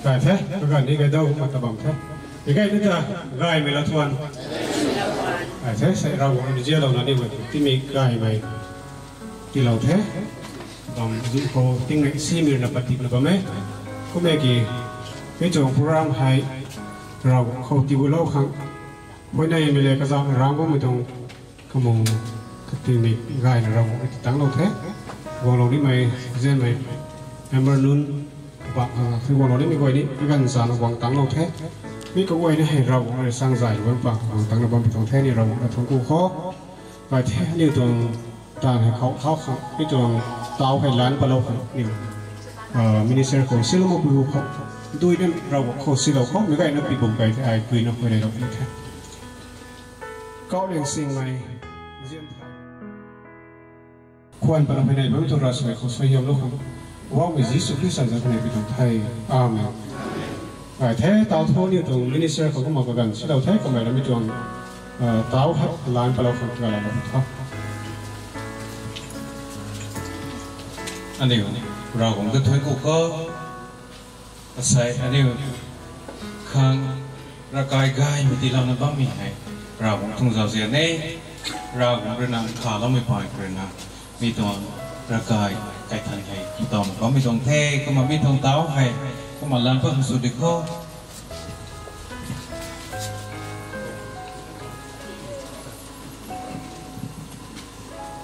แต่แท้ก็การนี้ก็เดามาตะบังแท้ยังไงนี่จะไก่ไม่ละทวนแต่แท้ใส่เราวันนี้เราหน้านี่วันที่มีไก่ไหมที่เราแท้บางจุดเขาติ้งในซีมีระดับติดระดับไหมก็ไม่กี่ไม่จงโปรแกรมให้เราเขาติวโลกครั้งวันนี้มีเลยก็จะเราก็ไม่ต้องขโมยที่มีไก่เราตั้งเราแท้วงเรานี่ไม่เช่นไหมแอมเบอร์นุนว่าคือวงเรานี่มีไว้นี่กันสารวงตั้งเราแท้มีก็ไว้นี่ให้เราสร้างใจวันปะวงตั้งเราบำเพ็ญตรงแท้นี่เราทงกูข้อไปแท้นี่ตรงตาให้เขาที่ตรงเตาให้ล้านปลาเขานี่มินิเซอร์ของซิลโมบิลเขาด้วยนั้นเราเขาซิลเขาไม่ได้นับปีบุกไปไอ้คุยนับไปในเราแท้ก็เรื่องสิ่งใหม่ควรปนไปในบริบทราชการของสยามโลกว่าวิจิตรสุขีสันจะเป็นเป็นไทยอาเมนแต่แท้ตาวทนี่ตรงมินิสเตอร์เขาก็มากันสิ่งเราแท้ก็ไม่ได้ไม่ตรงตาวหักล้านปลาของกันแล้วนะครับอันนี้เราคงจะถอยกูก็ใส่อันนี้ข้างร่างกายกายมีที่เราในบ้านมีให้เราคงทุ่งเสาเสียนี่เราคงเรื่องนั้นขาเราไม่ปล่อยเรื่องนั้นมีตัวร่างกายไก่ทันให้ต่อมาก็มีตรงเทก็มามีตรงเต้าให้ก็มาล้างเพื่อสุดที่เขา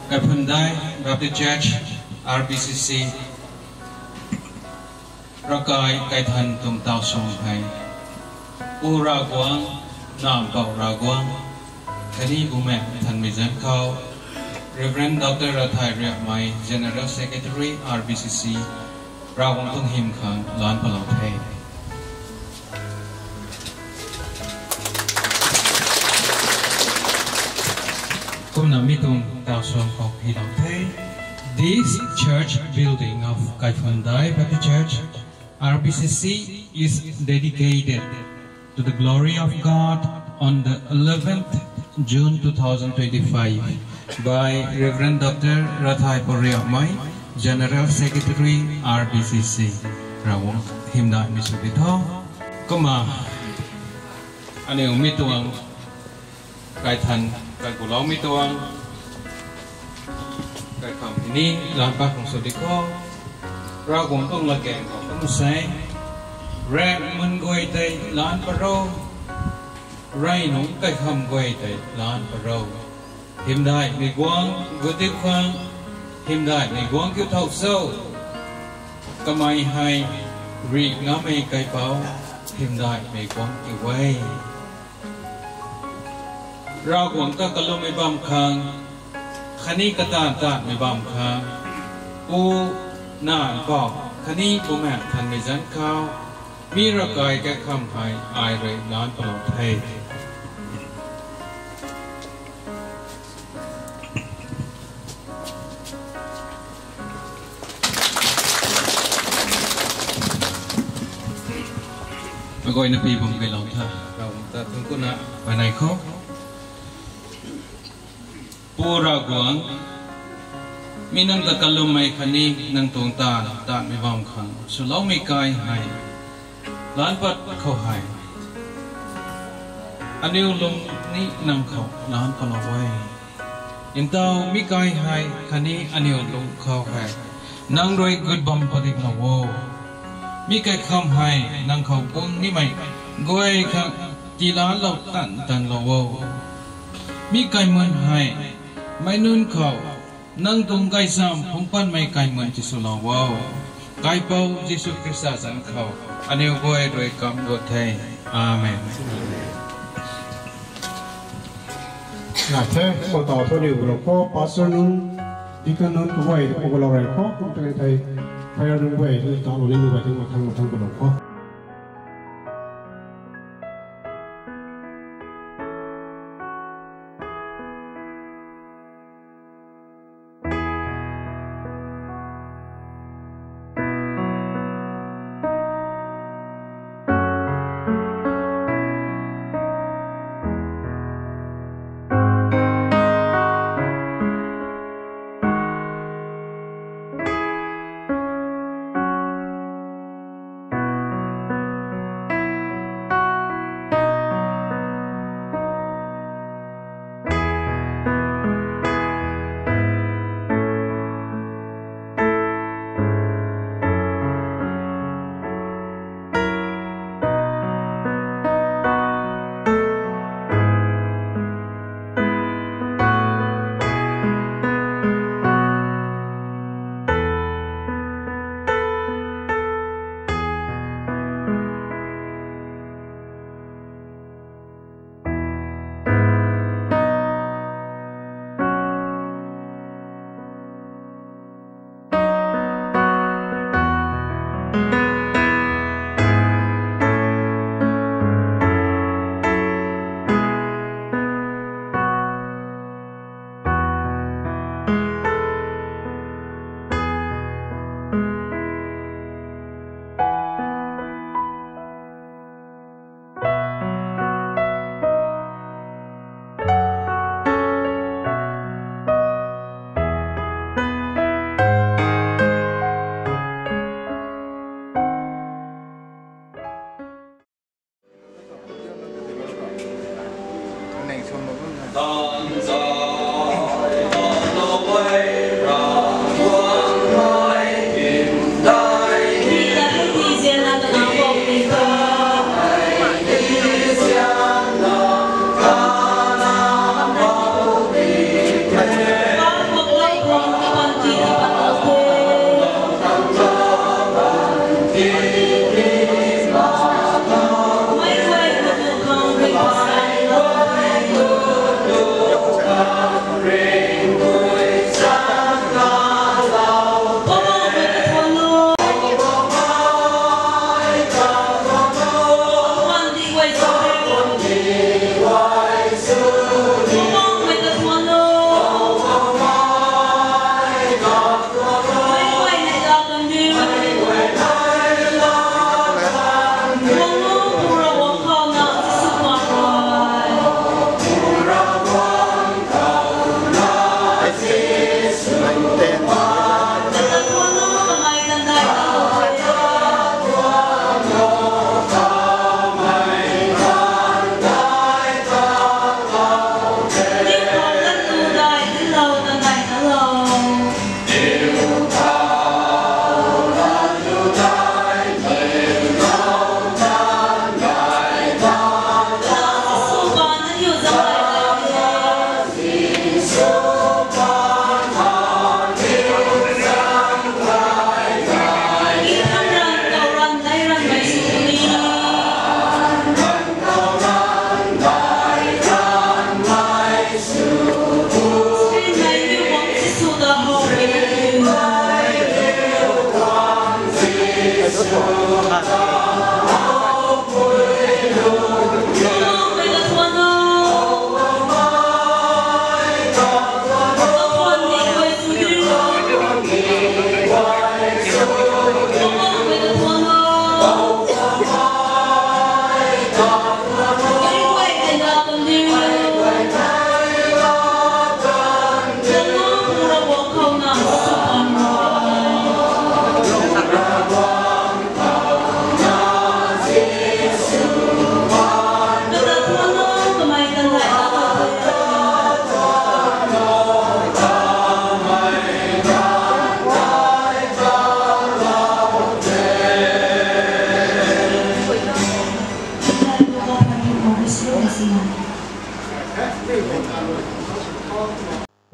ไก่พันได้รับที่ Church RBCC ร่างกายไก่ทันตรงเต้าส่งให้อุรากวางน้ำเป่ารากวางแค่นี้บุแม่ทันไม่เจอเขา Reverend Dr. Rathai Riamai, General Secretary RBCC, Rawang Tung Him Khan, Lan Palau Thay. Kum Namitung Tao Song Kok Hilau Thay. This church building of Kaifundai Baptist Church, RBCC, is dedicated to the glory of God on the 11th June 2025. By Reverend Dr. Rathai Riamai, General Secretary RBCC. Rawang Himda Misubito. Kuma, ano yung mituang kahit gulang mituang kahit company lampak ng sudiko. Rawang tong lageng ko kumusay. Rek munggoy tay lan paro. Ray nung kahit hamgoy tay lan paro. Him đại người quang gửi tiếp khoang him đại người quang kêu thâu sâu cầm ai hay rì ngắm mây cây bao him đại người quang kêu quay rau quang ta kalau mây bám khang khani kata ta mây bám khang u naan bao khani u mẹ thành mây dẫn cao mi ra cài cái khăm hay ai rồi naan bao thay gọi là vì bằng cái lòng thàเราta thương cô nè bài này khó po ra quang mi nang ta kalom mai khani nang tong ta ta mi vam khang so lau mi kai hai lan pat khau hai aniu lum ni nang khau lan pa la wai in tao mi kai hai khani aniu lum khau hai nang roi good bam padik na wo mi cái khăm hay năng khẩu cũng ní mày gọi khang chỉ lá lộc tận lầu mi cái mơn hay mày nun khẩu năng tung cái sam phong pan mày cái mơn chỉ số lầu cái bao Jesus Christ dẫn khẩu anh yêu gọi rồi cầm gọi thầy Amen. Nah, thế một tàu thôi điều rồi có pastor nun đi cái nun cũng vậy cũng có lâu rồi có cũng thấy thầy phải là nun vậy thì tàu lên nun vậy thì một thằng cũng có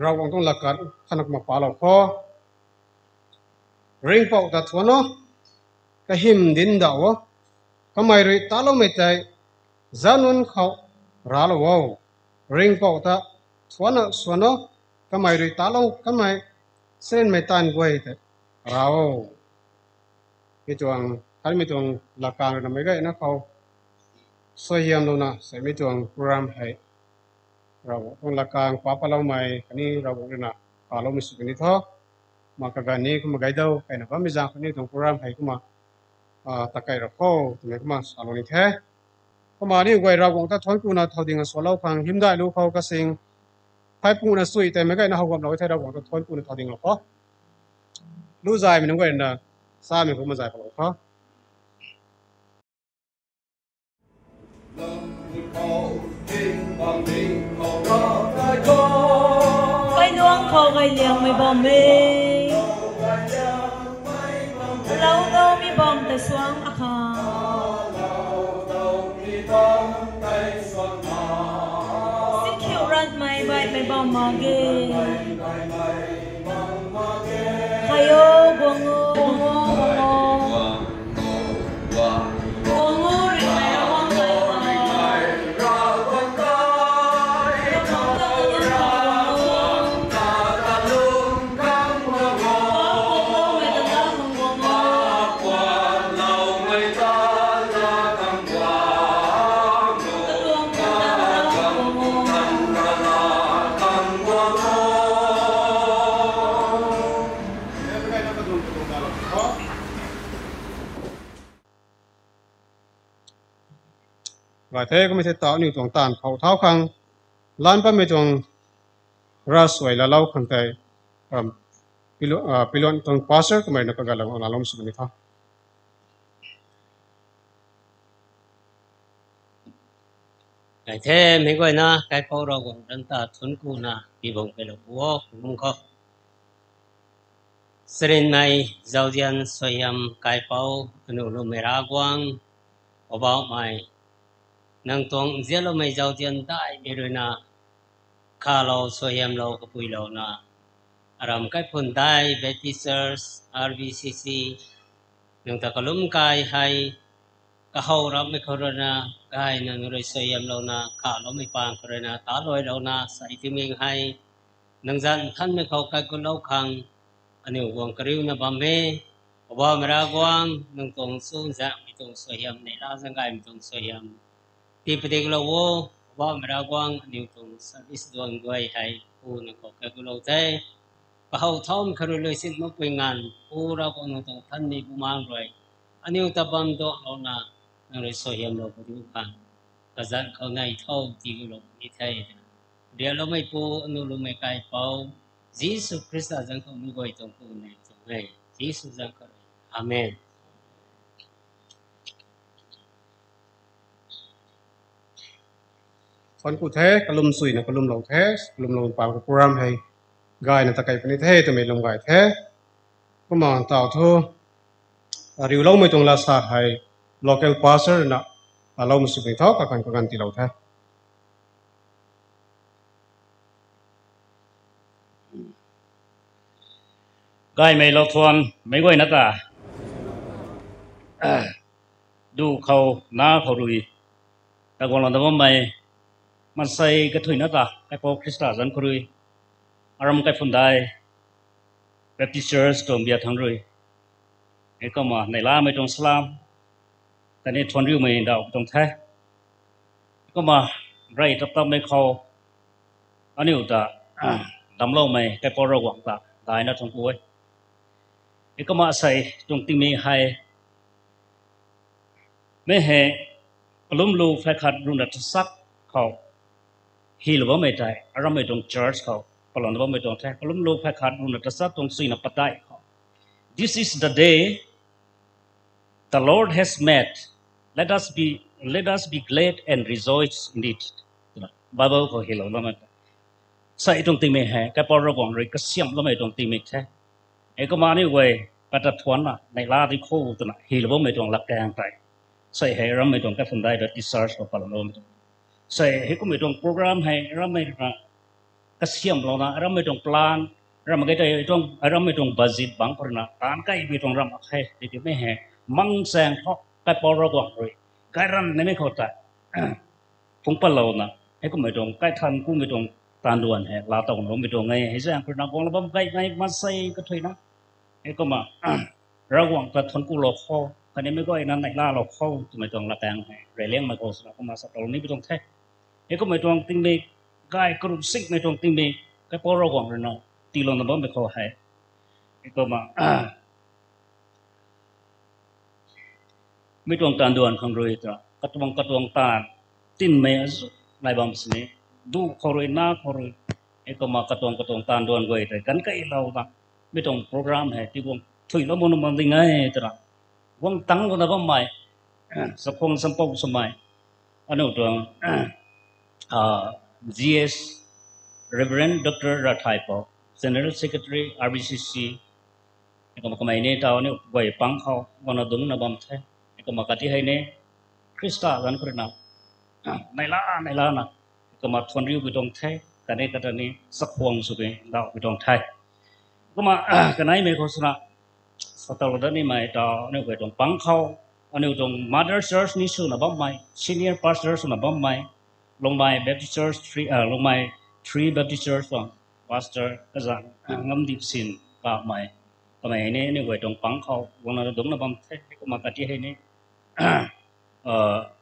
เราคงต้องหลักการขนักมาป่าเราพอเร่งปอกตัดหัวเนาะก็หิมดินดาวก็ไม่รู้ตาเราไม่ใจจานุนเขาราลวาวเร่งปอกตัดหัวเนาะส่วนเนาะก็ไม่รู้ตาเราก็ไม่เส้นไม่ตันกว่าแต่เราไม่จวงถ้าไม่จวงหลักการเราไม่ได้นะเขาสวยงามดูนะใส่ไม่จวงโปรแกรมให้เราต้องหลักการป้าปเราไม่อันนี้เราบอกเลยนะป้าเราไม่สุดนี่ท้อมาการนี้ก็มาไกด์ดูไอ้นะว่าไม่จางคนนี้ต้องโปรแกรมให้ก็มาตะไคร้เราเข้าตรงนี้ก็มาสารนี้แท้ก็มานี่ไว้เราคงถ้าท้องกูนะเท่าดิ่งส่วนเราพังหิมได้รู้เขาก็สิ่งให้ปูนะสวยแต่ไม่ไกด์นะเขาความเราใช้เราคงถ้าท้องกูนะเท่าดิ่งเราเขารู้ใจมันต้องไว้นะสามีผมมาใจเขาเขาcái nuông khô cái liang mày bom mê lâu đâu mi bom tay xoang à kha xin khiêu răn mày bay mày bom mà ghê hay ô buông ô buông ô buông ô buông ô rì mày ra hoang mày và thếก็ไม่ใช่ต่อหนึ่งตรงตานเขาเท้าขังล้านป้าไม่ตรงราสวยละเล่าขังแต่พิลอนตรงพาสเซอร์ก็ไม่นักการเล่าล้อมสุดนี่ท่า cái thế mấy cái na cái phô rồi cũng đang ta thuần cú na bị bong cái lỗ cũng có sering mai giao dian soyam cái phô anu lo mera quang about mai nang tong zia lo mai giao dian tai bị rồi na khá lo soyam lo cái bùi lo na aram cái phun tai Baptisters RBCC nang ta kalum kai hai ka hau ram me corona kai nang roi soyam lo na kha lo me pang corona ta loi lo na sai ti ming hai nang zan than me khau kai ko lo khang ani wong kriu na bambe ba mera gwang nang tong sun za mi tong soyam ne la sang kai mi tong soyam ti pete lo wo ba mera gwang ani tong service doang doi hai u na ko kai ko lo te pa hau thom khru loi sin mo pe ngan u ra ko no tong than ni bu mang roi ani ta bam do lo na nang soyam lo bu kan ka zan khau nai thau ti lo ni thai dia lo mai pu anu lo mai kai pau Jesus Christ azang ko lu goi tong pu ne tong ai Jesus azang ko amenคนกูแท้กลุ่มสุยนะกลุ่มลงแท้กลุ่มลงปางกูปรามให้กายนะตะไคร้ปนิแท้ตัวไม่ลงกายแท้ก็มาต่อทั่วริวเราไม่ตรงลาสาให้ local pastor นะเราไม่สุขในท้อกันที่เราแท้กายไม่เราทวนไม่ไหวนะตาดูเขาหน้าเขาดุยแต่ก่อนเราทำไมมันใส่กระถุยนะตาไอ้พวกคริสต์จันทร์คุยอารมณ์ไอ้ฝุ่นได้แบปติสเชอร์สตรงเบียร์ทั้งดุยไอ้ก็มาในล่าไม่ตรงสลามแต่ในทวนริวไม่ดาวตรงแท้ก็มาไรตับไม่เขาอันนี้อุตส่าห์ดำเล่าไม่ไอ้พวกเราหวังตาได้นะทั้งคู่ไอ้ก็มาใส่ตรงที่มีให้ไม่เห็นลุ่มลูกแฟขัดรุ่นรัฐศักดิ์เขาฮีลว่าไม่ได้อารมณ์ไม่ตรงเชิร์ชเขาปลอนว่าไม่ตรงแท้ลุ่มลูกแฟขัดรุ่นรัฐศักดิ์ตรงสีนับปัตไตเขา This is the day the Lord has made let us be glad and rejoice in it Bible เขาฮีลว่าไม่ใส่ตรงที่มีให้แกปอระวังเลยก็เสี่ยมว่าไม่ตรงที่มีแท้ไอ้ก็มานี่เว้ยปัตตทวนน่ะในลาที่โคตัวน่ะฮีลว่าไม่ตรงหลักแกงไปใส่ให้เราไม่ต้องการฟังได้โดยที่ search ของปลาโลมใส่ให้ก็ไม่ต้องโปรแกรมให้เราไม่ต้องกระเสียมเรานะเราไม่ต้อง plan เราไม่ต้อง budget บางคนนะการใกล้ไม่ต้องรำให้ที่ไม่ให้มั่งแสงเพราะใกล้ปอระวังเลยใกล้รำไม่เข้าใจฟงปลาโลนะให้ก็ไม่ต้องใกล้ทันกูไม่ต้องตานด่วนให้ลาตองเราไม่ต้องไงให้แสงคนนักวงเราใกล้มาใส่ก็ถอยนะให้ก็มาระวังแต่ทนกูหลอกคอคันนี้ไม่ก็ไอ้นั่นในล่าเราเข้าไม่ต้องละแปลงให้เรื่องมาโกสเราก็มาสับตรงนี้ไม่ต้องแท้ไอ้ก็ไม่ต้องติ้งเบกกายกรุบซิกไม่ต้องติ้งเบกก็พอเราหวังเลยเนาะตีลงน้ำมันไม่เข้าให้ไอ้ก็มาไม่ต้องการด่วนของเราอีกแล้วกระตวงตาติ้นเมสในบางสิ่งดูเขาเลยหน้าเขาเลยไอ้ก็มากระตวงตาด่วนก็ได้กันก็ไอ้เราละไม่ต้องโปรแกรมให้ที่วงถุยแล้วมันยังไงตัวละวงตั้งก็ได้บ้างไหมสักคงสัมปสมัยอันนู้นตัวGS Reverend Dr. Rathaipo General Secretary RBCC ก็มาไม่เนี่ยตาวเนี่ยไว้ปังเขาวันนั้นดุงนะบัมเทก็มาคัดที่ให้เนี่ยคริสต์กันคนนั้นในล้านนะก็มาทวนริ้วไปตรงเทกันนี้สักห่วงสุดเลยดาวไปตรงไทยก็มากันไหนไม่โฆษณาสตอร์ดนี่ไม่ต่อเนี่ยไปตรงปังเขาอันนี้ตรง Mother Church นี่สุนับไม่ Senior Pastor สุนับไม่ลงไป Baptist Church ลงไป Three Baptist Church ฝั่ง Pastor ก็จะงำดิบสินกับไม่ก็ไม่เนี่ยไปตรงปังเขาวันนั้นตรงนั้นบัมเทก็มากันที่ให้เนี่ย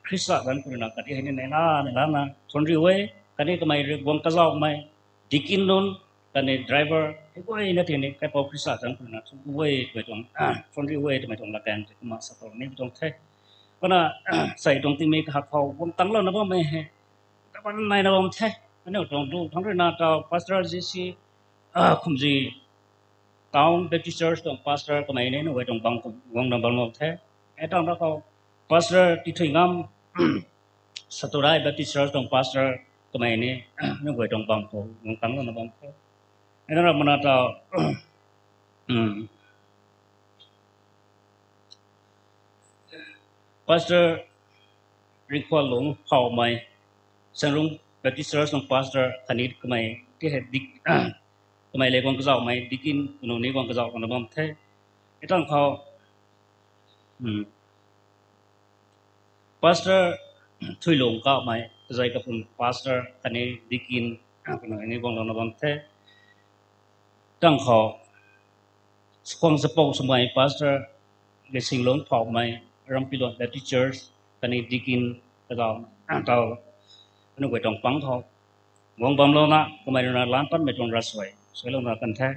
คริสต์กันคนนั้นกันที่ให้เนี่ยในล้านนะทนริ้วกันนี้ก็ไม่วงกระจอกไม่ดิกินลุนกันนี้ driver ก็ไอ้นั่นที่นี่แค่พอคริสต์กันคนนั้นทุกเว้ยไปตรงทนริ้วทำไมตรงละกันก็มาสักตรงนี้ไปตรงเทก็น่ะใส่ตรงที่มีหักเขาวงตั้งแล้วนะว่าไม่ให้แต่วันไหนนะว่าไม่ใช่อันนี้ตรงดูทั้งเรื่องนั้นเรา pastor JC คุ้มจีตาวน์ Baptist Church ตรง pastor ก็ไม่เนี่ยไว้ตรงบางวงนั้นบางไม่ใช่ไอ้ตรงนั้นเขา pastor ที่ถึงงาม สตูได้แบบที่เชิญตรงพาสเตอร์ก็ไม่เนี่ยนึกว่าตรงบางคนงงตั้งแล้วนะบางคนไอ้นั่นเรามันเอาพาสเตอร์รีควอลลงเข้ามาสังรุงแบบที่เชิญตรงพาสเตอร์คันนี้ก็ไม่ที่เหตุดิก็ไม่เลยกวางกระเจ้าไม่ดิกินคนนี้กวางกระเจ้าคนนั้นบางทีไอ้ตั้งเขาพาสเตอร์ช่วยลงก็ไม่ใจกับคุณพาสเตอร์คันนี้ดิกินคนนี้กวางเราบางทีตั้งเขาความสปอร์ตสมัยพาสเตอร์เลี้ยงลงพอไม่รำพิลอนแบบที่เชิญคันนี้ดิกินกระเจ้าเรานึกว่าต้องฟังเขาวงบอมเรานะก็ไม่ได้ล้านปั้นไม่ต้องรัสไว้สวยลงมากันแท้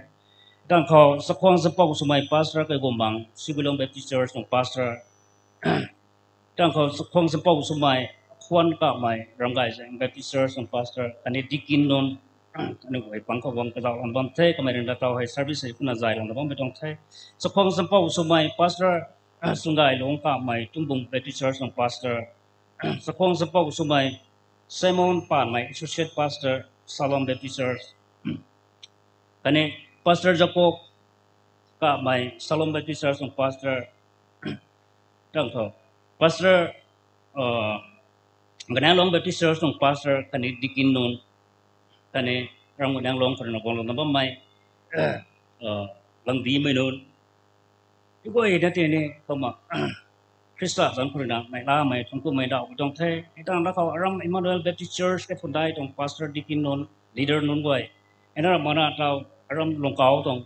ตั้งเขาสักความสปอร์ตสมัยพาสเตอร์ก็กบังสิบลงแบบที่เชิญของพาสเตอร์ตั้งเขาสักความสปอร์ตสมัยควันก็ไม่รำไก่ใช่แบบที่เชิญของพาสเตอร์คันนี้ดิกินนนนึกว่าฟังเขาวงกระเจ้าอันบันเทก็ไม่ได้รับเอาให้เซอร์วิสให้คุณใจลงแต่ว่าไม่ต้องเทสักความสปอร์ตสมัยพาสเตอร์สุงไก่ลงก็ไม่ทุ่มบุงแบบที่เชิญของพาสเตอร์สักความสปอร์ตสมัยSimon Pan, my associate pastor, Salom Baptist Church. Kani Pastor Jacob, ka my Salom Baptist Church ng Pastor, tang to. Pastor, ganang Baptist Church ng Pastor kani dikin nun, kani rang ganang long kani nabong nabang may lang di may nun. Iko ay dati ni kama. Krista สังคมนะไม่ล่าไม่ทั้งคู่ไม่ดาวตรงเทไอ้ตั้งแล้วเขารำ Emmanuel Baptist Church ก็คนได้ตรง Pastor Dikin นน leader นนไว้ไอ้นั่นมาหน้าเรารำหลวงเก่าตรง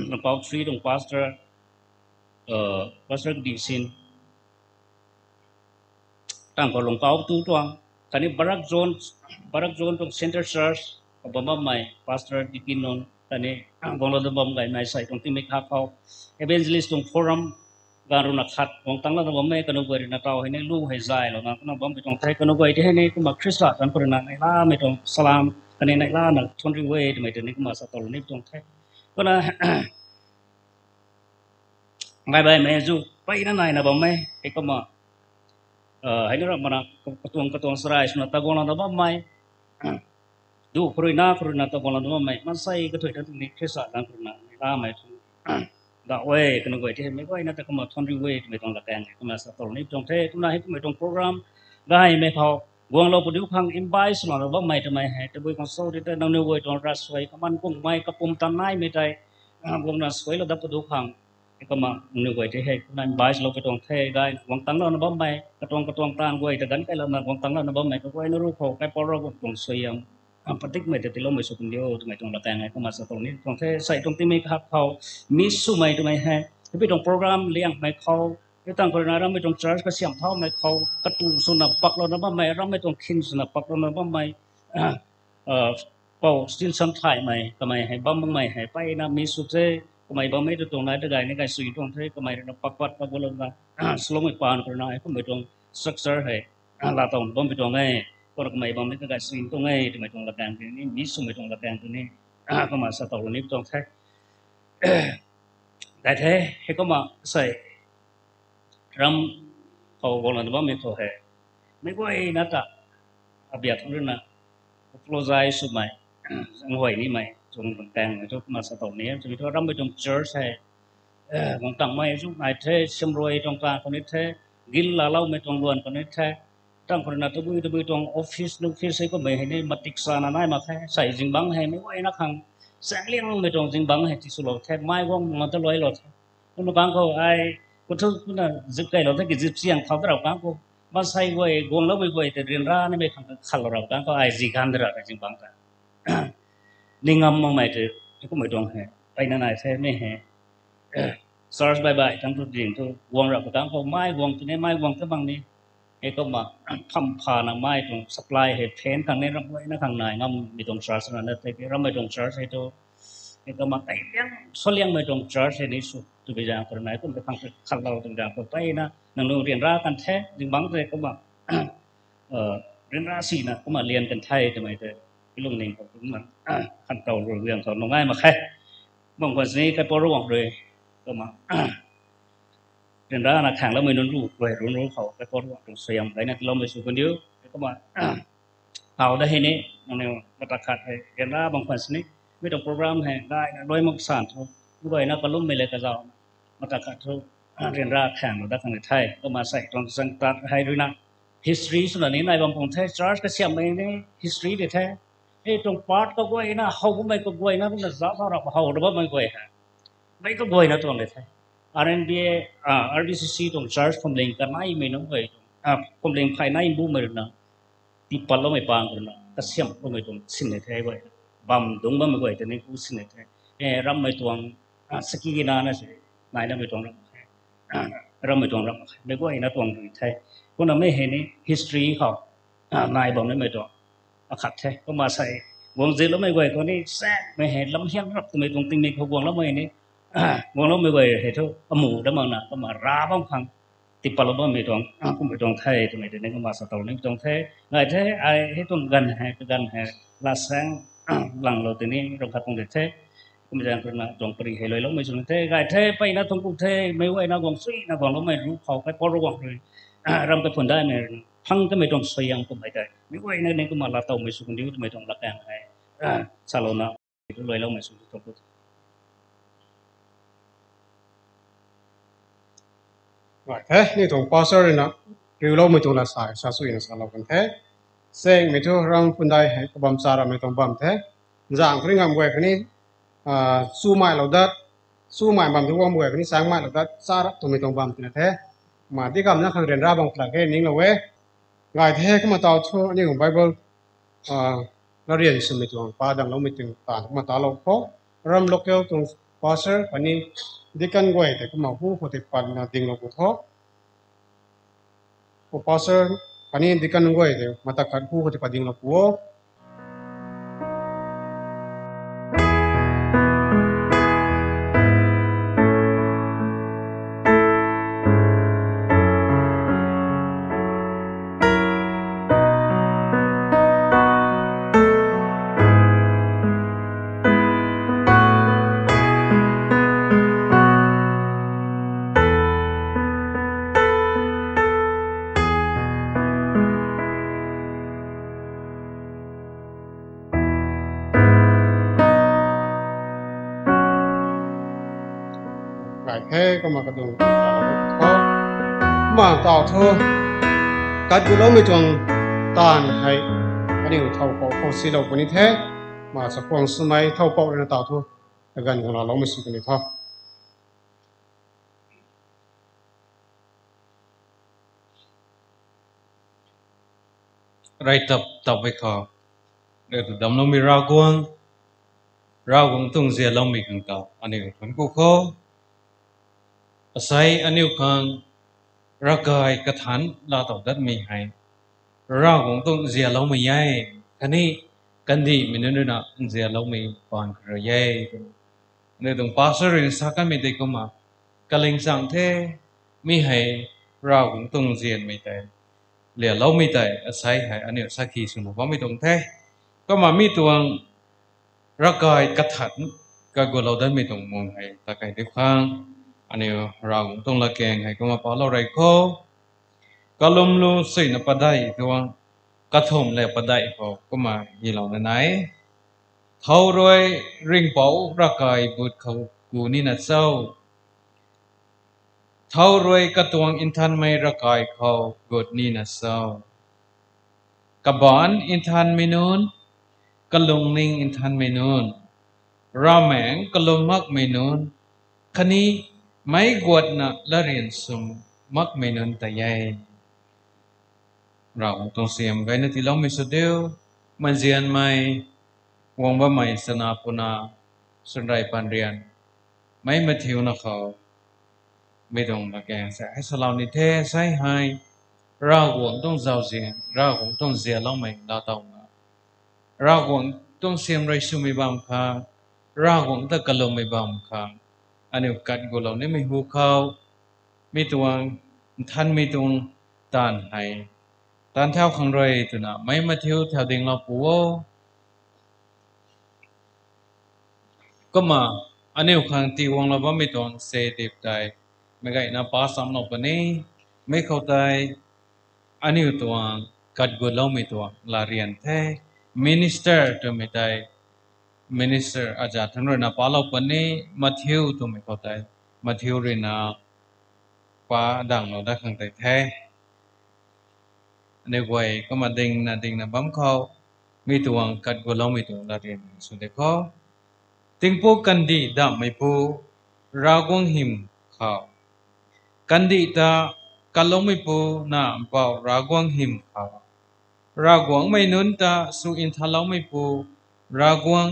หลวงเก่าทรีตรง Pastor Pastor ดิสินตั้งก็หลวงเก่าตู้ตวงตอนนี้บารักโซนตรง Center Church ก็บ่มาใหม่ Pastor Dikin นนตอนนี้วงเราจะบ่มไงไม่ใส่ตรงที่ไม่ค้าเขา Evangelist ตรง Forumการุณขัดของตั้งแล้วเราไม่กันเอาไว้ในเราให้ในลูกให้ใจเรานะเราไม่ต้องใช้กันเอาไว้ที่ให้ในก็มาคริสต์กันคนนั้นในล่าไม่ต้องสลามกันในล่าหนักทนรีเวทไม่ถึงนี้ก็มาสตอร์นี่ต้องใช้ก็นะไม่ไปไม่จู่ไปนั่นไหนนะบ่ไม่ไอ้ก็มาให้เรามากระตุ้งสลายสุนัขตะโกนเราบ่ไม่ดูครุยนาตะโกนเราบ่ไม่มันใส่ก็ถอยตั้งนี้คริสต์กันคนนั้นในล่าไม่ถึงthat way กันเอาไว้ที่ไม่ไหวนะแต่ก็มาทนรีเวทไม่ต้องละแกงก็มาสตอร์นี่ตรงเททุนายก็ไม่ต้องโปรแกรมได้ไม่พอวงเราปฏิบัติพังอิมบายสมาเราบ่ไม่ทำไมให้แต่บุยของโซ่ที่แต่เราเนื้อไว้ตรงรัสไว้ก็มันกุ้งไม่ก็ปุ่มตันไม่ไม่ได้วงรัสไว้เราดับปฏิบัติพังก็มาเนื้อไว้ที่ให้ทุนายบายเราไปตรงเทได้วงตั้งเราเราบ่ไม่กระตรงตางไว้แต่กันใกล้เราวงตั้งเราบ่ไม่ก็ไว้ในรูปของใกล้ปอเราตรงสวยงปฏิไม่แต่ที่เราไม่สุขเดียวไม่ต้องละแกงไงก็มาสตอร์นี่ตรงเทใส่ตรงที่ไม่ขับเขามิสุไม่ทำไมให้ไม่ต้องโปรแกรมเลี้ยงไม่เขาไม่ต้องคนนั้นเราไม่ต้องเชิญก็เสียงเท่าไม่เขากระตุ้นสุนัขปักเราเราไม่ต้องขินสุนัขปักเราไม่เป่าสติลสัมผัสไม่ก็ไม่ให้บ้าไม่ให้ไปนะมีสุดเจก็ไม่บ้าไม่ตรงไหนแต่ไงในการสุยตรงเทก็ไม่เราปักวัดปักบุญเราสโลไม่ปานคนนั้นก็ไม่ต้องสักเซอร์ให้เราต้องบ้าไม่ตรงไงก็ไม่บ้าไม่แต่การสุยตรงไงที่ไม่ตรงละกันที่นี่มีสุไม่ตรงละกันที่นี่ก็มาสตอร์นี้ตรงเทแต่เท่ให้ก็มาใส่รำเขาบอกเลยว่าไม่เขาให้ไม่ก็ไอ้นั่นอะอาเบียดทั้งนั้นนะโปรไซส์สุดใหม่สังหวยนี่ใหม่จงแต่งจุดมาสตอนี้จะมีตัวรำไปจงเชิร์ชให้บางต่างไม่จุดไหนเท่ชมรวยตรงกลางคนนี้เท่กินลาเล่าไม่ตรงล้วนคนนี้เท่ตั้งคนนั้นตัวบุยตรงออฟฟิศนึกฟิศให้ก็ไม่ให้ในมัติกสานาได้มาแค่ใส่จิงบังให้ไม่ก็ไอ้นักขังแสงเลี้ยงไม่ตรงจิงบังให้ที่สุดเราแทบไม่ว่างมันจะลอยหลอดคนบางเขาไอ้คนทุกคนน่ะจิบไก่เราถ้ากินจิบเสียงเขาเราบางเขามาใส่ไว้กวงเราไม่ไว้แต่เรียนร้านนี่ไม่ขัดเราบางเขาไอ้จิกันเดือดจิงบังกันลิงงำมองไม่ถือก็ไม่ตรงให้ไปนั่นไอ้แท้ไม่ให้สอร์สบายทั้งทุกสิ่งทุกวงเราบางเขาไม่วงที่นี่ไม่วงที่บางนี้ไอ้ก็มาทำผ่านไม่ตรงสป라이ให้เพนทางนี้เราไว้นะทางไหนงำไม่ตรงชาร์จนั่นแต่เราไม่ตรงชาร์จให้ตัวไอ้ก็มาไอ้เลี้ยงส่วนเลี้ยงไม่ตรงชาร์จให้นี่สุดตัวไปอย่างคนไหนก็ไปฟังขัดเราตรงอย่างคนไปนะนั่งเรียนร้ากันแท้จึงบางทีก็มาเรียนร้าสีนะก็มาเรียนกันไทยทำไมเถอะพี่ลุงนี่ผมมันขัดเราเรื่องเขาลงง่ายมาแค่บางคนนี้ก็ปรวงเลยก็มาเรียนร้านะแข่งแล้วไม่รู้ด้วยรู้เขาไปปรวงตรงเสียงไปนะเราไม่สู้คนเดียว ก็มาเอาได้ให้นี้เนี่ยมาตัดขาดให้เรียนรู้บางคนสิไม่ต้องโปรแกรมให้ได้โดยมักสั่นทุกด้วยนะก็ลุ่มไม่เลยก็จะมาตัดขาดทุกเรียนรู้แข่งเราได้ทางไทยก็มาใส่ตรงสังกัดให้ด้วยนะ history ส่วนนี้ในบางคนไทย charge ก็เชื่อมไปใน history เด็ดแท้ไอ้ตรง part ก็ก้อยนะเขาก็ไม่ก็ก้อยนะมันจะสาวเราเขาหรือว่าไม่ก้อยฮะไม่ก็ก้อยนะตรงนี้แท้ RNBA RDCC ตรง charge ผมเล่นกันไม่ไม่น้องก้อยผมเล่นภายในบูมเลยนะที่ปัลเราไม่ปางกันนะก็เชื่อมเราไม่ตรงสิ่งนี้แท้ก้อยบัมดงบัมไม่ก้อยแต่นี่กูสิ่งนี้แท้รำไม่ตรงสกีกินานนะสินายนั่นไม่ตรงรำไม่ตรงรำไม่ก้อยนะตรงนี้แท้คนนั้นไม่เห็นนี่ history เขานายบอกนั่นไม่ตรงขัดแท้ก็มาใส่วงเจแล้วไม่ก้อยคนนี้แซ่ไม่เห็นลำเฮียนรับตัวไม่ตรงติงนี่เขาวงแล้วไม่นี่วงแล้วไม่ก้อยเห็นเท่าหมูดำมันนะก็มาราบ้างพังติปลาบ้างไม่ตรงก็ไม่ตรงไทยตัวไม่ตรงนี่ก็มาสตอนี่ตรงแท้ไงแท้ไอ้ให้ตรงกันให้ลาแสงหลังเราตัวนี้เราขัดตรงเด็ดแท้ก็ไม่ได้คนนะตรงปรีให้เลยแล้วไม่สนแท้ไงแท้ไปนะตรงกูแท้ไม่ไหวนะวงซุยนะวงแล้วไม่รู้เขาไปพอระวังเลยรำไปผลได้เนี่ยพังก็ไม่ต้องสวยยังก็ไม่ได้ไม่ไหวเนี่ยก็มาลาเตาไม่สุกนิ้วไม่ต้องละแกงให้ซาโลนะก็เลยแล้วไม่สุกตรงกูว่าแท้นี่ตรงพอสเลยนะหรือเราไม่ตรงละสายซาสุยนะสาเรากันแท้เซ็งไม่ถูกรำคนใดให้กบัมสาระไม่ต้องบัมแท้จางคนนี้งามเวกนี้สู้ไม้เราดัดสู้ไม้บัมทุกวันเวกนี้สร้างไม้เราดัดสาระตัวไม่ต้องบัมตัวแท้มาที่กำนักเรียนราบางครั้งแค่นิ่งเราเว้งายแท้ก็มาต่อชั่วนี่ของไบเบิลเราเรียนสมัยตัวป้าดังเราไม่ถึงตามาต่อเราเพราะรำลูกเกลตรงพอสอันนี้ดิกันกวยแต่ก็มาหู้คนที่ปันนาดิ่งเราบุตรพอสอันนี้ดิกันกวยแต่มาตะกัดหู้คนที่ปันดิ่งเราบัวแท้ก็มากระดุมเขามาต่อเธอกัดกุลไม่จงตานให้อันนี้เท่าเขาสิเราคนนี้แท้มาสักวันสมัยเท่าเป่าเลยต่อเธอแต่กันของเราไม่สิคนนี้เท่าไรตับไปขอเดี๋ยวดำลงมีราวกวงตุ้งเสียลงมีขังเก่าอันนี้คนกูเขาใส่อันนี้ขังรักกายกระฐานลาต่อดัดมีให้ราวของตุ้งเสียลงมีใหญ่คันนี้กันดีมีนั่นด้วยนะเสียลงมีปานกระใหญ่ในตรงภาษาเรียนสักกันไม่ได้ก็มากลิงสังเทมีให้ราวของตุ้งเสียไม่ได้เหลือเราไม่ได้ใส่ให้อันนี้สักทีสนุกว่าไม่ตรงเทก็มามีตัวรักกายกระฐานก็กูเราได้ไม่ตรงมองให้ตะไคร้ได้ฟังอันนี้เราต้องละแกงให้ก็มาพอเราไรเขาก็ล้มลุสินปะได้ตัวกระทมและปะได้เขาก็มายีเหล่านั้นไหนเท่ารวยริงเป่าร่างกายบุตรเขากูนี่น่ะเศร้าเท่ารวยกระตวงอินทันไม่ร่างกายเขาบุตรนี่น่ะเศร้ากระบอนอินทันไม่นูนกระลงนิ่งอินทันไม่นูนราแมงกระลงมักไม่นูนคันนี้ไม่กวดนะละเรียนสมมักไม่นนแต่ใหญ่เราต้องเสียมไว้ในที่เราไม่สุดเดียวมันเรียนไม่วงว่าไม่สนาปนาสุดไรปันเรียนไม่มาเที่ยวนะเขาไม่ต้องมาแกงใส่ให้สลาวนิเทศใส่ให้เราหวงต้องเจ้าเสียงเราหวงต้องเสียเราไม่เราต้องเราหวงต้องเสียมไรสุไม่บางครั้งเราหวงตะกะลงไม่บางครั้งอันนี้กัดกูเราเนี่ยไม่หูเขาไม่ตัวท่านไม่ตรงตานให้ตานเท่าขังไรตัวน่ะไม่มาเที่ยวแถวดิ่งเราปัวก็มาอันนี้ขังตีวงเราว่าไม่ต้องเสด็จใจไม่ไงนะป้าสามนกปนี้ไม่เข้าใจอันนี้ตัว กัดกุลไม่ตัวลาเรียนเทมินิสเตอร์ตัวไม่ได้มินิสเตอร์อาจารย์ทั้งเรื่องนับปาลปนีมัทธิวตัวไม่เข้าใจมัทธิวเรียนป้าดังเราได้ขังแต่แท้ในวัยก็มาดิ่งนะบัมเขามีตัวกัดกุลไม่ตัวลาเรียนสุดเด็กเขาติงปูกันดีดำไม่ปูรากวงหิมเขากันดีตากัลลงไม่ปูน่าเป่ารากวงหิมเขารากวงไม่นุนตาสุอินทาลงไม่ปูรากวง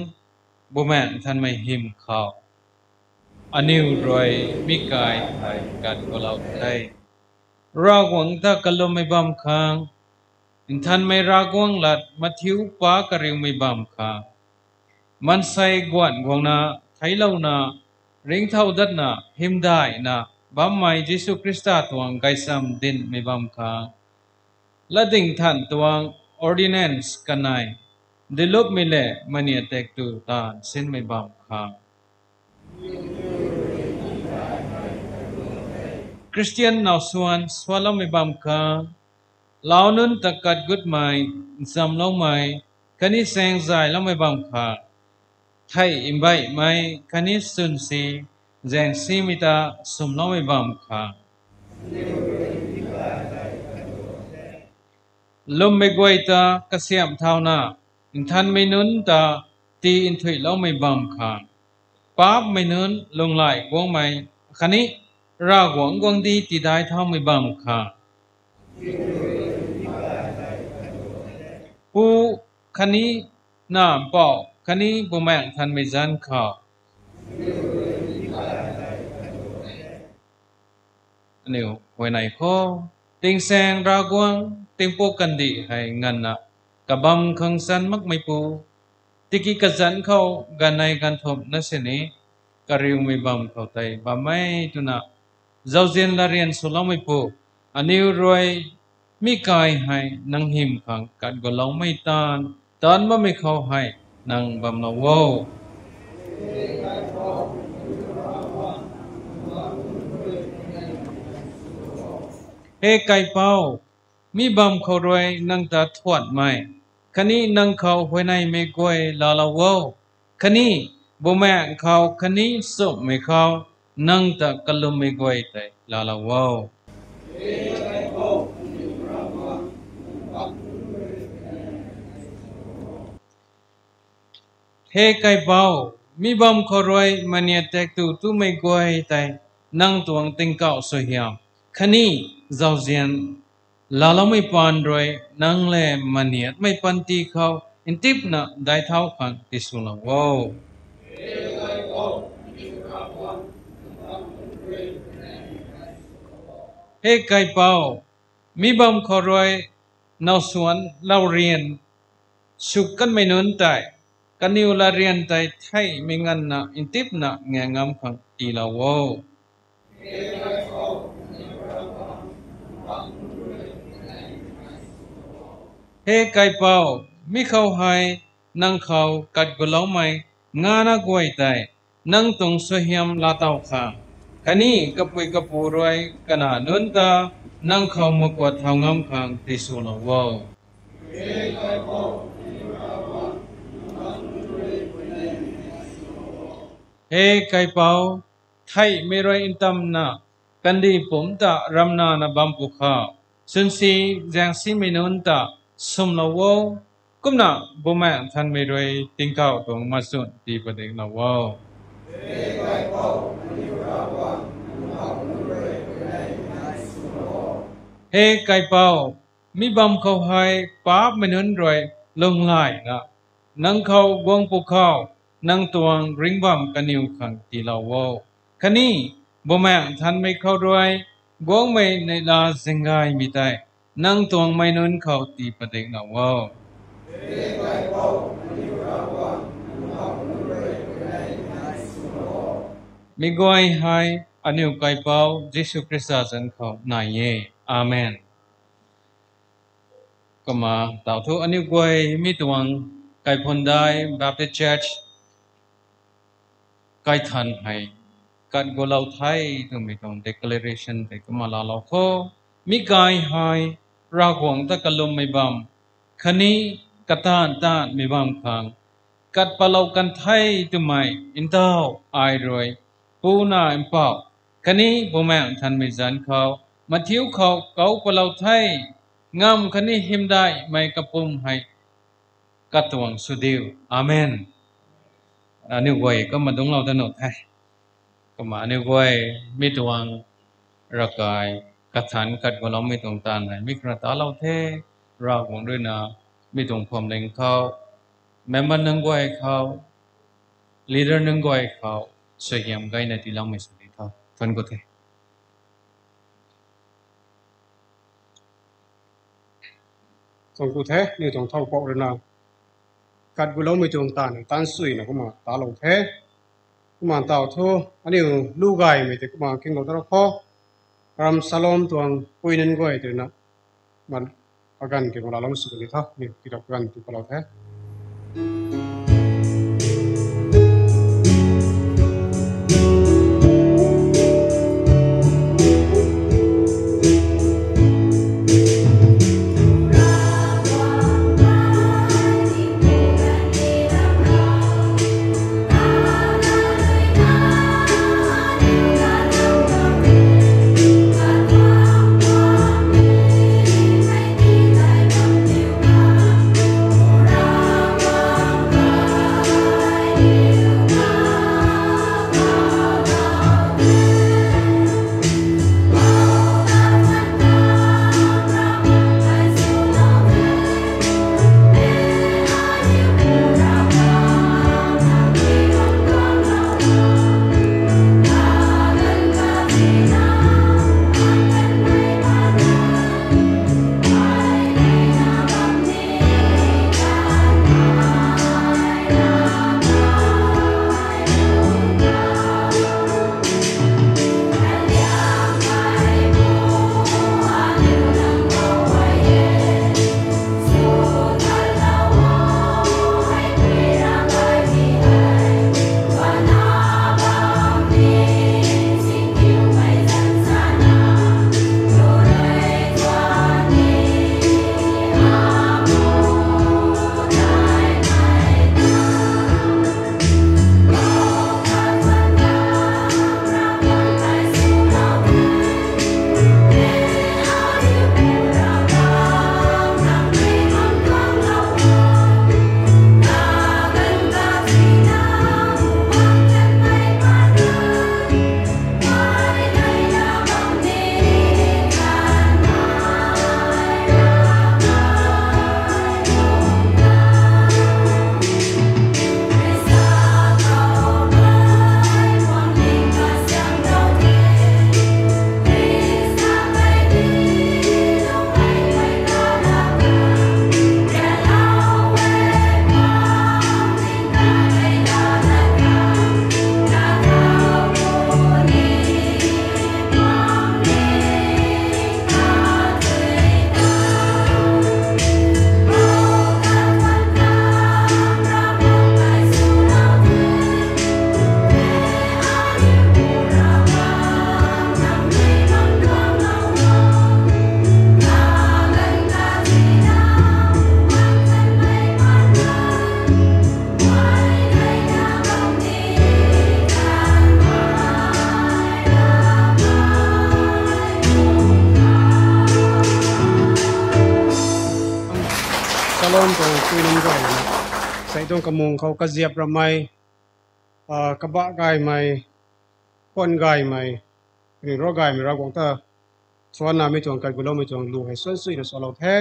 บุแมนท่านไม่หิมเขาอันนี้รวยมิกายไทยกัดกุลเอาไทยรากวงตากัลลงไม่บัมคังอินท่านไม่รากวงหลัดมัทธิวป้ากระเรียงไม่บัมคังมันใส่กวนกวงนาไทยเล่านาริงเท่าดัดนาหิมได้นาบัมไม่ยิสุคริสต์ตัวงไกซัมดินไม่บัมคังละดิ่งท่านตัวง ordinance กันไงดิลบไม่เล่มันเนี่ยเตกตูตาสินไม่บัมคังคริสเตียนนาวส่วนสวาลไม่บัมคังลาวนุนตะกัดกุดไม่จำลงไม่คันนี้แสงใจแล้วไม่บัมคังไทยอิมใบไม่คันนี้สุนซีแจงซีมิตาสมน้องไม่บัมคังลมไม่กวยตากระเสียมเท่านาอินทันไม่นุนตาตีอินถุยแล้วไม่บัมคังป๊าบไม่นุนลงไหลกวงไม่คันนี้รากวงกวงดีตีได้เท่าไม่บัมคังปูคันนี้น้าเป่าคันนี้บุแมงทันไม่จันข่าวอันนี้ไว้ไหนข้อติงแสงรากวงติงโปกันดีให้เงินนะกับบัมขังสันมักไม่ปูติกิกจันเขากันในกันทบนั่นสินี้กระริวไม่บัมเขาไตบัมไม่ตุนะเจ้าเจนลาเรียนสุลไม่ปูอันนี้รวยมีกายให้นังหิมขังกัดก็ลองไม่ตานบ่ไม่เข้าให้นังบัมละโวเฮไก่เป้ามีบัมเขารวยนังตาทวดไม่คันนี้นังเขาไว้ในไม่กวยลาละโวคันนี้บ่แม่เขาคันนี้สุไม่เขานังตากะลุไม่กวยแต่ลาละโวเฮไก่เป้ามีบัมเขารวยมันเนี่ยแตกตูไม่กวยแต่นังตวงติงเก่าสวยงามคันนี้เจ้าเจียนลาลไม่ปานรวยนังเล่มันเนี่ยไม่ปันตีเขาอินทิปนะได้เท่ากันที่สุนัขว้าวเฮไก่เป้ามีบัมเขารวยนาวสวนเราเรียนสุกกันไม่นุนใจกันนิวลาเรียนใจไทยไม่งั้นนะอินทิปนะแงงามขังตีละว้าวเฮไก่เป้ามีเขาให้นังเขากัดกุลองไม่งานกวยใจนังตรงสวยมลาเต้าข้าคันนี้กับปุยกับปูรวยกันนุนตานังเขามกวดทางงามขังที่สุนัขว้าวเฮไก่เป้าไทยไม่รวยอินตัมนะกันดีผมตารำนานะบัมปุข้าสุนซีแจงซีไม่นุนตาสมละวกุมนะบุแมงท่านไม่รวยติงเก้าตรงมาสุนตีประเด็นละวเฮไก่เป้ามีบัมเขาให้ป้าไม่นุนรวยลงไล่นะนังเขาวงปุข้านังตวงริงบัมกันนิวขังตีละวคันนี้บุแมงท่านไม่เข้ารวยวงไม่ในลาสิงไกมีใจนังตวงไม่นุนเขาตีประเด็นละวมีกวยให้อนิวไก่เป้ายิสุคริสต์จันเขานายเยอาเมนก็มาต่อทุกอนิวกวยมีตวงไก่พนได้แบปติสต์เชิร์ชไก่ทันให้กัดกุลาไทยต้องมีตรง declaration แต่ก็มาลาลาโคมีกายให้ ราหวงตะกลมไม่บำคันนี้กะตานตานไม่บำขังกัดปะเลากันไทยตุไม่อินเต้าไอรวยปูนาอิมเป้าคันนี้บ่แม่งทันไม่จันเขามาทิ้วเขาเกาปะเลาไทยงามคันนี้หิมได้ไม่กระปุ่มให้กัดตวงสุดิวอาเมนอันนี้ไว้ก็มาดงเราตนอดให้ก็มาอันนี้ไว้มีตวงรักกายกัดฐานกัดก็เราไม่ตรงตานให้มีกระตาเราเทราหวงด้วยนะมีตรงความเล็งเขาแม่มันนึงไว้เขาลีดเดอร์นึงไว้เขาสวยงามไกลในที่เราไม่สุดที่เขาฟันก็เทส่งกูแท้นี่ตรงเท่าปอกเลยนะกัดกูเราไม่ตรงตานตานสวยนะก็มาตาเราแท้ก็มาตาทั่วอันนี้ลูกไก่ไม่แต่ก็มาเก่งเราตลอดพอรำสลอมตัวปุยนั่นก็ไอ้ตัวนะมันอาการเกี่ยวกับเราไม่สุดที่เขานี่ที่เราการที่เราแท้ Salon to kuning ko sa itong kamong kau kaziap ramay kaba gay may kon gay may ni ro gay may ragong ta suan na mi tong kai gulo mi tong lu hai suan sui na solo the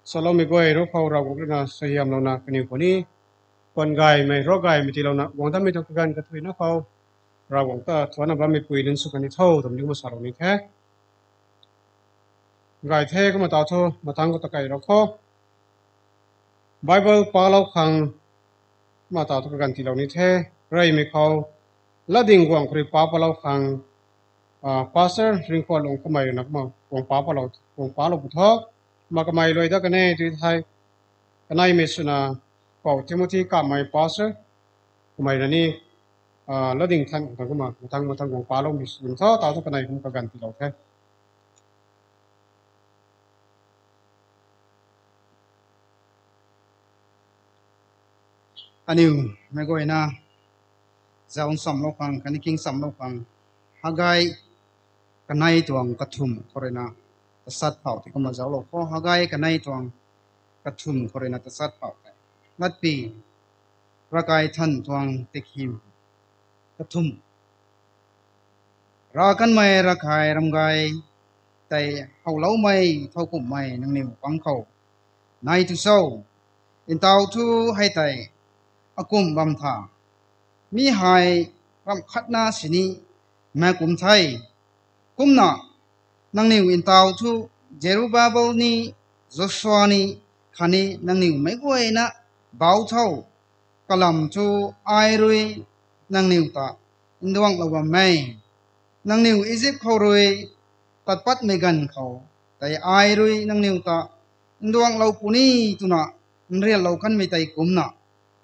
solo mi goi ro phau ragong na sayam lo na kani ko ni kon gay may ro gay mi ti lo na wong ta mi to kan ka thui na phau ragong ta suan na ba mi pui din su kani thau tam ni mo sa lo ni the gay the ko ma ta tho ma tang ko ta kai ro kho Bible palaw khang mata to kan tilaw ni the rai me khaw lading gwang khri pa palaw khang pastor ring ko long kamai nak ma wong pa palaw putho ma kamai loi da kane ti thai kanai me suna ko Timothy ka mai pastor kamai rani lading thang ta ko ma thang wong palaw mi sun tho ta to kanai kum ka gan tilaw the อันนี้ไม่ก็นะจะอุ่นสำโลกังคันนี้กิงสำโลกังหากไงกันในตัวงกระทุ่มคนเลยนะตัดสัตว์เผาที่ก็มาเจ้าโลกเพราะหากไงกันในตัวงกระทุ่มคนเลยนะตัดสัตว์เผานัดปีร่างกายท่านตัวงติดหิมกระทุ่มรากันไม่รักใครรำไงแต่เขาเล่าไม่เท่ากุ่มไม่นังนิ้วฟังเขาในทุเศร้าอินเตาทูให้แต่อากุมบำธามีหายรำคัดนาสินีแม่กุมไทยกุมน่ะนังนิวอินเตาทูเจรูบาเบลนีโจชัวนีขันนี้นังนิวไม่กวยนะบ่าวเท่ากะลำทูไอรุยนังนิวตาอินดวงละวะไม่นังนิวอียิปต์เขารุยตัดปัดไม่กันเขาแต่ไอรุยนังนิวตาอินดวงเราปุนีตุนะเรียนเราคันไม่ไตกุมน่ะ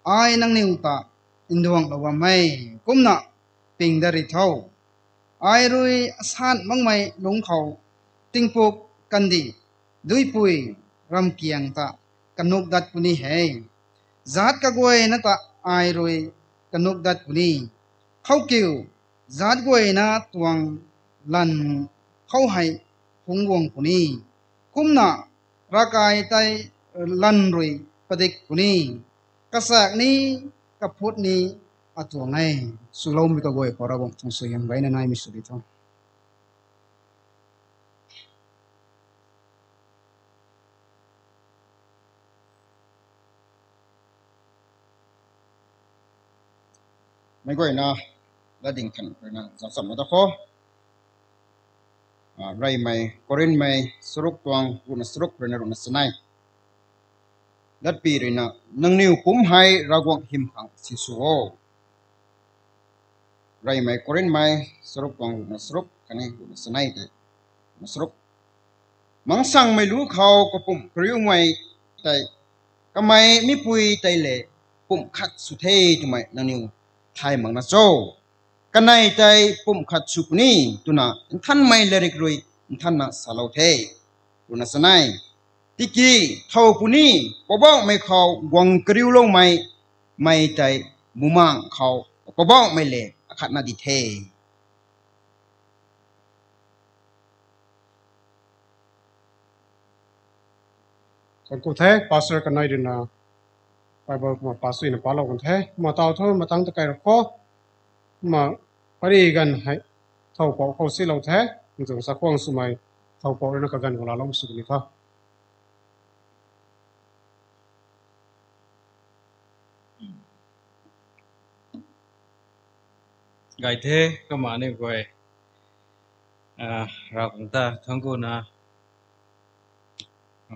ไอนังนิวตาอินดวงละวะไม่กุมน่ะปิงดาริเท่าไอรุยสานมังไม่ลงเขาติงปุกกันดีดุยปุยรำเกียงตากันนกดัดปุนีเฮจัดกะกวยนะตาไอรุยกันนกดัดปุนีเขาเกี่ยวจัดกวยนะตวงลันเขาให้หงวงปุนีกุมน่ะร่างกายไตลันรุยปฏิกปุนีกษัตริย์นี้กับพุทธนี้อาตัวไงสุลมิกะกวยปรบงทงสยามไว้ในนายมิสุริทองไม่ก็นะละดิ่งขันไปนะจังสมมติข้อไรไม่กอรินไม่สรุปตวงรุนสรุปเรนรุนสนัยลัดปีเรนะนังนิวปุ่มให้รากวงหิมขังสิสุโอไรไม่กอรินไม่สรุปตวงรุนสรุปกันให้รุนสนัยเดรุนสรุปมังสังไม่รู้เขาก็ปุ่มกริ้วไม่แต่ก็ไม่มีปุยแต่เล่ปุ่มขัดสุเททำไมนังนิวไทยมังนะโจกันในใจปุ่มขัดสุกนี้ตุนะท่านไม่เลริกรุยท่านน่ะสลาวเทรุนสนัยติกี้เท่าปุนีปบ้องไม่เขาวงกริ้วลงไม่ใจมุมังเขาปบ้องไม่เล่ขัดนาดิเทคนกูแท้ภาษากันในดินนะไปบอกมาภาษาอินพาลกันแท้มาต่อท่านมาตั้งตะไคร้ข้อมาปริกันให้เท่าปอเขาสิเราแท้มันจะสักว่างสมัยเท่าปอเรื่องกันของเราลงสุดนี่ครับไงเทก็มาเนี่ยกวยเราคงตาทั้งกูนะ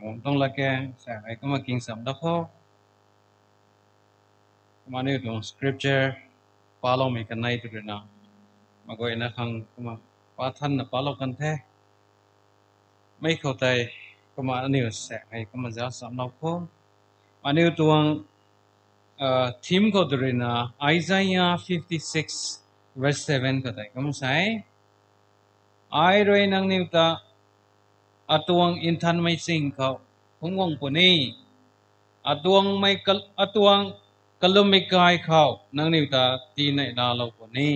ผมต้องละแกใส่ก็มากินสัมดักข้อมาเนี่ยตรง scripture ปาลงมีกันในตัวนะมาก็นะครั้งก็มาปาท่านนะปาลงกันแท้ไม่เข้าใจก็มาเนี่ยใส่ก็มาจะสัมดักข้อมาเนี่ยตัวทีมก็ตัวนะ Isaiah 56 verse 7ก็ได้ก็มาใส่ไอรวยนังนิวตาอตวงอินทันไม่สิงเขาหงวงปุนีอตวงไม่อตวงกลมไม่กายเขานังนิวตาตีในดาวปุนี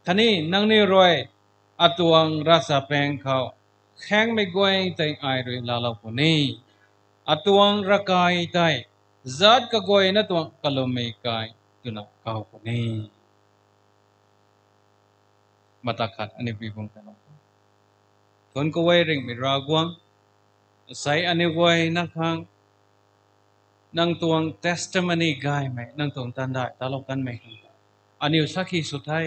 ท่านี้นังนิวรวยอตวงรัศแปงเขาแข้งไม่กวยใจไอรวยลาลปุนีอตวงรักายใจจัดก็กวยนัตวงกลมไม่กายตุนักเขาปุนีมาตักขัดอันนี้พิบูลกันทนก็ไว้เร่งไม่รากวงใส่อันนี้ไว้นักขังนั่งตวง testimony กายไหมนั่งตวงตันได้ตลกกันไหมอันนี้สักทีสุดท้าย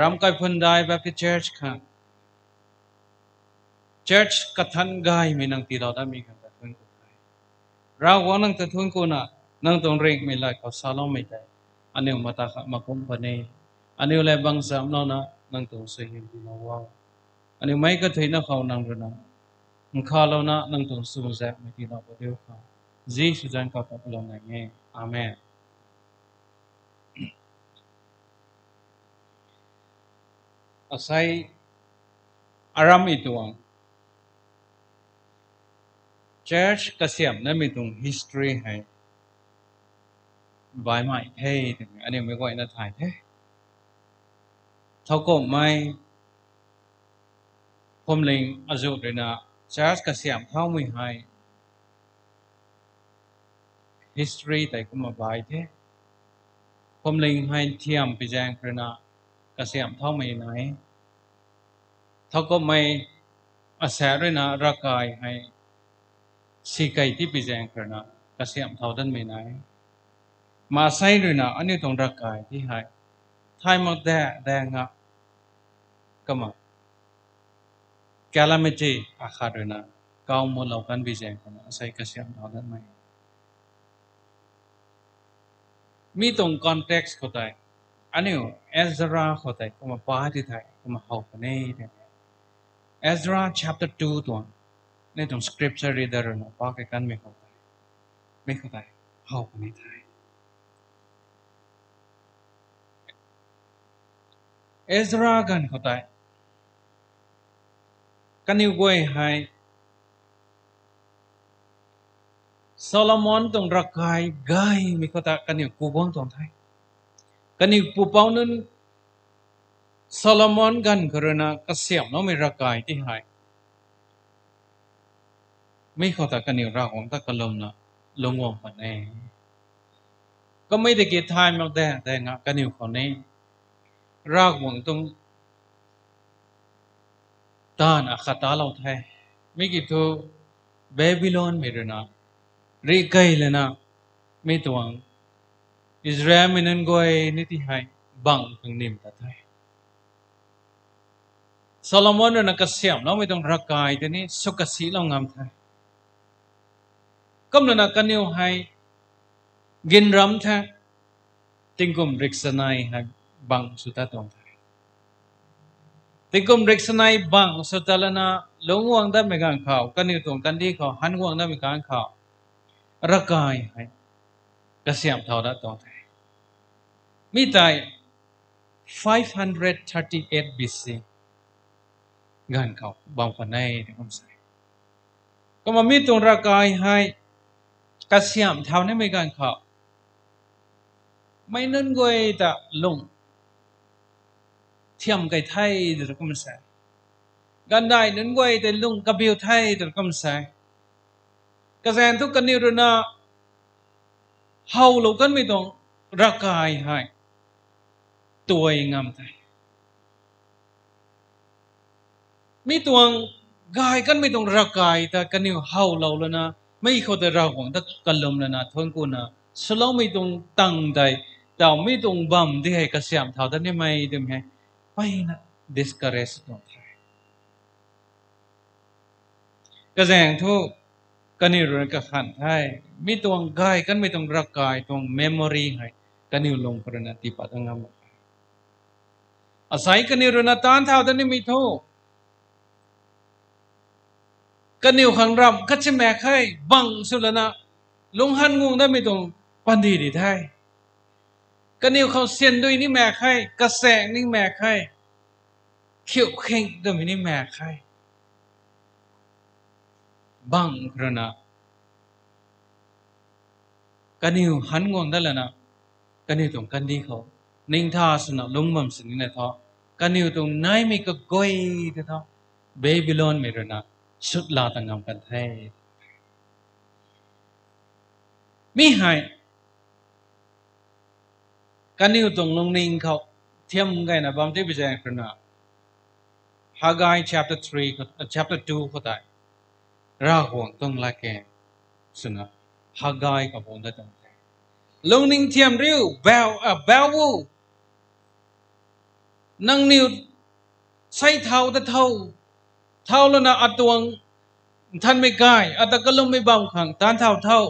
รำกันพันได้แบบที่ church ค่ะ church กัทันกายไหมนั่งตีเราได้มีกันแต่ทนกูไทยเราว่านั่งแต่ทนกูน่ะนั่งตวงเร่งไม่ไล่เขาสาลงไม่ได้อันนี้มาตักมาคุมพันนี้อันนี้เลยบางสามน้องนะนั่งตวงเสียงดีมาว้าวอันนี้ไม่ก็ที่นักเขานั่งเรื่องนั้นข้าเรานะนั่งตรงสูงแซ่ไม่ที่เราเดียวเขาจีสุดจันเขาตกลงไงเงี้ยอาเมนอาศัยอารามอิตัวง church กษัตริย์นั่นมีตรง history ให้ ใบไม้เท่ถึงอันนี้ไม่ก็อินถ่ายเท่เท่าก็ไม่ผมเล็งอาจุดเลยนะชาร์จกระเสียมเท่าไม่ให้ history แต่ก็มาใบเท่ผมเล็งให้เทียมไปแจ้งเลยนะกระเสียมเท่าไม่ไหนเท่าก็ไม่อาศัยเลยนะร่างกายให้สีไก่ที่ไปแจ้งเลยนะกระเสียมเท่าดันไม่ไหนมาใส่เลยนะอันนี้ตรงร่างกายที่ให้ไทยมาแดงอ่ะก็มาcalamity อาคาเลยนะก้าวมดเรากันไปแจ้งเลยนะใส่กระเสียมเท่าดันไม่มีตรง context เข้าใจอันนี้เอซราเข้าใจก็มาป้าที่ไทยก็มาเอาคนนี้เนี่ยเอซรา chapter 2ตัวนี่ตรง scripture reader นะป้ากันไม่เข้าใจเอาคนนี้ไทยเอซรากันเข้าใจกันอยู่ก้อยให้โซโลมอนตรงรักกายกายมีข้อตากันอยู่กูบ้องตรงไทยกันอยู่ปูเป้านั้นโซโลมอนกันกรณากระเสียมน้องมีรักกายที่หายไม่ข้อตากันอยู่รักของตะกลมนะลงวงปันเองก็ไม่ได้เกี่ยวทายมาแต่งกันอยู่คนนี้รักวงตรงตานอาคาตาเราไทยไม่กี่ตัวเบบิลอนมีเรนะรีไกเลยนะไม่ตัวอิสราเอลมันนั่งก้อยนิติให้บังถึงนิมตัดให้โซโลมอนนั่นก็เสียมเราไม่ต้องรักกายแต่นี้สุขสีเรางามไทยก็มันกันอยู่ให้กินรำแท้ติงกุมริกษณัยให้บังสุดท้ายตรงไทยติงกุมริกษณัยบังสุดท้ายแล้วนะลงวังได้ไม่การข่าวกันอยู่ตรงกันที่เขาหันวังได้ไม่การข่าวรักกายให้กระเสียมเท่าได้ตรงไทยมีแต่538 BC งานเขาบางคนในที่ผมใส่ก็มามีตรงรักกายให้กระเสียมเท่านั้นไม่การเขาไม่นั่นก็จะลงเทียมไก่ไทยเดี๋ยวก็มันใส่กันได้นั่นก็จะลงกระเบียวไทยเดี๋ยวก็มันใส่กระแสทุกกันนี่รู้นะเฮาเรากันไม่ต้องรักกายให้ตัวงามไทยมีตัวกายกันไม่ต้องรักกายแต่กันนี่เฮาเราแล้วนะไม่เข้าใจเราของแต่กันลมแล้วนะทนกูนะสโลไม่ต้องตั้งใจแต่ไม่ต้องบัมที่ให้กระเสียมเท่าแต่นี่ไม่ได้ไหมไปนะ discourage ตรงไทยกระแสทุกกันนี่รู้กับขันไทยมีตัวกายกันไม่ต้องรักกายตัว memory ให้กันนี่ลงกรณาติปัตงามอาศัยกันนี่รู้นะตานเท่าแต่นี่ไม่ทุกกันนิวขังรำคัดเชแม่ไข่บังสุดแล้วนะลงหันงงได้ไม่ตรงปันดีดีไทยกันนิวเขาเสียนด้วยนี่แม่ไข่กระแสงนี่แม่ไข่เขียวเข่งด้วยนี่แม่ไข่บังกระนะกันนิวหันงงได้แล้วนะกันนิวตรงกันดีเขานิ่งท่าสนะลงมั่มสินี่นะท้อกันนิวตรงไหนมีก็ก้อยที่ท้อเบบิลอนไม่รู้นะสุดลาตังงามกันไทยมีหายกันอยู่ตรงลงนิ่งเขาเทียมกันนะบางทีไปแจ้งกันนะฮากาย chapter 3 chapter 2เขาได้ราห่วงต้องละแกสุนะฮากายกับผมได้ตรงนี้ลงนิ่งเทียมริ้วแบววูนั่งนิ้วใส่เท้าแต่เท้าแล้วนะอัดตัวท่านไม่กายอัตก็ลงไม่เบาขังท่านเท่า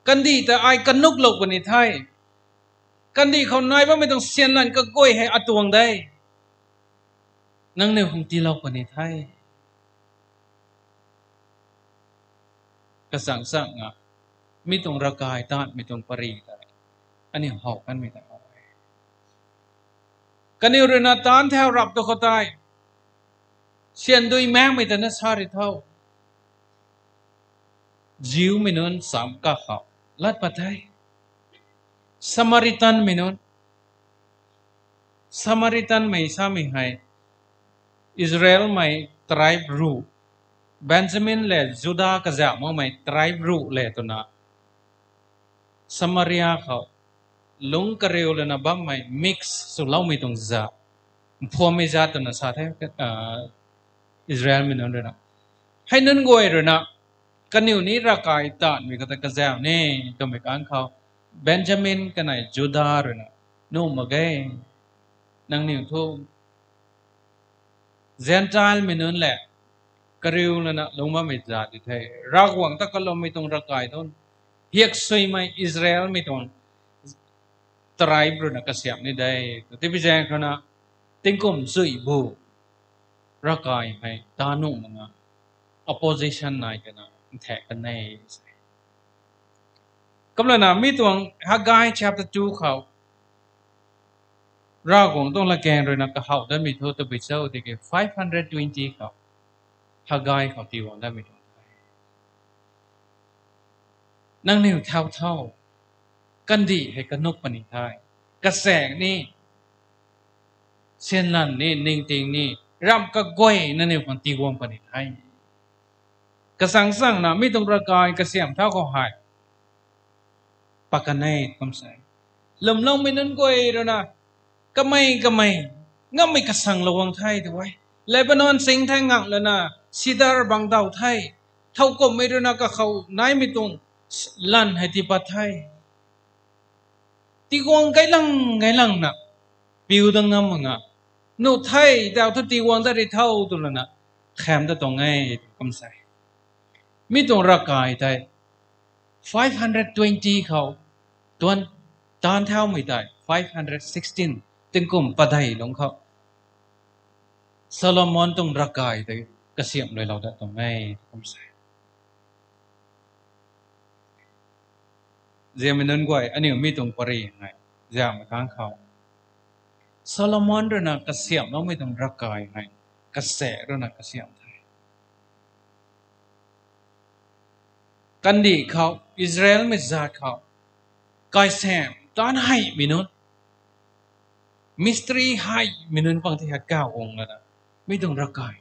กันดีแต่ไอ้กันนุกหลบกันในไทยกันดีเขานายว่าไม่ต้องเสียนนั่นก็ก้อยให้อัดตัวได้นั่งในห้องที่เรากันในไทยกระสังอ่ะไม่ต้องระกายตาไม่ต้องปรีได้อันนี้หอกกันไม่ได้กันนี่เรื่องตานแถวรับตัวเขาตายเสียนโดยแม่ไม่แต่นัสฮาริเท่าจิวไม่นอนสามก้าเขา ลัดปัทไทยสมาริตันมินุนสมาริตันไม่สามีให้อิสราเอลไม่ทริบรูเบนจามินเลจูดากระจามไม่ทริบรูเลตุนะสมาริยาเขาลุงกระเรียวเลยนะบ้างไม่มิกซ์สุดเล่าไม่ตรงจ้าพวกไม่จ้าตุนะสัตย์อิสราเอลมินุนเลยนะให้นั่นก็เออนะกันอยู่นี้รักไก่ตานมีก็แต่กระจามนี่ก็ไม่กันเขาเบนจามินกันไหนจูดาเลยนะนู่นมาเกยนั่งนิ่งทุ่งเซนทรัลมินุนแหละกระเรียวเลยนะลงมาไม่จ้าดิเทรักหวังตะกลมไม่ตรงรักไก่ต้นเฮียกสวยไหมอิสราเอลไม่ตรงทริบเลยนะกระเสียมนี่ได้ที่พิจารณาขณะติงกุมสวยบูรักไก่ให้ตานุ่มนะ opposition นายกันนะแทกกันแน่กำลังนะมีตัวฮักไก chapter 2เขารากของต้องละแกงเลยนะก็เขาได้มีทั่วตัวบิดเซลที่เกี่520เขาฮักไกเขาตีวันได้มีตัวนั่งนิ่งเท่ากันดีให้กันนกปนิทายกระแสนี่เส้นนั่นนี่นิ่งติงนี่รำกระก้อยนั่นนี่คนตีวงปนิทายกระสังสั่งนะไม่ต้องระกายกระเสียมเท่าเขาหายปากกันในคำสั่งลมลงไม่นั้นก้อยแล้วนะก็ไม่งั้นไม่กระสังระวังไทยด้วยเลบานอนสิงห์ไทยงักแล้วนะซีดาร์บางดาวไทยเท่าก็ไม่รู้นะก็เขาไหนไม่ตรงลั่นให้ที่ปัทไทยตีกวงไกลังนะปิวดังงามงะโนไทยดาวทุตีกวงได้เท่าตัวแล้วนะแขมได้ตรงไงคำสั่งมีตรงรักกายไทย520เขาตัวตานเท่าไม่ได้516ถึงกุมปัทไทยลงเขาซาโลมอนตรงรักกายไทยกระเสียมเลยเราได้ตรงไงคำสั่งเจมินันกวยอันนี้มีตรงปริยังไงเจ้าไม่ค้างเขาซาโลมอนเรื่องกระเสียมเราไม่ต้องรักกายไงกระแสเรื่องกระเสียมไทยกันดีเขาอิสราเอลไม่จัดเขากายแซมตอนให้มินุนมิสตรีให้มินุนบางทีหัก9 องค์แล้วนะไม่ต้องรักกาย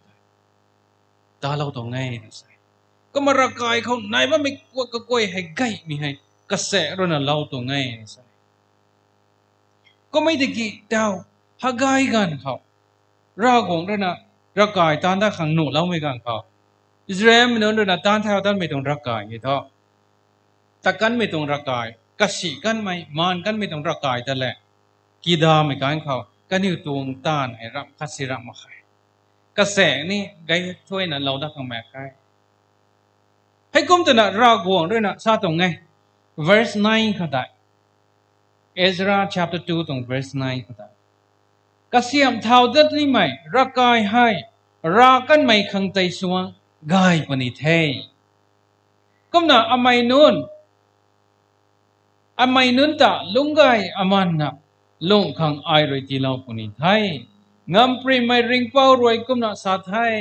ตาเราตรงไงนะสิก็มารักกายเขาไหนว่าไม่กลัวก็กลัวให้ไกลมีให้กระแสเรื่องเราตรงไงนะสิก็ไม่ได้กี่ดาวหักกายกันเขารากของเรื่องรักกายตอนถ้าขังหนูเราไม่กันเขาอิสราเอลมินุนเรื่องตอนเท่าตอนไม่ต้องรักกายเท่าตะกันไม่ต้องรักกายกษีกันไม่มันกันไม่ต้องรักกายแต่แหละกีดาไม่กันเขากันอยู่ตรงต้านให้รับคัสิระมาใครกระแสนี่ไกช่วยนั้นเราได้ทั้งแม่ใครให้กุมตัวน่ะรากห่วงด้วยนะซาตรงไง verse 9เขาได้ Ezra chapter 2ตรง verse 9เขาได้กษียมเท่าเด็ดนี่ไม่รักกายให้รักกันไม่ขังใจสวงกายปณิเทกุมน่ะอมัยนุนตาลุงไกอามันนะลุงขังไอรอยที่เราปนิไทยงามปริไม่ริงเป้ารวยกุมน่ะสาไทย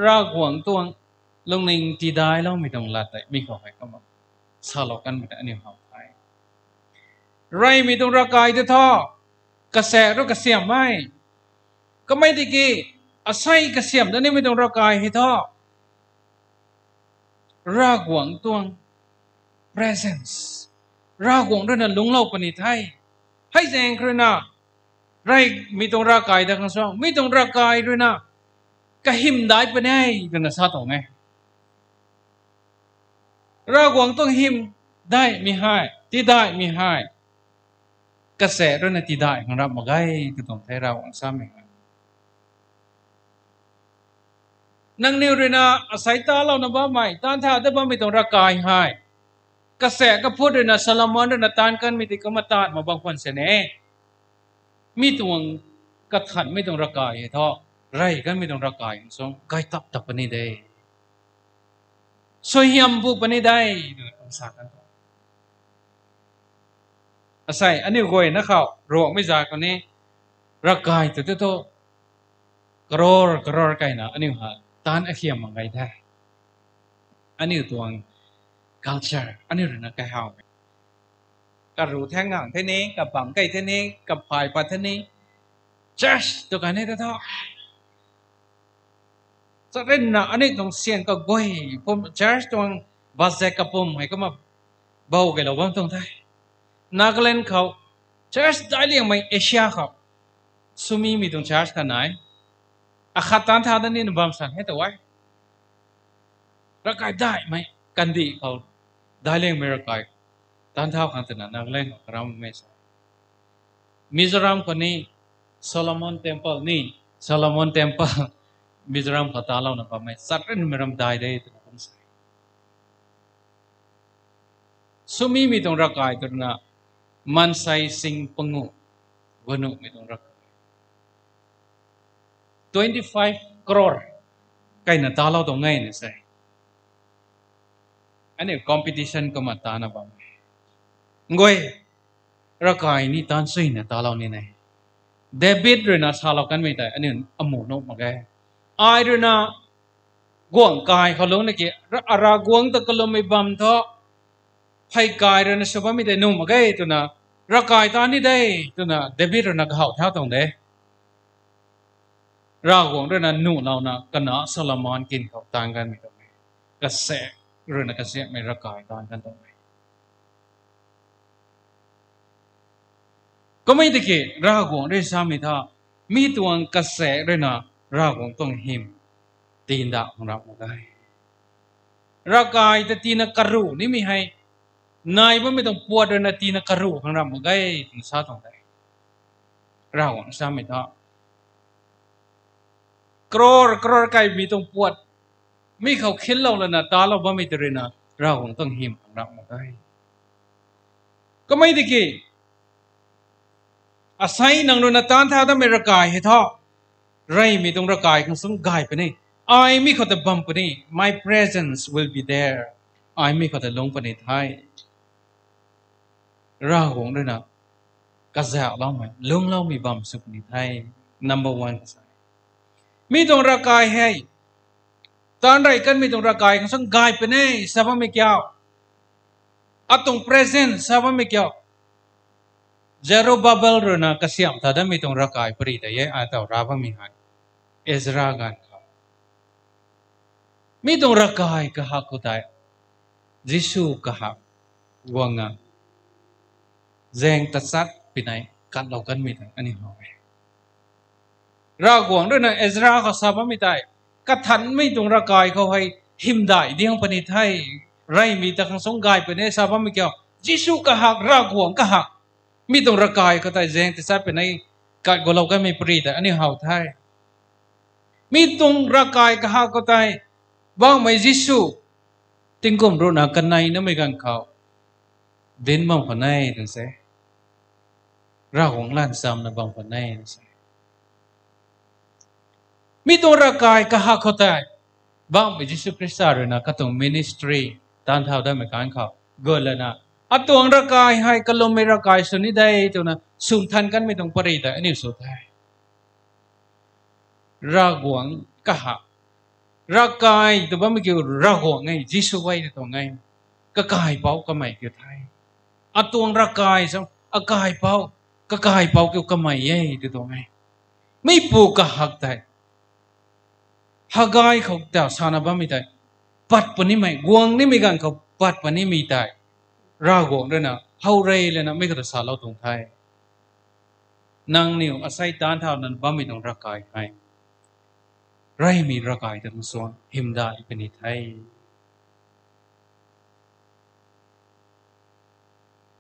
รากหวังตัวลุงนิ่งที่ได้เราไม่ต้องละแต่มีขอให้ก็มาสลบกันไม่ได้อันนี้เขาไทยไรไม่ต้องรักกายเท่ากระแสรกระเสียมไม่ก็ไม่ได้กี่อาศัยกระเสียมแล้วนี่ไม่ต้องรักกายให้ท่อรากหวังตัวpresence รากหวังด้วยนั้นลุงเล่าปณิไทยให้แสงครนะไรมีตรงร่างกายดังนั้นมีตรงร่างกายด้วยนะก็หิมได้ปะเนี่ยกันนะซาตรงไงรากหวังต้องหิมได้มีให้ที่ได้มีให้กระแสด้วยนะที่ได้ของเรามาไงก็ต้องให้เราอันซ้ำอีกนั่งนิ่งเลยนะอาศัยตาเรานะบ้าใหม่ตานท่าแต่บ้าไม่ต้องร่างกายให้กระแสก็พูดด้วยนะซาลามอนด้วยนะตานกันมีติกรรมตานมาบางคนเสน่ห์มีตัวกระถันไม่ต้องระกายเท่าไรกันไม่ต้องระกายสองกายตับปนิได้สวยยำบุปนิได้ต้องสักกันอาศัยอันนี้ก็เห็นนะเขาโรคไม่จากคนนี้ระกายตัวกรอไกนะอันนี้ฮะตานอาเขียมมังไงได้อันนี้ตัวก culture อันนี้เรื่องการหากับรู้แท่งงานเท่านี้กับบังไก่เท่านี้กับพายปัดเท่านี้ church ตัวกันนี่เท่าจะเล่นนะอันนี้ต้องเสียงก็ก้อยผม church ต้องบาสเซกับผมให้ก็มาเบากันแล้วว่าต้องได้นักเล่นเขา church ได้เลี้ยงไม่เอเชียเขาสุมีมีตรง church ขนาดไหนอาคาตันท่าด้านนี้นบางสันให้ตัวไว้รักใครได้ไหมกันดีเขาได้เลี้ยงไม่รักใครตันท่าขันตนานักเล่นของเราไม่ใช่มิโซรัมคนนี้โซโลมอนเทมเพิลนี่โซโลมอนเทมเพิลมิโซรัมเขาตาเราหนักไม่สัตว์นี่ไม่รำได้ได้ตัวคนใส่สุมีมีตรงรักใครตัวน่ะมันใส่สิงปังงูวนุมีตรงรัก25 crore ใครน่ะตาเราตรงไงเนี่ยใช่อันนี้ competition ก็มาตานะบ้างงวยรักใครนี่ตานสุยเนี่ยตาเรานี่ไงเดบิตเรื่องน่ะชาเรากันไม่ได้อันนี้อมูนกมาแกไอเรื่องน่ะกวงกายเขาลงนี่กี่อารากวงตะกลมไม่บัมท้อไพ่กายเรื่องน่ะชาวบ้านไม่ได้นุ่มมาแกตัวน่ะรักใครตานนี่ได้ตัวน่ะเดบิตเรื่องน่ะเขาเท่าตรงเด้รากวงเรื่องนั้นนู่นเรานะกันนะซาลามอนกินเขาต่างกันไม่ตรงไหนกระแสเรื่องนั้นกระแสไม่รักกายต่างกันตรงไหนก็ไม่ตะกี้รากวงเรื่องสามีท่ามีตัวกระแสเรื่องนั้นรากวงต้องหิมตีนดาของเราไม่ได้รักกายแต่ตีนักกระรูนี่มีให้นายว่าไม่ต้องปวดเรื่องตีนักกระรูของเราไม่ได้ถึงซาตรงไหนรากวงสามีท่ากรอไก่มีตรงปวดไม่เขาคิดเราแล้วนะตาเราว่าไม่ตื่นนะเราคงต้องหิมของเราไม่ได้ก็ไม่ได้กี่อาศัยนังโดนตานท่าต้องไม่ระกายให้ท่อไรมีตรงระกายของสงกายไปนี่ไอ้ไม่เขาจะบัมไปนี่ my presence will be there ไอ้ไม่เขาจะลงไปในไทยเราคงด้วยนะกระแสเราไหมลงเรามีบัมสุขในไทย number oneมีตรงร่างกายให้ตอนไรกันมีตรงร่างกายของสังกายเป็นไงสบายไม่เกี่ยวอัตรง present สบายไม่เกี่ยว zero bubble เรื่องนั้นก็เสียมถ้าได้มีตรงร่างกายปริแต่ยังอาจจะราบไม่หายเอสรากันเขามีตรงร่างกายก็หักก็ได้ยิสูก็หักวงอ่ะแจงตัดสัตว์เป็นไงกันเรากันมีแต่อันนี้หอยรากวงด้วยนะเอสราเขาสบายไม่ได้กระทันไม่ตรงร่างกายเขาให้หิมได้เดียงปณิไทยไรมีแต่ขังสงกายเป็นไงสบายไม่เกี่ยวยิสูก็หักรากวงก็หักมีตรงร่างกายเขาได้แจงตัดสัตว์เป็นไงกันเรากันไม่ปรีแต่อันนี้หาไทยมีตรงร่างกายก็หักก็ได้บ้างไม่ยิสูติงกุมรู้นักกันในนั่นไม่กันเขาเดินบ้างคนไหนนั่นสิรากวงล้านซ้ำนั่นบ้างคนไหนนั่นสิมีตัวร่างกายก็หักเขาได้บางวิจิตรคริสต์เลยนะก็ต้องมินิสทรีตามเท่าได้เหมือนกันเขาเกิดแล้วนะอัตัวร่างกายให้ก็ลงไม่ร่างกายส่วนนี้ได้ตัวนะสุ่มทันกันไม่ต้องปริแต่อันนี้สุดท้ายรากวงก็หักร่างกายตัวบ้าไม่เกี่ยวรากวงไงจิสุไว้ตัวไงก็กายเป้าก็ไม่เกี่ยวไทยอัตัวร่างกายสังกายเป้าก็กายเป้าเกี่ยวกับไม่ยัยตัวไงไม่ปูก็หักได้หากายเขาแต่สานาบ้าไม่ได้ปัดปนิไม่กวงนี่ไม่กันเขาปัดปนิไม่ได้รากวงด้วยนะเฮาเรย์เลยนะไม่กระสาเราตรงไทยนางนิวอาศัยตานเท่านั้นบ้าไม่ต้องร่างกายให้ไรมีร่างกายทั้งส่วนหิมได้เป็นไทย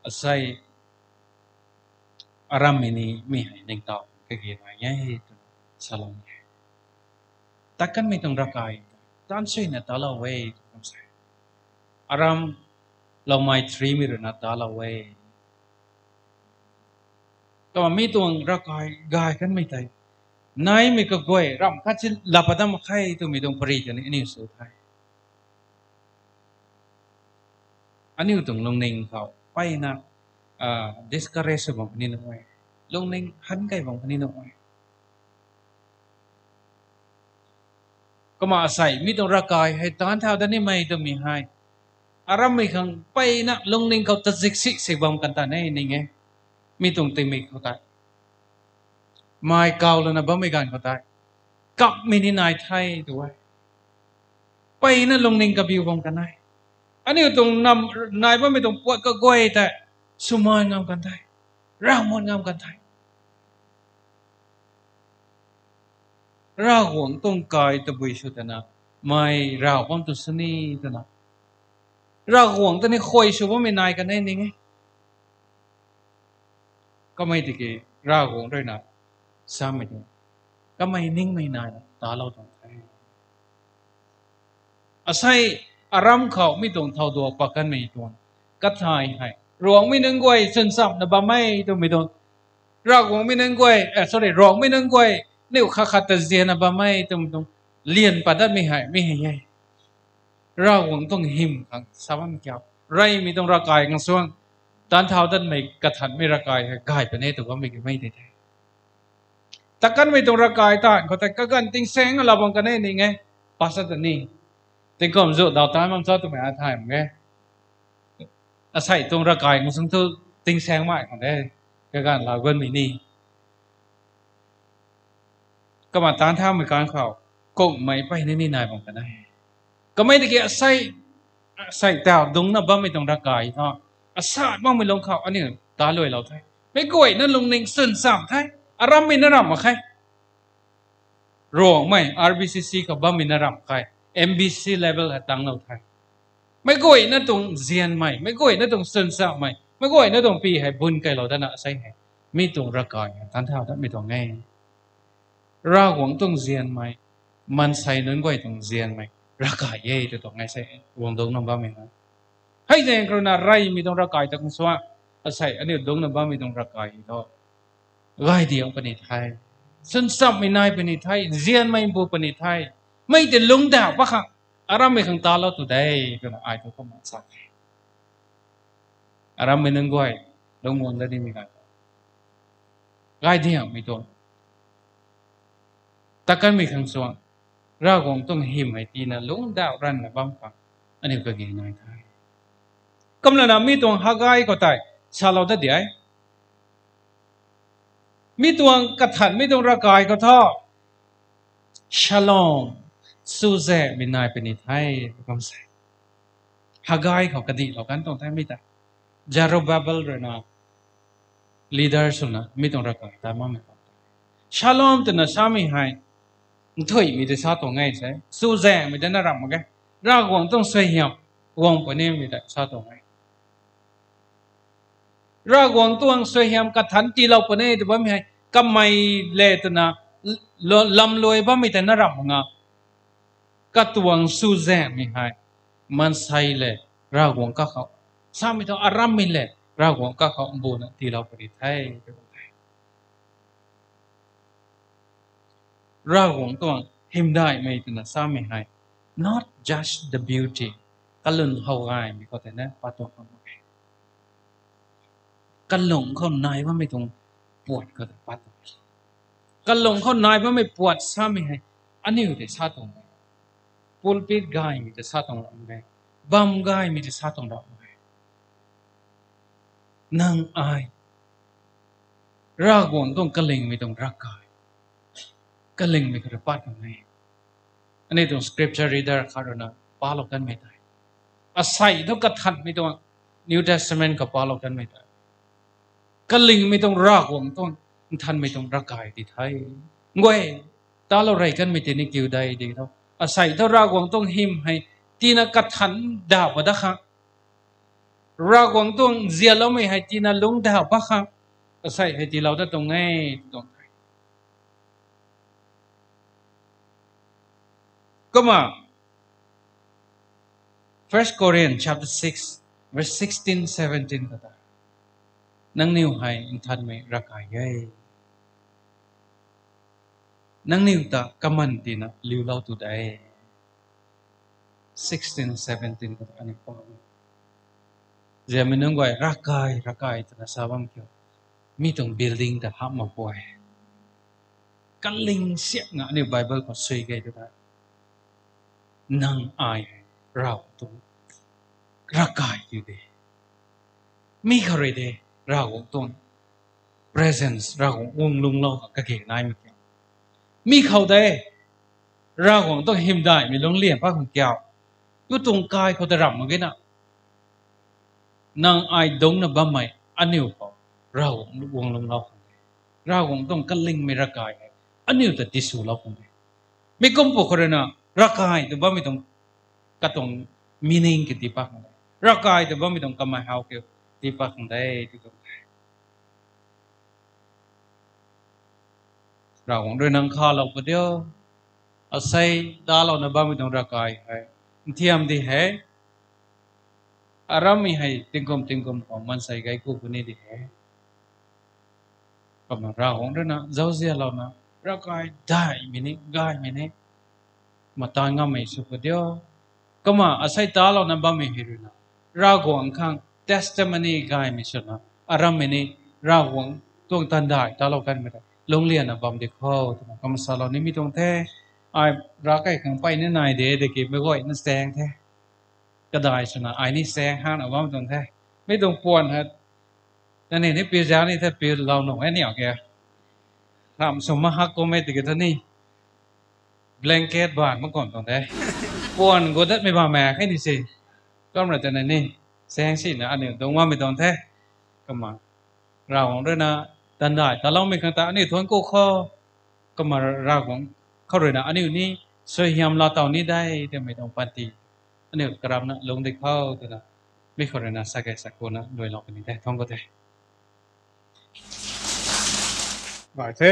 อาศัยอารามมินีมีให้หนึ่งต่อก็เกี่ยวกับยังสลองtakkan may itong rakay. Tansoy na talaway. Aram lau may 3 mirror na talaway. Kama may itong rakay, gaya kan may tayo. Nay may kagway, ram kasi lapadang makay ito may itong parita na ini yung sutay. Ano yung itong lungning kao? Pay na discourage bang paninaway. Lungning hangkay bang paninaway.ก็มาอาศัยมีตรงร่างกายให้ตอนเท่านั้นนี่ไม่ต้องมีให้ อารามไม่ขังไปนะลงนิ่งเขาตัดสิกสิเสกบอมกันตาเนี่ยไงมีตรงเต็มอีกเขาตายไม่เก่าแล้วนะบ่ไม่กันเขาตายกับมินินายไทยด้วยไปนะลงนิ่งกับบิวบอมกันได้อันนี้ตรงนำนายบ่ไม่ตรงปวดก็ก้อยแต่สุมานงามกันได้ร่างมนงามกันได้ร่างหวงตรงกายตะบุยสุดนะไม่ร่างความตุสนีตนะร่างหวงตอนนี้คอยชัวไม่นายกันได้นี่ไงก็ไม่ติดกี่ร่างหวงด้วยนะสามไม่ถึงก็ไม่นิ่งไม่นายตาเราตรงไทยอาศัยอารามเขาไม่ตรงเท่าตัวปากกันไม่ตรงก็ทายให้รวงไม่นึงกวยซึนซับนะบ่ไม่ตรงไม่ตรงร่างหวงไม่นึงกวยsorry รวงไม่นึงกวยนี่ข้าขัดแต่เสียนะบ่ไม่ตรงเลียนปัดได้ไม่หายไม่หายใหญ่เราหวังต้องหิมขังสาวมันเกี่ยวไรมีต้องระกายกันส่วนตอนเท้าด้านไม่กระถันไม่ระกายกายไปเนี่ยแต่ว่าไม่ได้แต่กันไม่ต้องระกายตานเขาแต่กันติงแสงเราบังกันเนี่ยนี่ไงปัสสาวะนี่ติงก็มันจะดาวตามันจะตัวไม่อาถ่ายมั้งไงอาศัยต้องระกายมันซึ่งตัวติงแสงมากกันได้กันเราเกินไม่นี่ก็มาตอนเท้าไม่การเขาก็ไม่ไปนี่นายบังกันได้ก็ไม่ได้เกี่ยใส่ดาวดงนะบ้าไม่ต้องรักกายเนาะอาสาบ้างไม่ลงเขาอันนี้ตาลอยเราไทยไม่กล้วยนั่นลงหนึ่งสื่นสามไทยอารามไม่น่ารำมาใครรวงไม่ RBCC กับบ้าไม่น่ารำใคร MBC level ตั้งเราไทยไม่กล้วยนั่นตรงเซียนใหม่ไม่กล้วยนั่นตรงสื่นสามใหม่ไม่กล้วยนั่นตรงปีให้บุญไกลเราด้านใส่ให้ไม่ตรงรักกายท่านเท่าท่านไม่ตรงไงราหวงตรงเซียนใหม่มันใส่นั่นกล้วยตรงเซียนใหม่รักกายเย่จะต้องไงใช่วงดงน้ำบ้ามีนะให้เจงกรณาไรมีต้องรักกายแต่คงสว่าใช่อันนี้ดงน้ำบ้ามีต้องรักกายก็ไรเดียวปนิไทยสันสับไม่นายปนิไทยเจียนไม่บูปนิไทยไม่จะลงดาวปะค่ะอารามไม่ขังตาเราตัวใดก็น่าอายตัวก็มาสักอารามไม่นึงก้อยลงมนแล้วนี่มีกันไรเดียวไม่ตัวแต่กันไม่ขังสว่างเราคงต้องหิมให้ตีน่ะลงดาวรันนะบ้างฟังอันนี้ก็เก่งน้อยไทยกำลังมีตัวฮักไก่ก็ตายชาเราได้เดี๋ยวมีตัวกระถันมีตัวรักไก่ก็ท่อชาลอมซูเซมีนายเป็นไทยก็ไม่ใช่ฮักไก่เขากระดิ่งเรากันตรงไทยไม่ได้จารุบาเบลเรนะลีดเดอร์สุนะมีตัวรักไก่แต่ไม่ไม่ชาลอมตัวน่ะสามีให้ถอยมีแต่ชาตัวไงใช่สู้แรงมีแต่น่ารำมั้งแกรากวงต้องเสียหยาบวงปนนี้มีแต่ชาตัวไงรากวงตัวเสียหยาบกระทันตีเราปนนี้แต่ว่าไม่ให้ก็ไม่เละตัวน่ะลำลอยบ้ามีแต่น่ารำมั้งก็ตัวสู้แรงไม่ให้มันใส่เลยรากวงก็เขาสามีตัวอารามไม่เลยรากวงก็เขาบุญตีเราปนนี้ไทยเราหวงตัวหิมได้ไม่ถึงสามีให้ not just the beauty กันหลงเขาไงมีก็แต่เนี่ยปัตตวเขาไม่กันหลงเขานายว่าไม่ตรงปวดก็แต่ปัตตวกันหลงเขานายว่าไม่ปวดสามีให้อันนี้อยู่ที่ชาตรงไหนปูลปิดกายมีที่ชาตรงไหนบัมกายมีที่ชาตรงไหนนางอายรากหวงต้องกันหลงไม่ตรงรักกายก็เล็งไม่กระปัดยังไงอันนี้ตรง scripture reader คาร์นะปาลกันไม่ได้อาศัยต้องกระทันไม่ตรง New Testament กับปาลกันไม่ได้ก็เล็งไม่ตรงรากวงต้องทันไม่ตรงรักกายที่ไทยงวยตาเราไรกันไม่ติดนิกิวใดดีเท่าอาศัยถ้ารากวงต้องหิมให้ทีนักกระทันดาวดะค่ะรากวงต้องเสียแล้วไม่ให้ทีนักลงดาวปะค่ะอาศัยให้ทีเราได้ตรงไงตรงก็มา First Corinthians chapter 6 verse 16-17ก็ได้นังนิวให้ทันไม่รักใหญ่นังนิวตะกำมันตีนะลิวเล่าตัวใด16-17ก็ได้อันนี้พอเดี๋ยวมันนึกว่ารักใหญ่แต่ละสาวมันเกี่ยวมีตรง building แต่ห้ามมาป่วยกันลิงเสียงะนี่ Bible ก็สวยกันตัวได้นางอายเราตัว รักกายอยู่ดีมีใครเดเราของตัว presence เราของวงลุงเราก็เก่งนายมีเกี่ยวมีเขาได้เราของต้องหิมได้มีลงเลี้ยงพระของเกี่ยวอยู่ตรงกายเขาจะรับมันกันนะนางไอดงนะบ้าไหมอันนี้ก็เราวงลุงเราเราของต้องกันลิงไม่รักกายอันนี้แต่ที่สุดเราคงได้ไม่ก้มปกเลยนะรักกายแต่บ้าไม่ต้องก็ต้อง meaning กันที่ปากได้รักกายแต่บ้าไม่ต้องกำมาหาเกี่ยวที่ปากได้ที่ตรงเราของด้วยนังข้าเราก็เดียวอาศัยดาเราในบ้านไม่ต้องรักกายให้ที่ทำดีให้อารามมีให้ติงกมของมันใส่ไก่กูคนนี้ดีให้ก็มาเราของด้วยนะเจ้าเสียเรานะรักกายได้มินิกายมินิมาตายง่ายสุดก็เดียวก็มาอาศัยดาเราในบ้านไม่เห็นนะเราของข้าง testimony กายไม่ใช่นะอารามมินิเราของตัวตันได้ดาเรากันไม่ได้โรงเรียนนะบำเด็กเขาทำสารนี่มีตรงแท้ไอ้รักไอ้ขังไปนี่นายเด็กไม่ค่อยนั่นแสงแท้ก็ได้ชนะไอ้นี่แสงห้างเอาว่าตรงแท้ไม่ต้องปวนฮะนั่นนี่เปียจานี่ถ้าเปียเราหนุ่มไอ้เนี่ยแกทำสมมาฮักก็ไม่ติดกันนี่แบงเกตบ้านเมื่อก่อนตรงแท้ปวนก็ได้ไม่มาแม่แค่นี้สิก็มาจากนั้นนี่แสงสินะอันนี้ตรงว่าไม่ตรงแท้ก็มาเราของด้วยนะดันได้แต่เราไม่ขังตาอันนี้ทวนกูข้อก็มาเราของเขาเลยนะอันนี้นี่สวยงามเราเต่านี้ได้แต่ไม่ต้องปฏิอันนี้กราบนะลงได้เข้าแต่ละไม่เขาเลยนะสักแก่สักคนนะโดยเราเป็นได้ท้องก็ได้บ่ายเท่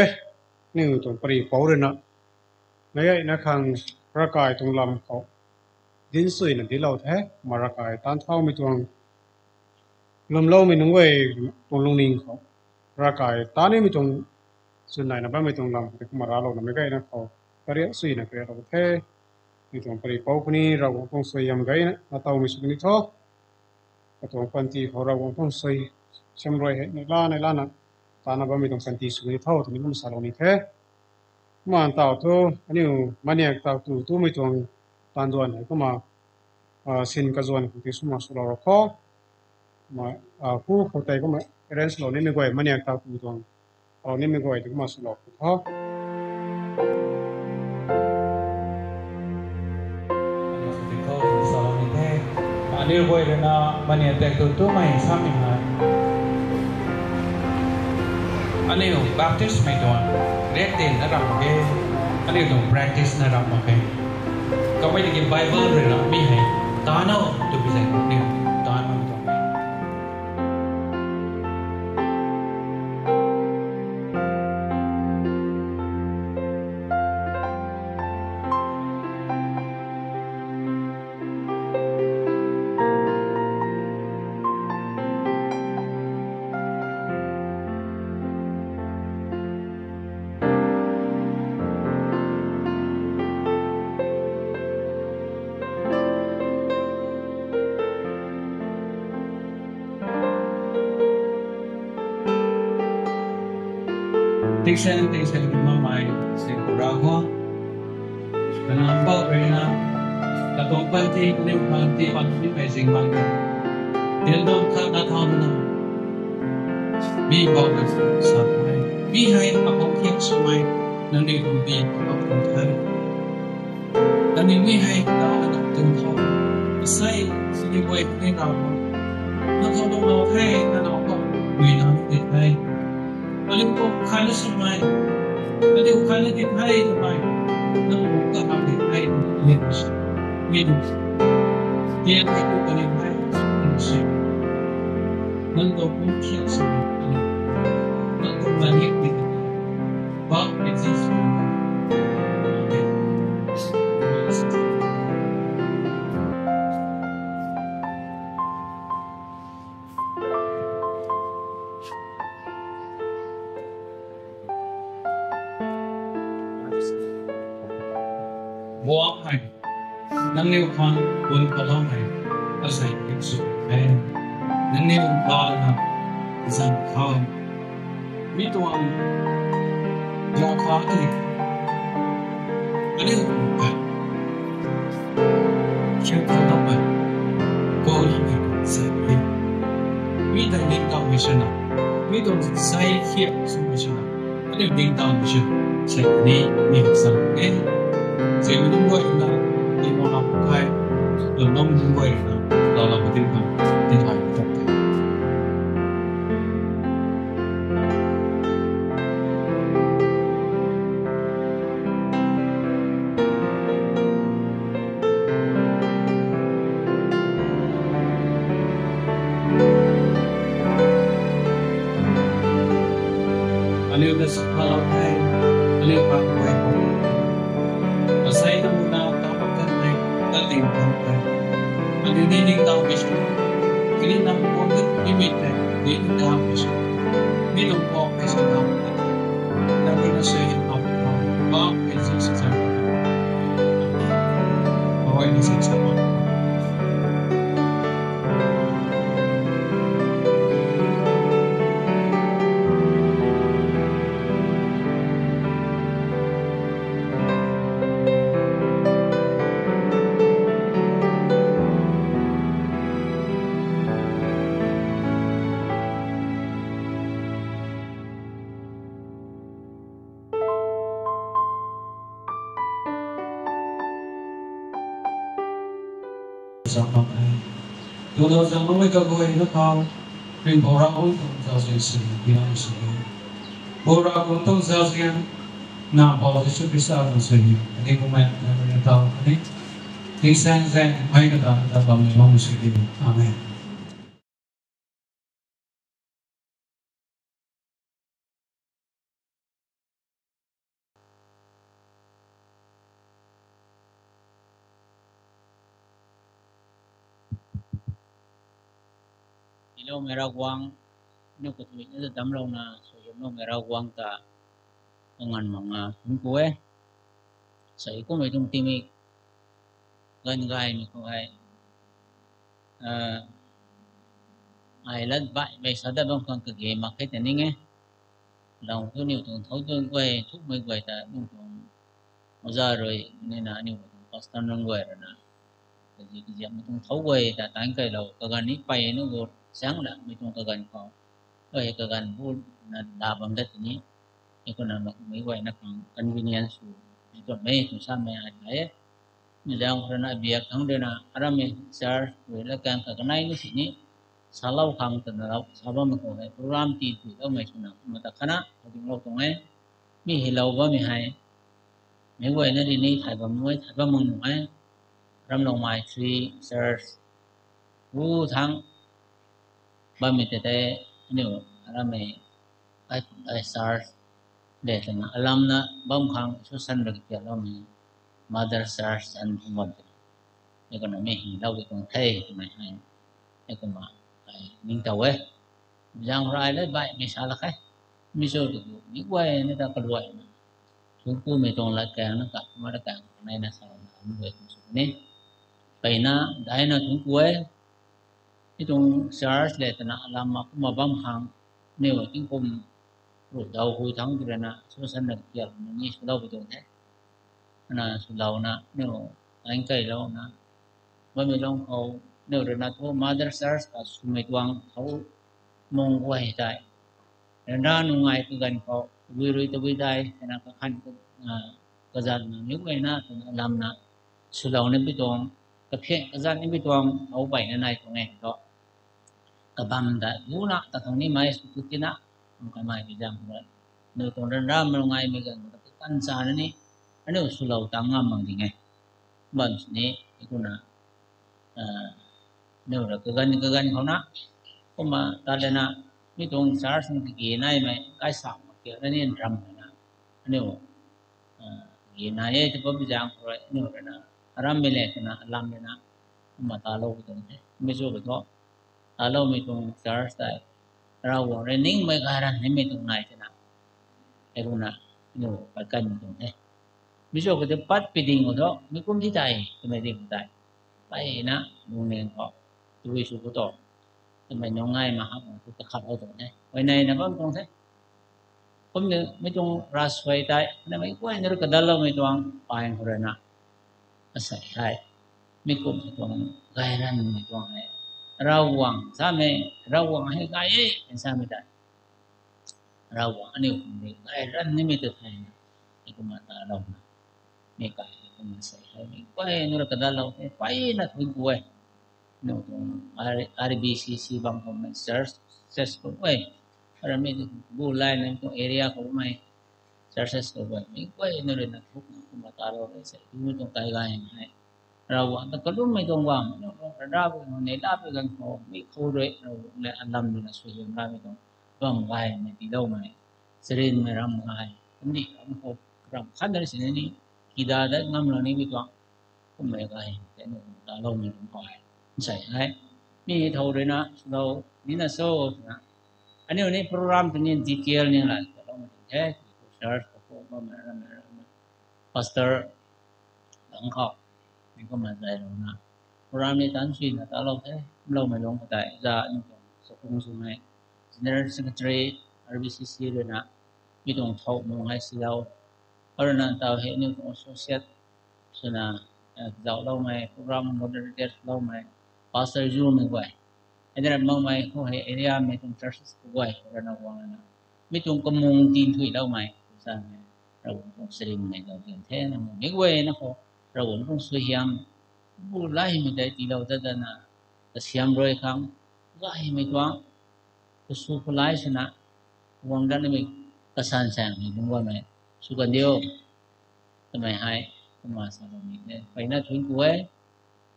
นี่ตรงปรีเผาเลยนะในไอ้นักขังร่างกายตรงลำเขาดินสวยนั่นที่เราแท้มาร่างกายต้านเท่าไม่ตรงลำเล่าไม่นุ่งไว้ตรงลงนิ่งเขาร่างกายตานี่ไม่ตรงส่วนไหนนะบ้างไม่ตรงลำแต่ก็มาราเราไม่ใกล้นะเขาก็เรียกสวยนะก็เราแท้นี่ตรงปรีเผาคนนี้เราคงสวยยำไกนะเราเต่าไม่สุกนี่ท้อก็ตรงพันธีเขาเราคงสวยเชื่อมรอยในล้านนะตาหน้าบ้านไม่ตรงพันธีสุกนี่เท่าตรงนี้มันสารนี่แท้มาอันเต่าทั่วอันนี้มันเนี่ยเต่าตัวไม่ตรงตานดวนก็มาสินกระจวนที่สมัครสุราข้อมาผู้เข้าใจก็มาเรียนสโลนี่ไม่ก่อยมันเนี่ยเต่าตัวตรงเรานี่ไม่ก่อยที่ก็มาสโลข้ออันนี้บ่อยเลยนะมันเนี่ยแต่ตัวไม่ซ้ำอีกนะอันนี้baptist ไม่โดนเรียกเต้นนะรับโอเคอันนี้ต้อง practice นะรับโอเคก็ไม่ได้กิน Bible เลยนะมีให้ตาโน่ตัวพิเศษเนี่ยตาโน่ตัวTingsen di mamai si Puraho, penambal rena, katong panti panti amazing mangga. Dildong ka na taon na, mi bawas sampai, mi hai akong kiyak sumay, nang di kumbi akong tari. Dan mi hai taon na tungkaw, isay sinibuay piniraw, nakawang okay na ako, winang ditay. Alim ko kala sumay, hindi ko kala ditay naman, nang ka ang ditay lips, minus. Diyan ay ko kanipay sa pinisip. Nang daw kong kiyak sa mga nang kumalik dito. Bakit exist mo? Okay. Buang hai, nang niu khan bun palang hai, asai iksu hai, nang niu bal na zan khan, mi tuang ya khan ni, ani hai, siya khan na ba, ko lang mi đại đình tạo mission à mi đồng sai hiệp xuống mission à anh em đình tạo mission sẽ đi học sang nghe sẽ có những người là đi vào làm hay làm nông những người là làm cái tinh thần tập thể Alih kalau hai alih pakai saya muna tapakan hai taling pakai alih ni tahu besok kini nak buat limit hai ni tahu besok ni lupa besok tahu tapi nasi apa bawa besok sesuatu bawa ini sesuatu sama Dulu zaman mereka gue itu kau ring orang untuk jauh sini bilang sini orang untuk jauh yang nak bawa itu bisa tu sini ini pemain yang tahu ini tingsan mai kata dalam memang sini amin Ilo merawang no ketui na damlaw na so yung no merawang ta ngan mga tungkue sa iko may tung timik gay mi ko ay lad ba may sada bang kang kage market ninge lang tu ni tung thau tung quay thúc mấy quay ta tung ra rồi nên là ni pastor nang quay na cái gì tung thau quay ta tang kai lo ka gan ni pai no go sáng đã mấy trong cơ quan có rồi cơ quan vô là đa bằng đất nhỉ cái con nào mấy quay nó còn convenience thì còn mấy chúng sao mấy ai thấy mình đang còn lại việc thằng đây là aram mình share rồi là càng cái này nó nhỉ salau khang từ nào salau mình có cái program thì đâu mấy chúng nào mà ta khana thì lâu tông ấy mi hiểu vào mi hay mấy quay nó đi ní thay vào mông ấy ram long mai tree share vô thằng ba mươi tete nếu alam ai SARS để thành alam na bom khang số sanh được kia lo mình mother SARS and mother cái con này mình lâu cái con thầy cái này hay cái con mà mình tàu ấy giang rai lấy bài mình sao là cái mình số được những quay người ta còn quay chúng tôi mình trồng lại càng nó cặp mà nó càng này là sao làm người cũng nên vậy na đại na chúng tôi itong SARS le tana alam ako mabamhang niwa tingkom ro daw hu thang dire na so san na kya ni sulaw bitong the na sulaw na niwa anh kai lo na ba mi long ko niwa re na to mother SARS ka sumai tuang thau mong wai tai ra nu ngai tu gan ko wi ri tu wi dai na ka khan ka jan ni ngai na alam na sulaw ne bitong ka phe ka jan ni bitong au bai na nai to ngai to kabam da guna ta thong ni mai su tina ka mai bi jam ra no ton ram lo ngai me gan ta kan sa ni ane su lo ta ngam mang di ngai ban ni ikuna no ra ka gan khona ko ma ta le na mi tong sar sing ki nai mai kai sa ma ke na ni ram na ane o ye na ye ta bi jam ra no ra na ram me le na lam le na ma ta lo bi tong me so bi alo mi tung SARS tai rawo rening mai garan ni mi tung nai chana eguna no pakan tung he miso ko de pat piding odo mi kum di tai to mai ding tai pai na nu nen ko tu su ko to to mai no ngai ma ha ko ta khat o to he wai nai na bang tung the kum ne mi tung ras wai tai na mai ko ne ka dalo mi tung pai ho na asai hai mi kum tung gairan mi tung he rawang same rawang hai gai same da rawang ani gai ran ni mi te thai iku mata law ni kai iku ma sai hai ni pai nur kadalaw pai na thui kuai no RBCC bang ko church ko pai para mi bu lai na ko area ko mai churches ko pai mi pai nur na thuk ko mata law sai ni to kai gai hai rawang ta kadum mai tong wang no ra ko ne la pe gan ko mi ko re le alam ni na su yum ra mi tong bang gai ne ti law mai serin me ram gai ni am ko ram khan da sin ni kita da ngam lo ni mi to ko me gai te no da law mi tong gai sai hai mi thau re na lo ni na so na ani ni program tu ni detail ni la ko lo mi te church ko ko ma ram pastor ang ko mình có mà dạy rồi nè, program này tán xuyên là lâu thế, lâu mà lâu mà tại ra những cái số công số này, general secretary RBCC rồi nè, bị đồng thầu mong hay xí lâu, ở nơi tàu hệ những cái associate, cho nên dạo lâu mà program moderator lâu mà pastor Zoom mình vậy, anh em mong mà không hệ area mình trong churches vậy, rồi nào quan là, mấy trong công môn tin thủy lâu mà, sao mà, rồi cũng sử dụng này đầu tiên thế là mình biết quê nó không rồi cũng không suy hiểm bu lai mình đây thì đâu ra na siam rồi không gai mình toang cái số lai thế na vòng ra mình cái san sang mình đúng không mày số cần điều tụi mày hay tụi mà sao mình đây phải na chuyến cuối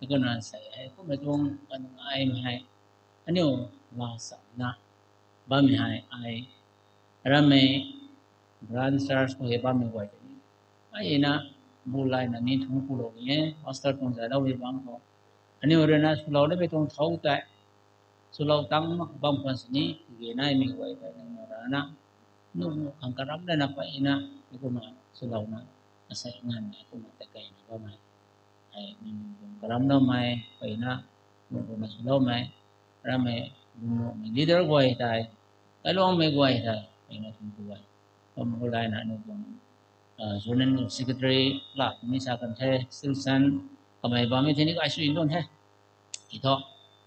cái con nào sẽ có mấy tuồng anh ai mình hay anh yêu là sao na ba mình hay ai ra mày brand stars có hệ ba mình vậy ai na mulai na ni thung pulo ye master tong za daw bang ko ani orena sulo le betong thau ta sulo tang bang pan ni ge nai mi wai ta na ra na nu ang karam na pa ina ko ma sulo na asai ngan ko ma ta kai na ba mai ai ni karam na mai pa ina nu na sulo mai ra mai nu leader wai ta kai lo mai wai ta ina thung pu wai mulai na nu Zonen secretary lah ni sa kan the silsan kamai ba me thini kai suin don the ki tho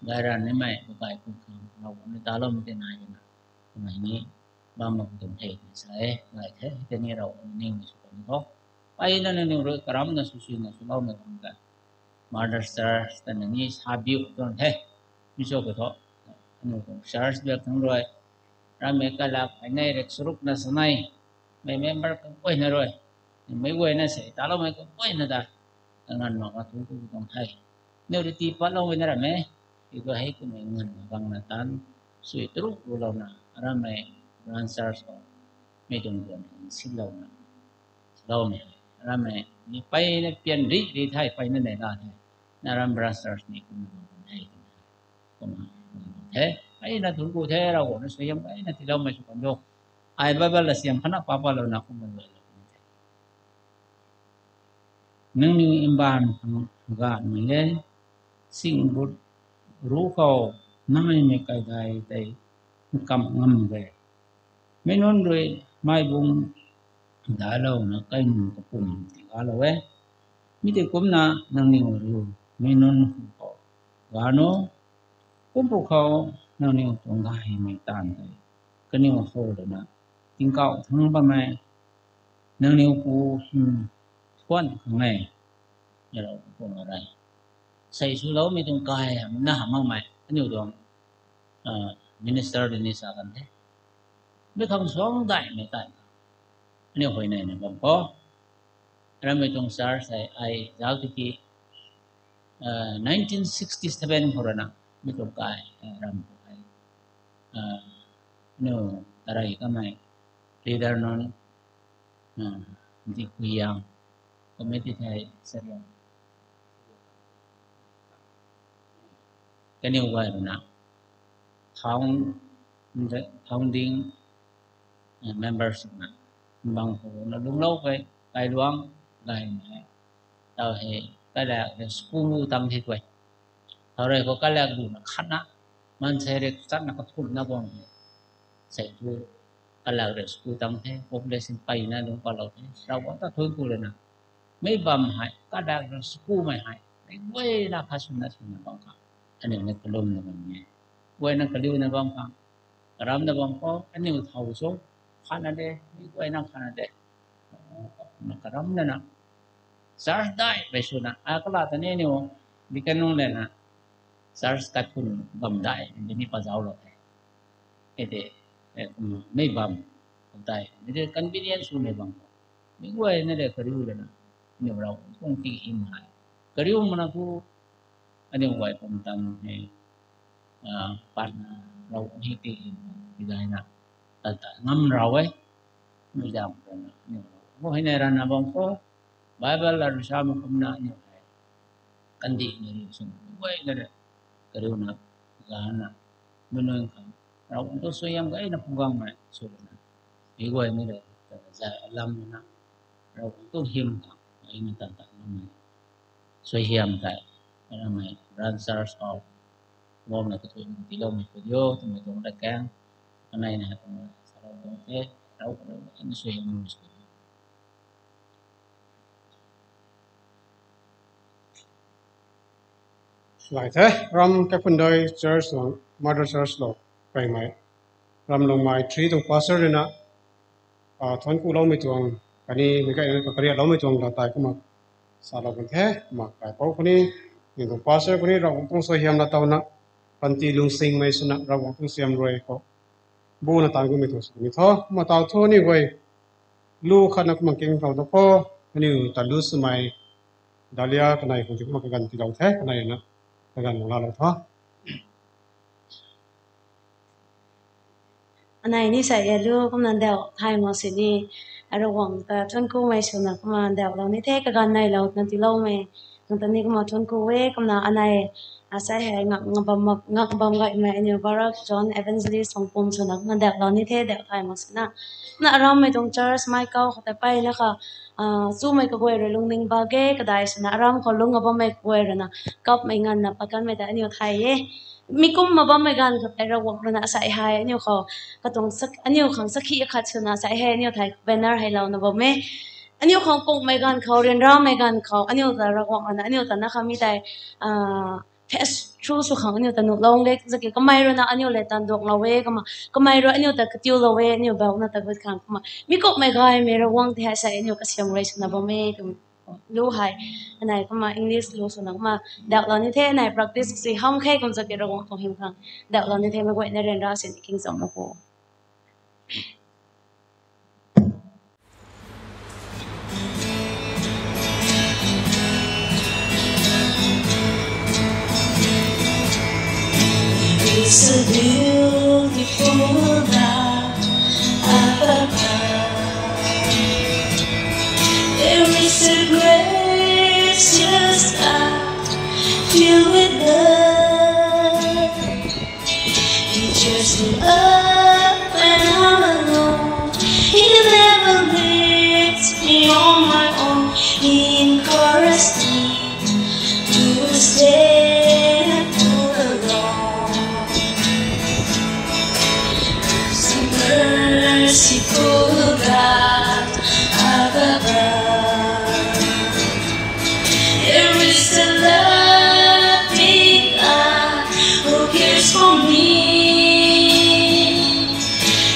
gairan ne mai ko kai ku no ni ta lo mi te na ni mai ni ba ma ku tem the sai ngai the te ni ro ni ni su ni tho ai na ni ro karam na su su na su lo me kan ka mother stars ta ni sa bi don the ni so ko tho ni ko stars be kan roi ra me ka la ai nei rek suruk na sanai mấy member cũng quay nữa rồi mấy quay nó sẽ ta lâu mấy cũng quay nữa ta ngân mà có thú cũng không thấy nếu đi tìm bắt lâu với nó là mấy thì có thấy của mình ngân bằng là tan suy trúc của lâu nè ra mấy answers mấy đồng tiền xin lâu nè lâu này ra mấy đi bay nó tiền đi thay bay nó này là thế là ra answers này cũng không thấy cũng thế ấy là thú của thế đâu nó sẽ giống ấy là thì đâu mà còn đâu ai ba là siam khana papa lo na ko man lo nang ni imban ga mi le sing bút ru ko nai me kai dai tai kam ngam ve me non rồi mai bung da lo na kai nu ko pum ti ga lo we mi te kum na nang ni ru me non ko ga no kum pu ko nang ni tong ga hi me tan tai ka ni mo ho lo na tiếng cậu thằng ba mẹ nâng niu cu quan ngày giờ đâu cũng ở đây xây số lâu mấy tung cài nó hàm mang mày nhiều đường minister đi saoกันthế mấy thằng sống đại mấy tại nhiều hồi này còn có ra mấy tung SARS ai giáo thì ki 1967 hồi nào mấy tung cài ram ai nhiều tarai cái này leader non di kuyang committee thai seriang cái điều vậy là founding members mà bằng hồ nó đúng lâu vậy cái đoán này tao hệ cái là cái school tâm thì vậy sau đây có cái là đủ nó khát á mình sẽ được chắc là có thun nó còn sẽ thu cái là cái school tâm thế population bay na đúng qua lâu thế sau đó ta thôi cô lên nào mấy bầm hại cái là cái school mày hại cái quê là khá sung na bằng cả อันนี้นักลุ่มนะบางเนี่ยวันนักลิ้วนะบางครั้งรำนะบางก็อันนี้เท่าโซ่ขนาดเดนี่วันนักขนาดเดนักรำนะ SARS dai besuna akala tane ni o dikanung le na SARS takun bam dai ni pa jaw lo ete me bam dai ni convenience me bam mi ko ne le kariu le na ni ra kong ti im hai kariu mana ku ani wai pam tam he pan ra ni ti im dai na ta ngam ra wai mi jam ni ko hai ne ra na bam ko Bible la rusama kumna ni kandi ni sun wai na kariu na gana menung kan rau untuk soyam gai na pugang mai so na igoi ni le za lam na rau untuk him ka ai na ta ta mai soyam ka na mai ran sars of bom na tu ti lo mi yo tu mi tu da kan anai na sarau tu te rau ni soyam ni lại thế ram các phần đời church long mother church lo phải mai ram long mai tree to pastor na thon ku lo mi tuang kani mi kai ka kariya lo mi tuang la tai kuma sa lo kan the ma kai pau kani ni to pastor kani ra ong so hiam na tau na panti lung sing mai suna ra ong siam roi ko bu na ta ku mi to mi tho ma tau tho ni goi lu khan na kuma king thau to ko kani ta lu smai dalia kanai ku kuma kan ti lo the kanai naกันของเราท้ออันไหนนี่ใส่ยาลูกกำนันเดาไทยมาสินี่อารมณ์แต่ชนกูไม่ชนะกำนันเดาเรานี่เทกันกันในเรานั่นที่เราไม่ตอนนี้ก็มาชนกูเวกำนันอันไหนอาศัยให้งับบำไก่แม่เนี่ยบารักจอห์นเอเวนส์ลีสองปุ่มชนะกำนันเดาเรานี่เทเดาไทยมาสินะน่ะเราไม่ต้องเจอสมัยเก่าแต่ไปแล้วค่ะสู้ไม่ก็เวรลุงนิงบาเก้ก็ได้สนะรำเขาลุงก็บ่ไม่เวรนะกับไม่งั้นนะประกันไม่ได้อันนี้ไทยเย่มีกุ้มมาบ่ไม่กันกับแต่เราบอกนะใส่ให้อันนี้เขาก็ต้องสักอันนี้ของสักขี้ขัดชนะใส่ให้อันนี้ไทยเบนเนอร์ให้เรานะบ่ไม่อันนี้ของกุ้งไม่กันเขาเรียนรำไม่กันเขาอันนี้แต่เราบอกนะอันนี้แต่นะคะมีแต่เทสชูสุขังอันนี้แต่หนุลงเล็กสักก็ไม่รู้นะอันนี้เลยตันดวงเราเวก็ไม่รู้อันนี้แต่กติวเราเวอันนี้แบบนั้นแต่ก็ขังก็มามีก็ไม่กันไม่ระวังที่ให้ใส่อันนี้ก็เสียงเลยนะบ่ไม่รู้ให้อันไหนก็มาอังกฤษรู้สุนัขมาเด็กเรานี่เท่ไหน practice สิห้องแค่คนจะเกิดระวังของหิมขังเด็กเรานี่เท่ไม่ไหวในเรียนราศีคิงสองนะโบIt's a beautiful night above. There is a gracious God filled with love. He cheers me up when I'm alone. He never leaves me on my own. He encourages me to stay and pull along. Merciful God above. There is a loving God who cares for me.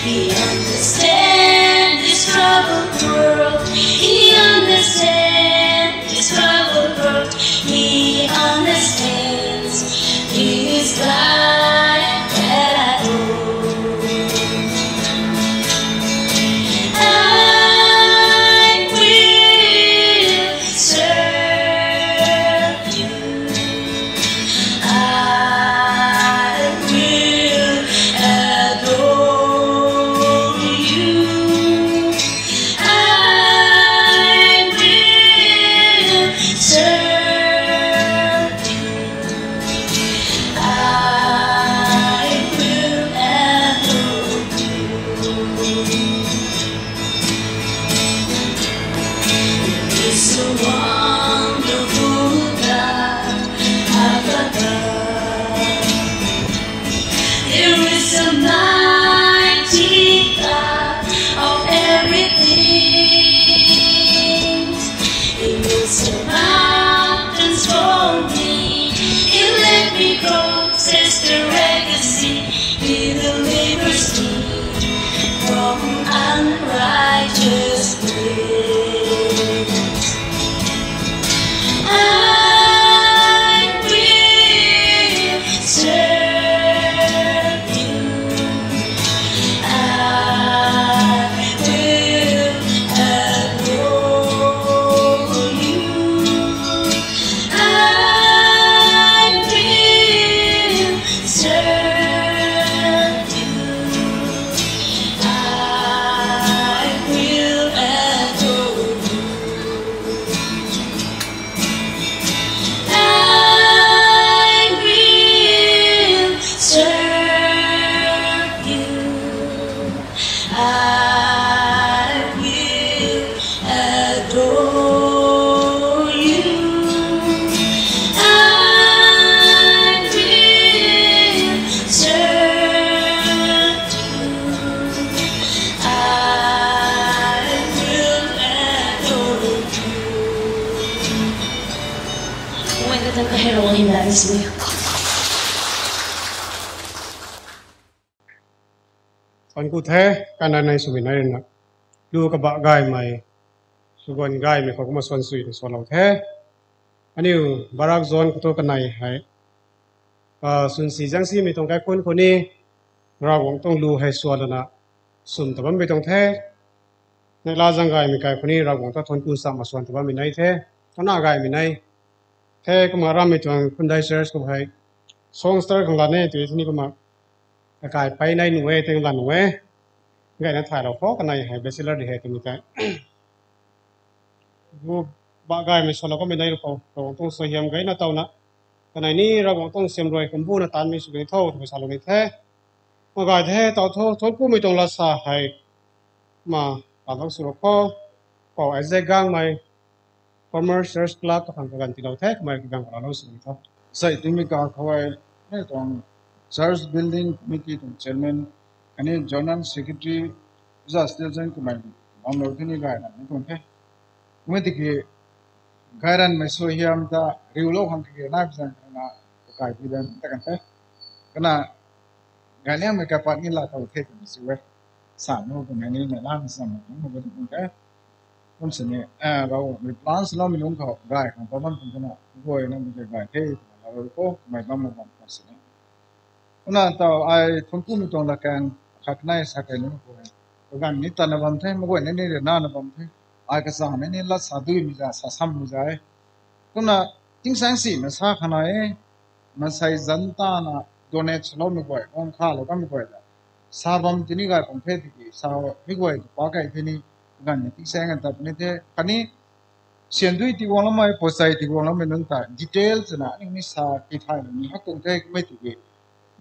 He understands this legacy delivers me from unrighteous ways. I will serve you. I will adore you. I will serve you. I will adore you. I will serve you. I will adore you. I will serve you. I will adore you. Magandang kahirawan hinlaan sa'yo. Son ku the kana nai sumi nai na lu ka ba gai mai sugon gai me ko ma son sui so lo the aniu barak zon ko to kanai hai sun si jang si mi tong kai kun ko ni ra wong tong lu hai so na sum ta bam be tong the ne la jang gai mi kai ko ni ra wong ta thon ku sa ma son ta bam mi nai the thona gai mi nai the ko ma ra mi tong kun dai search ko hai song star khang la ne tu ni ko ma cái bay này nuôi tiếng là nuôi cái này thay đầu phố cái này hay bachelor đi hay tiếng cái bu ba gai mình số nó có mình đây được không rồi tôi sử dụng cái nó tàu nè cái này ní rồi tôi xem rồi cũng bu nó tan mình sử dụng thâu thì sao được thế mà gai thế tàu thâu thâu cũng mình trong là sa hay mà bạnต้องsử dụng có ai dễ gang mày commercial club các hàng cái tiền đầu thế mà cái gang của nó sử dụng thâu sai tumi ka khawai he tong church building committee tong chairman ani journal secretary za still jan kumai am lo thini ga na tong the committee ke gairan mai so hiam da riulo hang ke na bisan na kai bidan ta kan the kana gania me ka pat ni la tong the ko si we sa no ko ni na la sa ma mo ba tong the kon se ne ba mi plans lo mi long ko gai kan pa man tong na go na mi ke gai the ko mai ba mo ba se ne una tao ai thon ku mi tong la kan khaknai sa kai no ko gan ni ta na bam the mo go ne ne na na bam the ai ka sa ne ne la sa du mi ja sa sam mi ja e kuna ting sang si na sa khana e ma sai janta na donate lo mi go on kha lo ka mi go da sa bam ti ni ga pom phe ti sa mi go pa kai ti ni gan ni ting sang ta ne the kani sian dui ti wong lo mai po sai ti wong lo me nun ta details na ni sa ki thai ni ha kong the me ti ge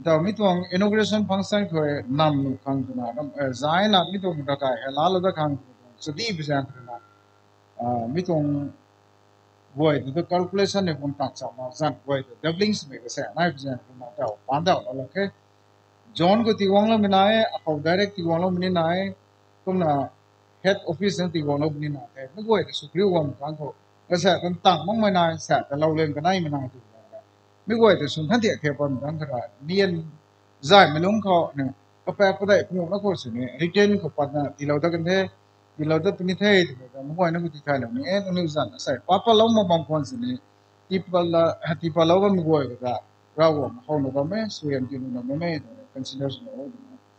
da mi tong inauguration function ko nam nu khang na nam zai na mi tong da kai la lo da khang so di bi jan na mi tong boy the calculation ne kon tak sa ma zan boy the doublings me ko sa na bi jan na da pan da lo ke john ko ti wong lo me na e a direct ti wong lo me na e kum na head office ti wong lo me na e mi boy the superior wong kan ko ka sa kan tang mong me na sa ta lo len ka nai me na tu mi go te sun thanti ke pon dang kara nian zai melong kho ne ka pa ko dai phu na ko su ne retain ko pa na ti lo da kan the ti lo da tu ni the ti da mo ko na ku ti khai lo ni e no ni zan sai pa pa lo mo bam pon su ne ti pa lo ba mi go ga ra wo ma ho no ba me su yan ti no me consider su no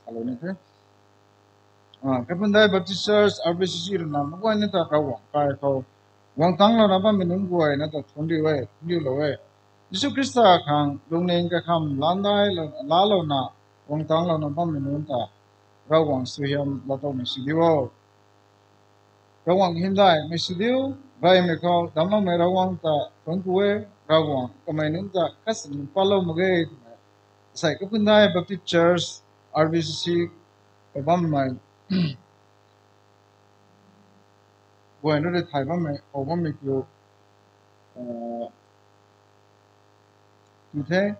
alo ne the ka pun dai baptist church rbcc na mo ko ne ta ka wo ka ko wang tang lo na ba mi nun go na ta thon ri we ni lo we Yesu Krista khang long nen ka kham landai la lo na wong tang lo na bam nun ta ra wang su hiam la to me si dio ra wang him dai me si dio bai me ko dam lo me ra wang ta thon ku we ra wang ka mai nun ta kas ni pa lo mo ge sai ka pun dai baptist church rbcc ka bam mai bueno de thai bam me o bam me kyo tu thế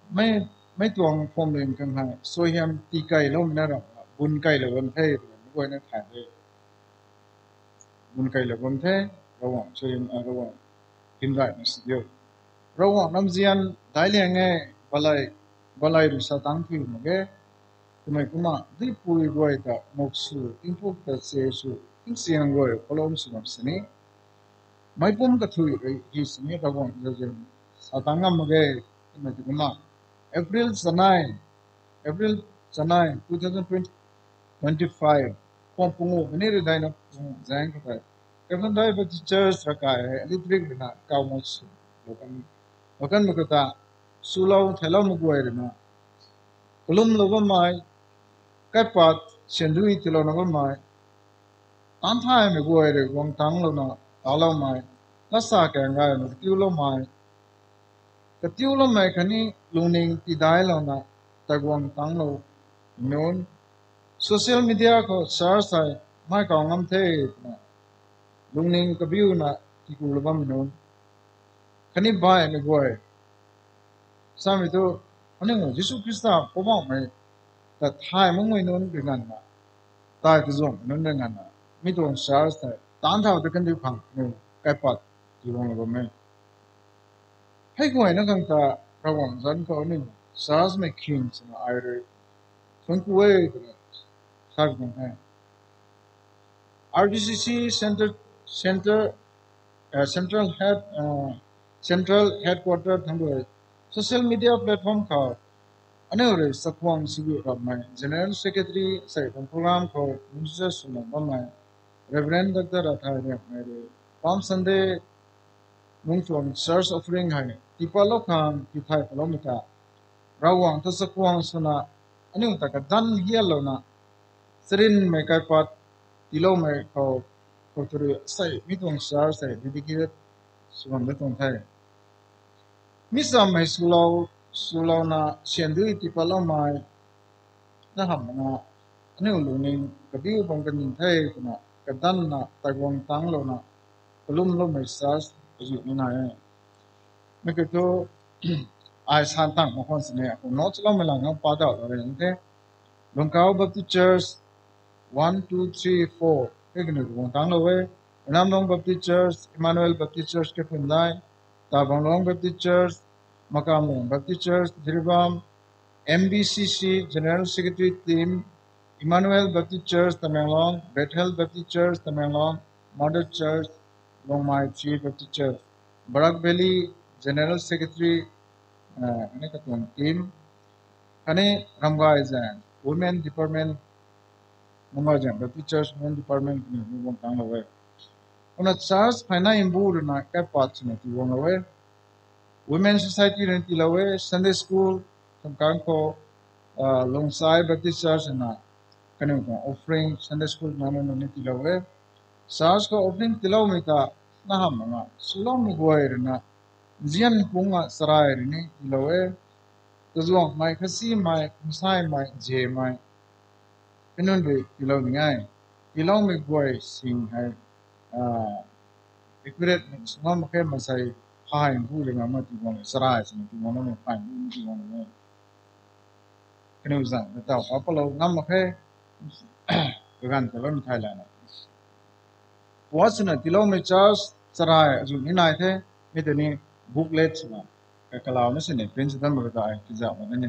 mấy tuồng phong lên căng hàng xôi em ti cây lâu mình đã bún cây là vấn thế quay nó thải đi bún cây là vấn thế rau hoàng xôi em rau hoàng kim lại nó sẽ điều rau hoàng năm gian đại liền nghe balai rusa tang phi mage tumai kuma di pui goi ta moksu tingpu ta se su ting siang goi kolom su nam sini mai pum ka thui hi sini ta gon je satanga mage tumai kuma April Sanai 2025 pom pungu ni ri dai na zang ka even dai but church rakai electric na ka mo su lokan mukata sulau thelo mugwai na kulum logo mai kai pat sendui tilo na mai an thai me goi re gong tang lo na alo mai la sa ka ngai no tiu lo mai ka tiu lo mai khani luning ti dai lo na ta gong tang lo non social media ko share sai mai ka ngam the na luning ka view na ti ku lo bam non khani bai me goi sami to ani ngo Jesu Krista ko ba mai ta thai mo ngoi non bi ngan na ta ti zong non ne ngan na mi don share sai tan thao de kan di phang no kai pat ti wong lo me hai goi na kang ta ra wong zan ko ni share me king na ai re thon ku we sar gong hai RDCC central headquarter thambo social media platform ka anore sakwang sigu ramai general secretary sai program ko minister suna ramai reverend dr athare mere palm sunday mungchon church offering hai tipalo kham tithai kilometer rawang to sakwang suna anu ta ka dan hialo na serin me kai pat tilo me ko turu sai mitong sar sai dedicated suam betong thai misam mai sulau na siandui tipalo mai na ham na anu luning kabiu bang kan thai na kadan na tagwang tang lo na kolum lo mai sas ju ni na me ke to ai san tang mo kon sne ko no chlo me la ngam pa da lo re nte longkao baptist church 1 2 3 4 ekne ko tang lo we Namdong Baptist Church, Emmanuel Baptist Church ke Phunlai, Tabanglong Baptist Church, Makamlong Baptist Church, Diribam, MBCC General Secretary Team, Emmanuel Baptist Church, Tamenglong, Bethel Baptist Church, Tamenglong, Mother Church, Longmai Tree Baptist Church, Barak Valley General Secretary Team, Kane Ramgai Zan, Women Department, Mumbajan Baptist Church, Women Department, Mumbai Tanglawe. On a church, Pana Imbur na opportunity wong away. Women's Society renti lawe, Sunday School, tangkang ko Longsai Baptist Church na kanang ko offering Sunday School naman niti lawe. Church ko offering tilaw mita na hamanga. Sulong mi guay na jian punga saray rini tilawe. Tazwang may kasi may musay may je may pinon be tilaw ngay. Tilaw mi guay sing hay accurate semua makai masai hai bu dengan mati wong serai sini tu wong ni hai bu wong ni kena usah tahu apa lo ngam makai bukan kalau ni Thailand puasnya tilo me charge serai azu ni nai the ni tu ni booklet semua kalau ni sini principal mereka kerja mana ni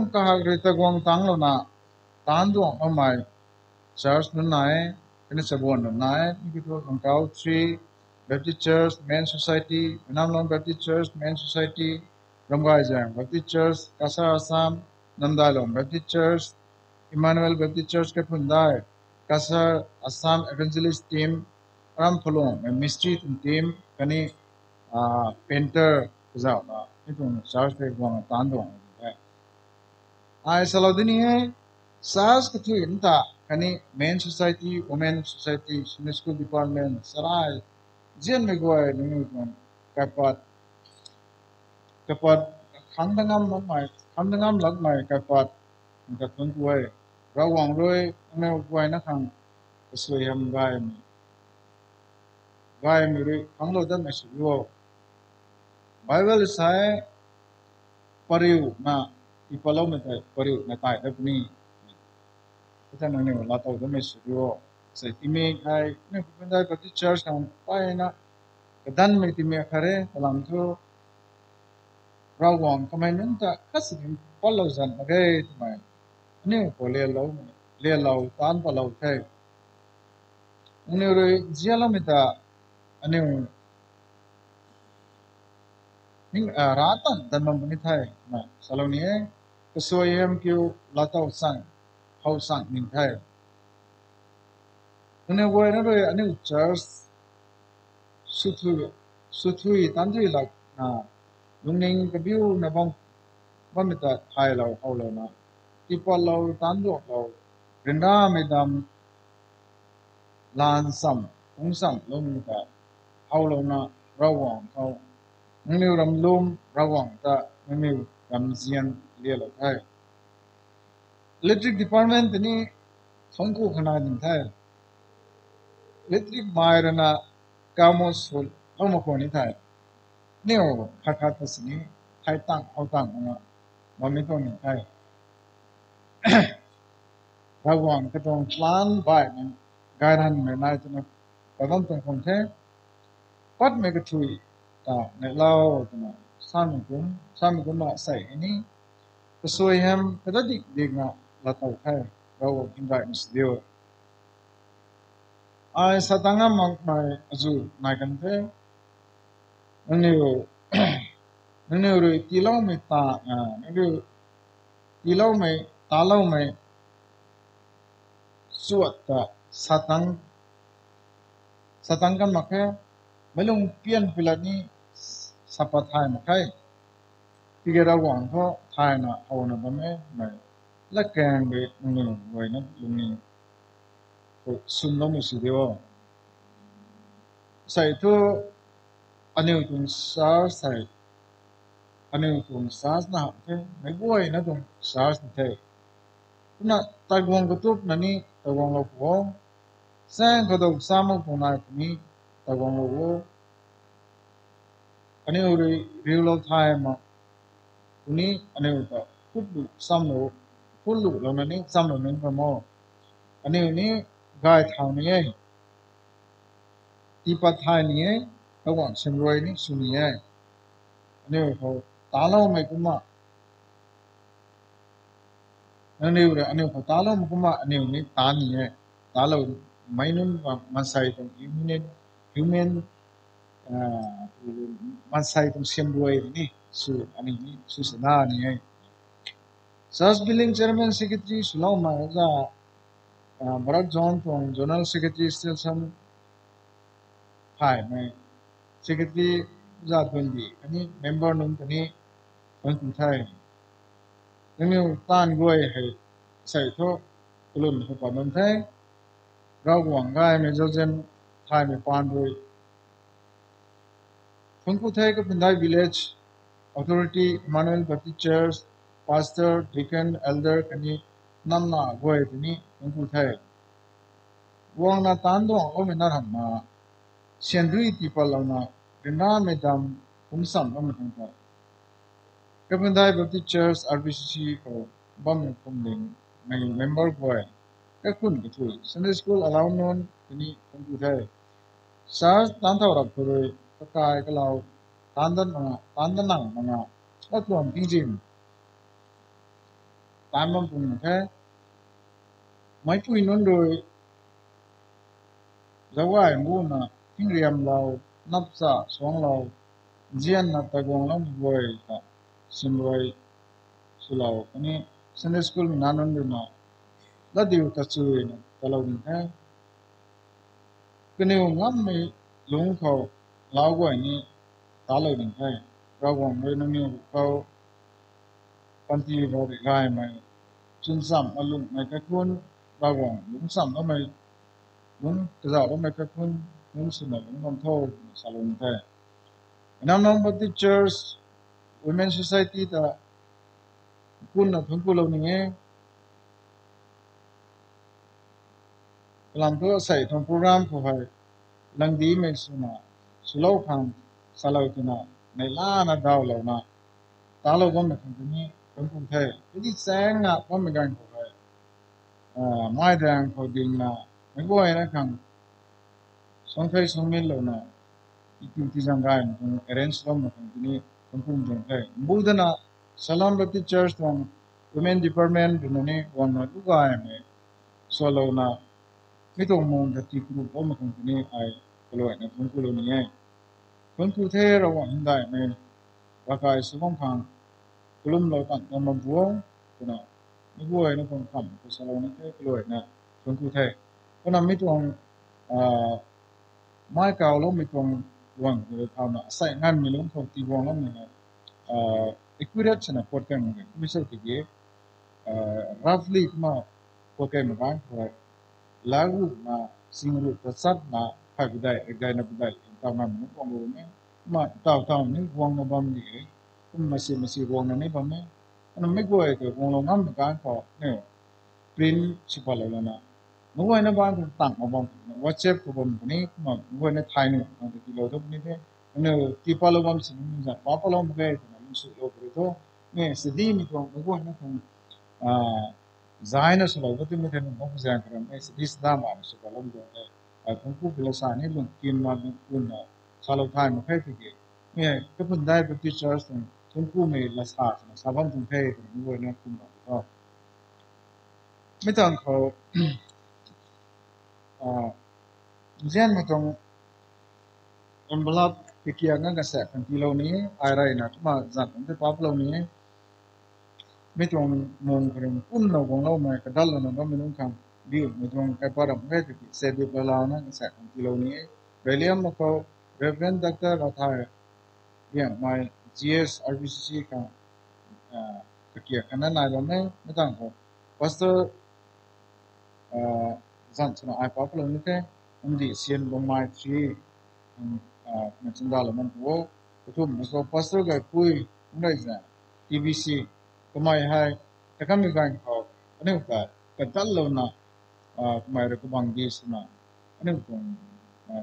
kahag rita guang tang lo na tanduang amai charge nu nai ini sebuah nama, ini kita Longkao Tree Baptist Church, Main Society, Namlong Baptist Church, Main Society, Ramgajang Baptist Church, Kasar Assam, Namdalong Baptist Church, Emmanuel Baptist Church ke Phunlai, Kasar Assam Evangelist Team, Rampolong, Mystery Team, kani painter kuzau na, itu charge pe guang tandong. Ai saladini hai, sas kethu inta. Kani Main Society, Women Society, Sunday School Department, Sarai, Jian Megwai, Nungun, Kapat, Khandangam Lagmai, Kapat, Katunway, Rawang Roy, Megwai Nakang, Suyam Gai Muri, Hanglo Dan Meshuo. Bible say, Pariu, na, Ipalometa, Pariu, Natai, Ebony. Kita nani wala tau dami suyo sa timig ay nagpupunta pati church ng pay na kadan may timig kare talang to เราหวังทำไมนั่นจะคัสนิพอเราจันอะไรทำไมนี่พอเลี้ยเราตานพอเราแค่นี่เลยเจ้าเราไม่ตาอันนี้นี่รัตันดันมันไม่ไทยนะสโลนี้ก็สวยมคิวลาตาสั่งเขาสั่งมินไทยนี่วัยนั่นเลยอันนี้เจอร์สุดตันที่หลักนะลุงนิ่งกับบิวนะบังไม่ตาไทยเราเขาเรานะที่พอเราตันดูเราเรนด้าไม่ดำลานซ้ำคงซ้ำลงไม่ตาเขาเรานะระวังเขาไม่มีรำลุมระวังแต่ไม่มีรำเสียนเลี้ยเราไทย electric department นี่สองคู่ขนาดนี้ไทย electric ไม้ระนาก้าวมั่วสุดเอามาคนนี้ไทยนี่โอ้พักๆสินี้ไทยตั้งเอาตั้งมาไม่ต้องนี่ไทย ระวังก็ต้องพลานไปเนี่ยการไม่น่าจะมาแต่ต้องคนไทยปัดไม่กระชุยแต่ในเราเนี่ยสามีกุมมาใส่นี่ก็สวยแฮมก็ได้ดีงาเราต้องไทยเราอินไว้มิสเดียวไอ้สตางค์มาจูนายกันเถอะนี่รู้ที่เราไม่ตานี่รู้ที่เราไม่ตาเราไม่สวดแต่สตังค์กันมาแค่ไม่ลงเปลี่ยนเวลานี้สัปดาห์มาแค่ที่เราหวังเขาไทยนะเอาหน้าบ้านไม่ละแกงไปนี่ไว้นะลุงนี่สุนทรมุสีเดียวใส่ตัวอันนี้ตรงซาร์ใส่อันนี้ตรงซาร์นะเฮ้ไม่บ่อยนะตรงซาร์นี่เท่นะตากวางกระตุกนั่นนี่ตากวางเราพอแสงกระตุกสามคนนายคนนี้ตากวางเราพออันนี้เรียลไทม์มาคนนี้อันนี้ก็พูดดูซ้ำเราพูดดูเรานั่นนี่ซ้ำเรานั่นก็มออันนี้กายทางนี้ที่ปัตไทยนี่ระหว่างเชียงรายนี่สุนีอันนี้เขาตาเราไม่กุมมาอันนี้เขาตาเราไม่กุมมาอันนี้ตานี่ตาเราไม่นุ่มมันใส่ตรงhuman มันใส่ตรงเชียงรายนี่อันนี้สุดานี่SAS billing chairman secretary สุลามาจะบรักจอนตรง general secretary still some ไทยไม่ secretary จะเป็นดีอันนี้ member นุ่มตัวนี้คนไทยนี่ตั้งด้วยให้ใส่ทั่วกลุ่มของคนไทยเราหวังง่ายไม่จะเจนไทยไม่ปานด้วยคนไทยก็เป็นได้ village authority manual baptist church pastor deacon elder กันนี้นั่นน่ะด้วยที่นี่คนไทยหวังน่าตันดวงโอ้ไม่น่าทำมาเชียนดุยที่พอเราน่ะเป็นน้าไม่ดำผมสั่งก็ไม่ทำได้ก็เป็นได้ baptist church RBCC ก็บ้านมันคงเด่นใน member ด้วยก็คุณก็ช่วย Sunday school allow นนที่นี่คนไทยสาตันเท่ารับเลยก็กายก็เราตันนั่งมาแล้วตัวจริงๆตามมันเป็นแค่ไม่ช่วยนนโดยจะว่ามูนะทิ้งเรียมเรานับซะสองเราเจียนนับตะกวงเราไม่บ่อยค่ะสิ่งไว้สุเราอันนี้ Sunday school มีนานด้วยนะแล้วเดี๋ยวตัดช่วยนะตลอดนี่แค่ก็เนี่ยงั้นไม่ลงเขาเล่าไว้นี่ตลอดนี่แค่เราหวังไว้นั่นนี่เขาปันทีเราได้ง่ายไหมชุนซ้ำอารมณ์ไม่แค่คนเราหวังลุงซ้ำแล้วไม่ลุงกระจายแล้วไม่แค่คนลุงสมัยลุงทำโทษสารนี่แค่น้องๆ Baptist Church Women Society แต่คุณน่ะถึงคุณเราเนี่ยลำตัวใส่ทำโปรแกรมผู้ให้ลังดีไม่สุนัขสุโลพังสลาวตินาในล้านดาวเหล่านั้นตาเราก็ไม่ทำที่นี่คนไทยที่แสงน่ะก็ไม่กันผู้ให้ไม่แดงเขาดิ่งน่ะไม่บ่อยนะครับสองไทยสองมิลเหล่านั้นที่จังไงมันarrangeเราไม่ทำที่นี่ Tungkum tungkai. Budana Salam Baptist Church tong Women Department dunani wana duga ame solo na mitong mong dati group o makungkini ay kalo na tungkulo niya. Tungku the rawa hinday ame baka isumang pang kulum lo kan naman buong kuna ibuay na kung kam ko salo na te kalo na tungku the. Kuna mitong mai kao lo mitong wang de thama sai ngan milong thong ti wang lo ni accurate na pot kan misal ke roughly kuma pokai makan lagu na singru tasat na pagdai egay na budai taw na mo kung ni ma taw ni wang na bam ni kung masi wang na ni bam ano may goy ko kung lo ngam makan ko ne principal na mo goy na ba kung tang mo bam whatsapp ko bam ni kuma goy na thai ni na ti lo do ni de ano ti palo bam sin ni sa pa palo mo gay na mo su lo ko ne sidi ni ko mo goy na kung Zahina sulaw bati mo kenu mo kuzang karam es dama so kalam do tungku bilasani lung kin ma lung salo thai mo khai tike me kapun dai bati church tungku me lasa sabam tung khai mo na kum ba mitang ko jen mo tong envelope pikiya nga sa kan kilo ni ai na ma zan te paplo ni mitong mong kering pun na wong lau mai kadal na ba minung kang di mitong kai para mai ti se di bala na sa kilo ni William ko Reverend Dr. Rathai yang mai GS RBCC ka kakia kana na ba mai mitang ko pastor zan chuna ai pa plo ni te undi sien bong mai 3 machinda la man wo to mo pastor ga kui ngai za TBC kumai hai takami gang ko ane ka katal lo na kumai re kubang dis na ane ko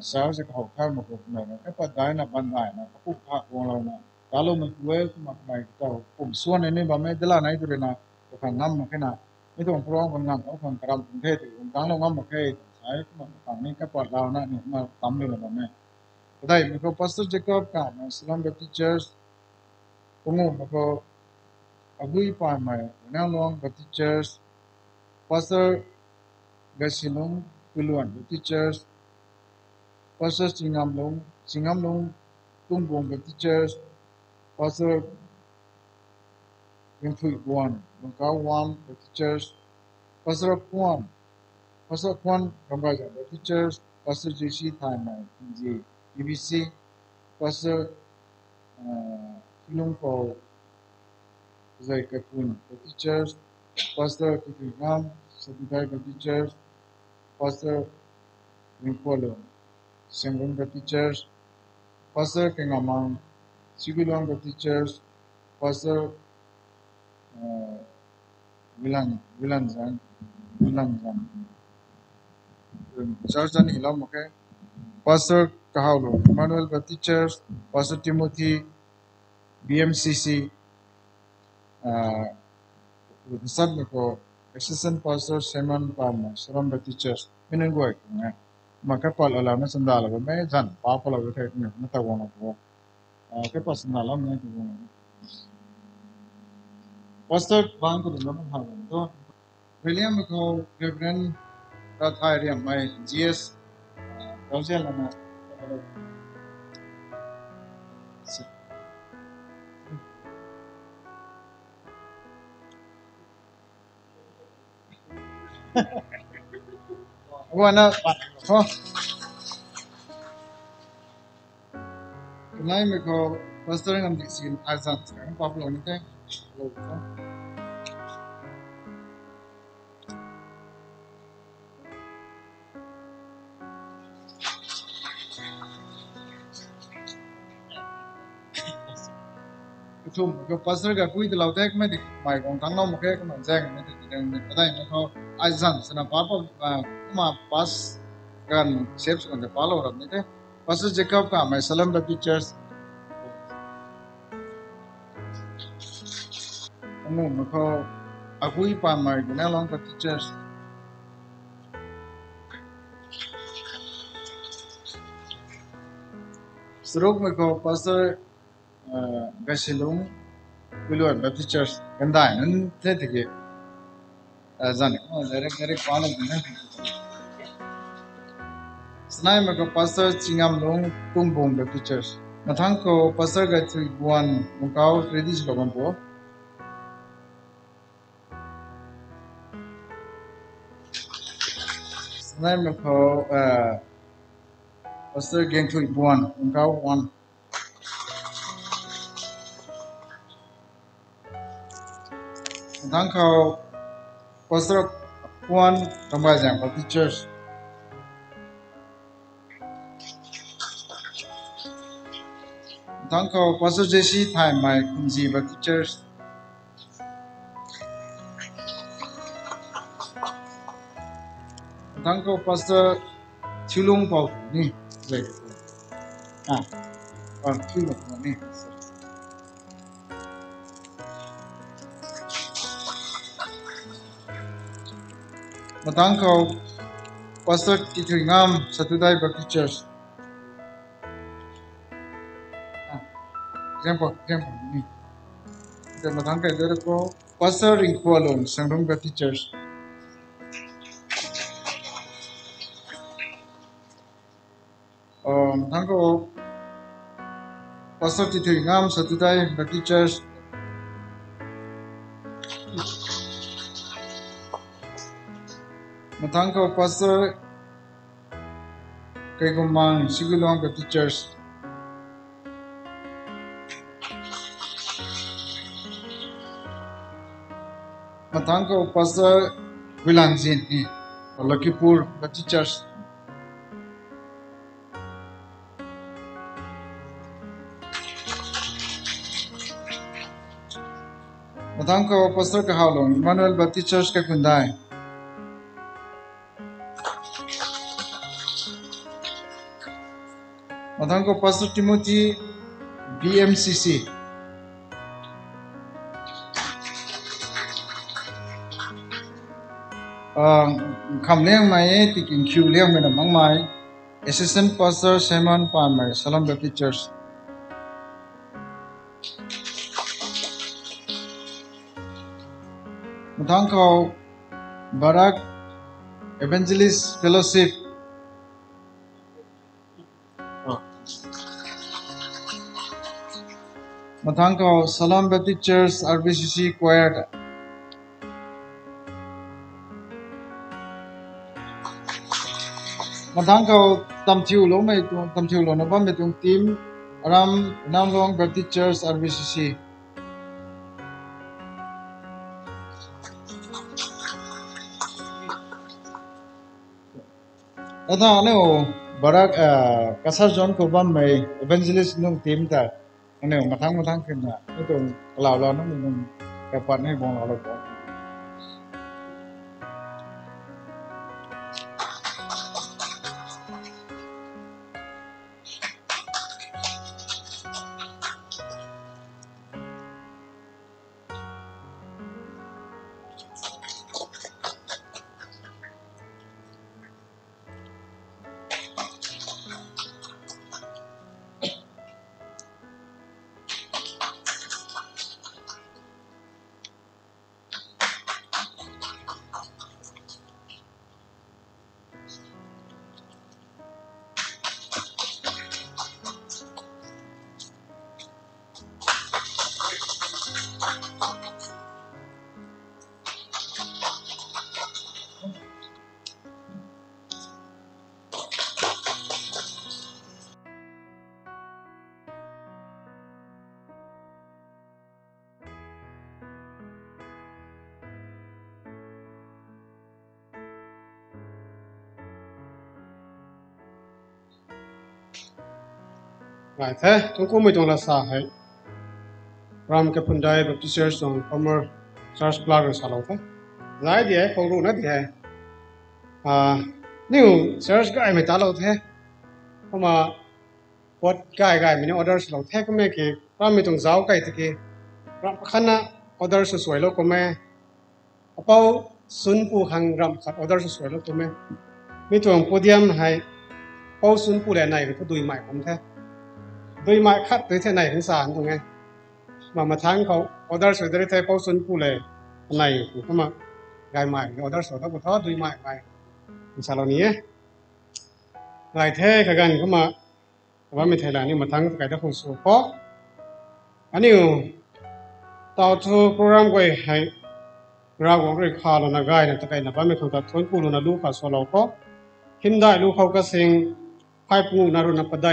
sa se ko ka mo ko na ka pa dai na ban dai na ku ka ko lo na talo mo kuwe kuma kumai ko pum suan ne ba me dala nai tu na to kan ngam ma kana ni to pro ko ngam ko kan karam tum the tu kan lo ngam ma ke sai kuma ka ni ka pa la na ni ma tam le ba me dai mi ko pastor Jacob ka na Islam Baptist Church kungu ko agui pa mai na long Baptist Church pastor Gasilong Puluan Baptist Church pastor Singamlong Tungbong Baptist Church pastor Yungfui Guan Longkau Wan Baptist Church pastor Kwan Rambaja Baptist Church pastor JC Thai Mai PJ BBC pastor Kilungko Zai Katun Baptist Church, Pastor Kitingham, Sabitai Baptist Church, Pastor Winkolo, Sengung Baptist Church, Pastor Kengamang, Sibilong Baptist Church, Pastor Wilanzan, Church Hilam, okay, Pastor Kahalo, Emmanuel Baptist Church, Pastor Timothy, BMCC, Sab ko Assistant Pastor Simon Palma, Salam Baptist Church, Minanggoy nga. Makapal alam na sandala ba may jan papala ba tayo na natawang ako. Kapal sandala na ito. Pastor bang ko din naman hawang to. William ko Reverend Rathai may GS Kausel na Wana ho Kunai me ko pastor ngam di sin azan kan paplo ni te lo ko Tum ko pastor ga kui de lautek me di mai kong tang no mo ke ko man jang me di deng me dai me ko azan sana papa ma pas kan shapes kan de palo ram ni te Pastor Jacob ka mai Salam Baptist Church ano mo ko agui pa mai na long Baptist Church Surog mo ko Pastor Gasilung Willow Baptist Church and dine and take it. Zan, very quality. Snaim a pastor Chingam Long Tumbum Baptist Church. Matanko pastor got to one Mukau Reddish Gabampo. Snaim a pastor gang to one Mukau one. Matanko pastor one Ramazan Baptist Church. Thank Pastor Jesse time my Kunzi Baptist Church. Thank Pastor Chulung Pau ni like Chulung ni. Thank Pastor Kitringam Satudai Baptist Church. Example ni. Kita matang kay dere ko Pastor Ringkualong Sangrong Baptist Church. Matang ko Pastor Kitringam Satudai Baptist Church. Matang ko Pastor kay Gumang Sigulong Baptist Church. Matangko Pastor Wilanzin ni Lakipur Baptist Church. Matangko Pastor Kahalong Emmanuel Baptist Church ka Kunday. Matangko Pastor Timothy BMCC. Kham liang mai tikin Q liang mai namang mai Assistant Pastor Simon Palmer Salam Baptist Church. Matang ko Barak Evangelist Fellowship. Matang ko Salam Baptist Church RBCC Choir. Matang ko tamchiu lo mai tu tamchiu lo na ba mai tung team Ram Namlong Baptist Church RBCC. Ata ano Barak Kasar John ko ba may evangelist nung team ta ano matang kena itu kalau lo nung kapan ni bong lo ko. Right, thế chúng cũng mới trong là sao hay Ram cái phần đại Baptist Church trong former Church Blogger sao thế lại đi phong độ nát đi nếu Church cái mình ta lâu thế mà what cái mình order lâu thế có mấy cái Ram mình trong giáo cái thì Ram khăn na order số lâu có mấy bao sun pu hàng Ram khăn order số lâu có mấy mình trong podium hay bao sun pu này này cái đuôi mày không thế โดยมาคัดโดยที่ไหนของสารตรงไงมาทางเขาออเดอร์สุดได้ที่เขาสนกูเลยไหนก็มาไกใหม่ออเดอร์สุดต้องกูทอดโดยใหม่ไปสารนี้ไกเท่กันก็มาว่าไม่ไทยแล้วนี่มาทางไกได้คงสู้เพราะอันนี้ต่อทูโปรแกรมก็ให้เราวงเรียกข่าวนะไกนะแต่ไกนะว่าไม่คงตัดทนกูรู้นะลูกเขาสโลก็หินได้ลูกเขาก็สิ่งไพ่ปูนารุณปัดได้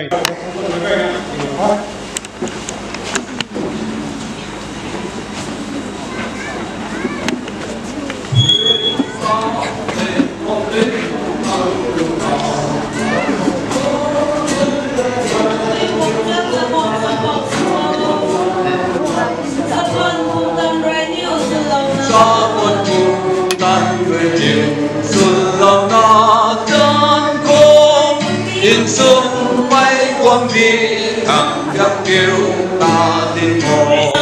in sương bay quang vi thẳng gấp kêu ta tin mồ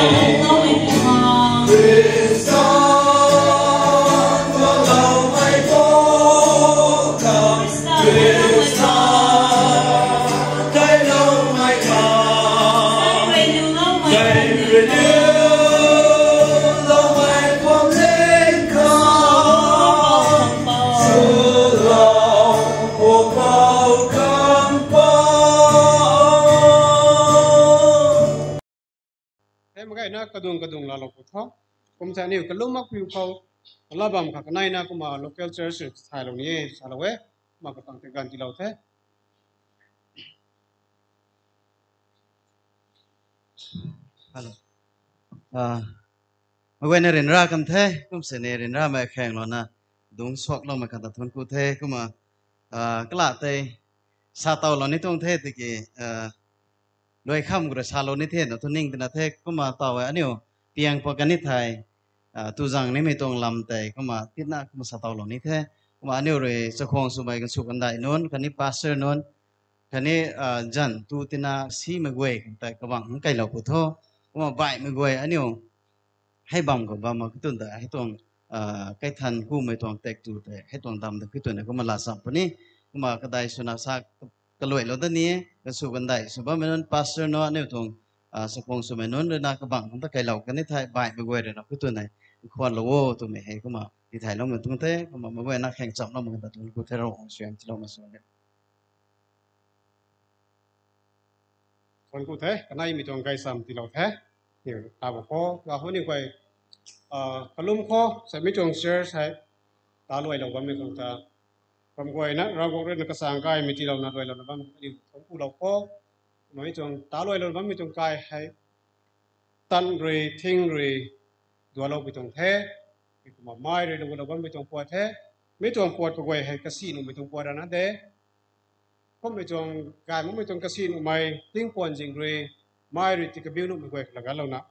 กระดุงลาลกุท้อผมจะนี่ก็ลุ่มมักพิวเขาลาบำขักในนะก็มา local church ไทยเหล่านี้สารเวมากระตั้งแต่การที่เราเท่ฮัลโหลเมื่อวันนี้เรียนรักกันเท่ก็เสนอเรียนรักมาแข่งแล้วนะดวงสวกเรามาขัดทุนกูเท่ก็มากล้าเตะซาเตาเรานี่ต้องเท่ติกี้โดยข้ามกระชาโลนิเทศนะทุนนิ่งแต่ละเทศก็มาต่อไว้อันนี้เพียงพอกันนิไทยตุจังนี่ไม่ตรงลำแต่ก็มาที่นั่นก็มาสตอโลนิเทศก็มาอันนี้เลยจะคงสมัยกันสุกันได้นนคันนี้พาสเตอร์นนคันนี้จันตูตินาซีมกวยแต่กบังไก่เหล่าพุทโธก็มาใบมกวยอันนี้ให้บังกับบำมาขึ้นแต่ให้ตรงไก่ทันกู้ไม่ตรงแตกตูแต่ให้ตรงดำแต่ขึ้นตัวเนี่ยก็มาลาสับปนี้ก็มากระไดสุนัขซักกลวยเราตอนนี้ก็สู้กันได้สมมติมันนั้นพาสเตอร์น้อยเนี่ยตรงสปงสมัยนั้นเรื่องนักบังตั้งแต่เรากันในไทยบ่ายมาเวรเราคือตัวไหนควรเราโว้ตัวไหนให้ก็มาที่ไทยเราเหมือนตรงเท่ก็มาเวรนักแข่งจับเราเหมือนกันตรงกูเทเราของเสียงที่เรามาสอนเนี่ยคนกูเท่กันในมีตรงไกลซ้ำที่เราเท่เนี่ยตาบอกเขาเราเขาเนี่ยไปกลุ่มเขาใส่ไม่ตรงเชื่อใช้ตาลอยเราบ้างไม่ตรงตาผมก็นะเราก็เรื่องกระสังกายมีที่เราหน้าลอยเราบ้างนี่ผมกูเราก็ไม่ตรงตาลอยเราบ้างไม่ตรงกายให้ตันเรทิ้งเรตัวเราไม่ตรงเท่มาไม่เรเราบ้างไม่ตรงปวดเท่ไม่ตรงปวดก็ไว้ให้กระสีนไม่ตรงปวดนะเด้ก็ไม่ตรงกายไม่ตรงกระสีนไม่ทิ้งปวดจริงเรไม่เรที่กระบิ้วนุ่มไม่ไว้หลังกันเรานะ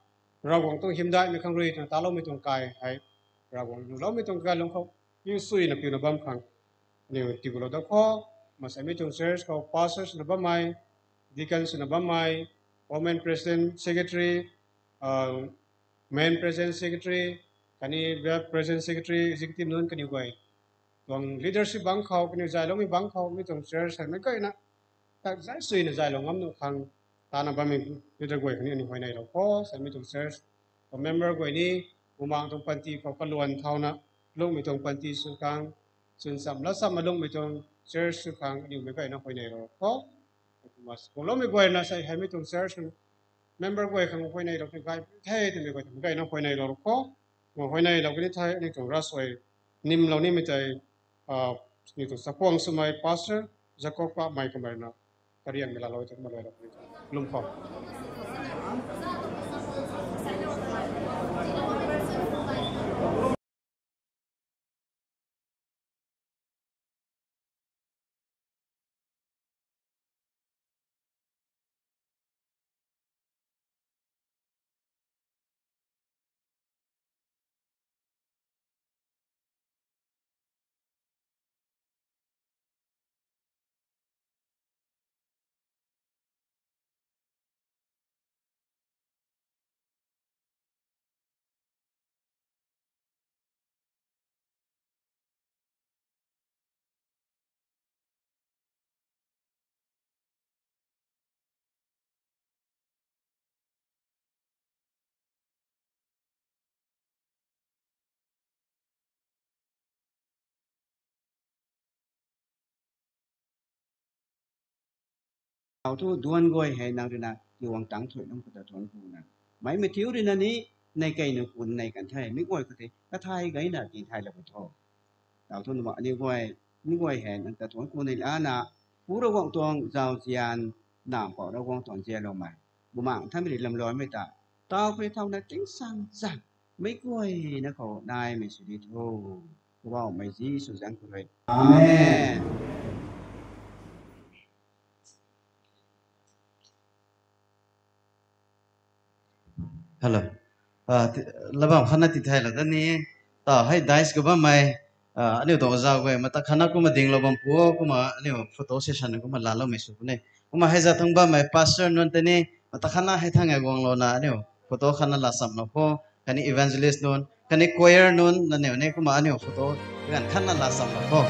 เราคงต้องหิมได้ไม่ขังเรตาเราไม่ตรงกายให้เราคงเราไม่ตรงกายลงเขายิ่งสุยนับอยู่นับบ้างขังนี่ที่เราต้องขอมาใช้ไม่ตรงเชอร์เขา pastors นับบ้างไหม deacons นับบ้างไหม women president secretary men president secretary กันนี่ president secretary executive นู้นกันอยู่ไว้ตรง leadership บางเขากันอยู่ใจเราไม่บางเขาไม่ตรงเชอร์ใช่ไม่ก็นะแต่ใจสุยในใจเรางั้นนู่นขังตาหน้าบ้านมี leader ไว้กันนี่นี่ไว้ในเราขอใช้ไม่ตรงเชอร์ก็ member ไว้นี่มุมมองตรงปันทีเขาก็ล้วนเท่านะลงไม่ตรงปันทีสุขังส่วนสำแล้วสำมาลงไม่ตรงเชอร์สุขังอยู่ไม่ก็นะไว้ในเราขอมาผมเราไม่ไว้นะใช่ให้ไม่ตรงเชอร์ member ไว้ข้างไว้ในเราเป็นไงเท่ที่ไม่ก็ถึงไงนะไว้ในเราขอมาไว้ในเราก็ได้ใช้ในตรงรัสไว้นิมเรานี่ไม่ใจนี่ตรงสักพวงสมัย pastor จะก็ป้าไม่ก็ไม่นะการเรียนเวลาเราจะมาเลยเราลุ่มขอ เอาทุดวนก้อยให้นางด้วยนะอยู่วังตั้งถอยน้องกระตุ้นกูนะไม่ไม่ทิ้วด้วยนะนี้ในไก่หนึ่งคุณในกันไทยไม่ก้อยก็ได้ก็ไทยไก่น่ะกินไทยแล้วก็ทอเอาทุนว่าอันนี้ก้อยไม่ก้อยแห่งกระตุ้นกูในอาณาผู้ระวังตัวเจ้าเจียนหนามปอระวังตัวเจียนเราใหม่บุมังถ้าไม่ได้ลำลอยไม่ตาตาไปเท่านั้นจิ้งสังสังไม่ก้อยนะเขาได้ไม่สุดโทว่าไม่จีสุจังคุยอาเมนฮัลโหลระหว่างคณะติดไทยแล้วตอนนี้ต่อให้ได้สกุบไม่อันนี้ตัวเจ้าก็มาตั้งคณะก็มาดิ่งระหว่างพวกก็มาอันนี้โฟโต้เซสชันก็มาลาเราไม่สุดเนี่ยก็มาให้จะทั้งบ้านไม่พาสเตอร์นั่นแต่นี่มาตั้งคณะให้ทั้งไอ้กวางเรานะอันนี้โฟโต้คณะลาสัมนะพอคันนี้อีเวนต์ลิสต์นู่นคันนี้ควายร์นู่นนั่นเนี่ยก็มาอันนี้โฟโต้กันคณะลาสัมนะพอ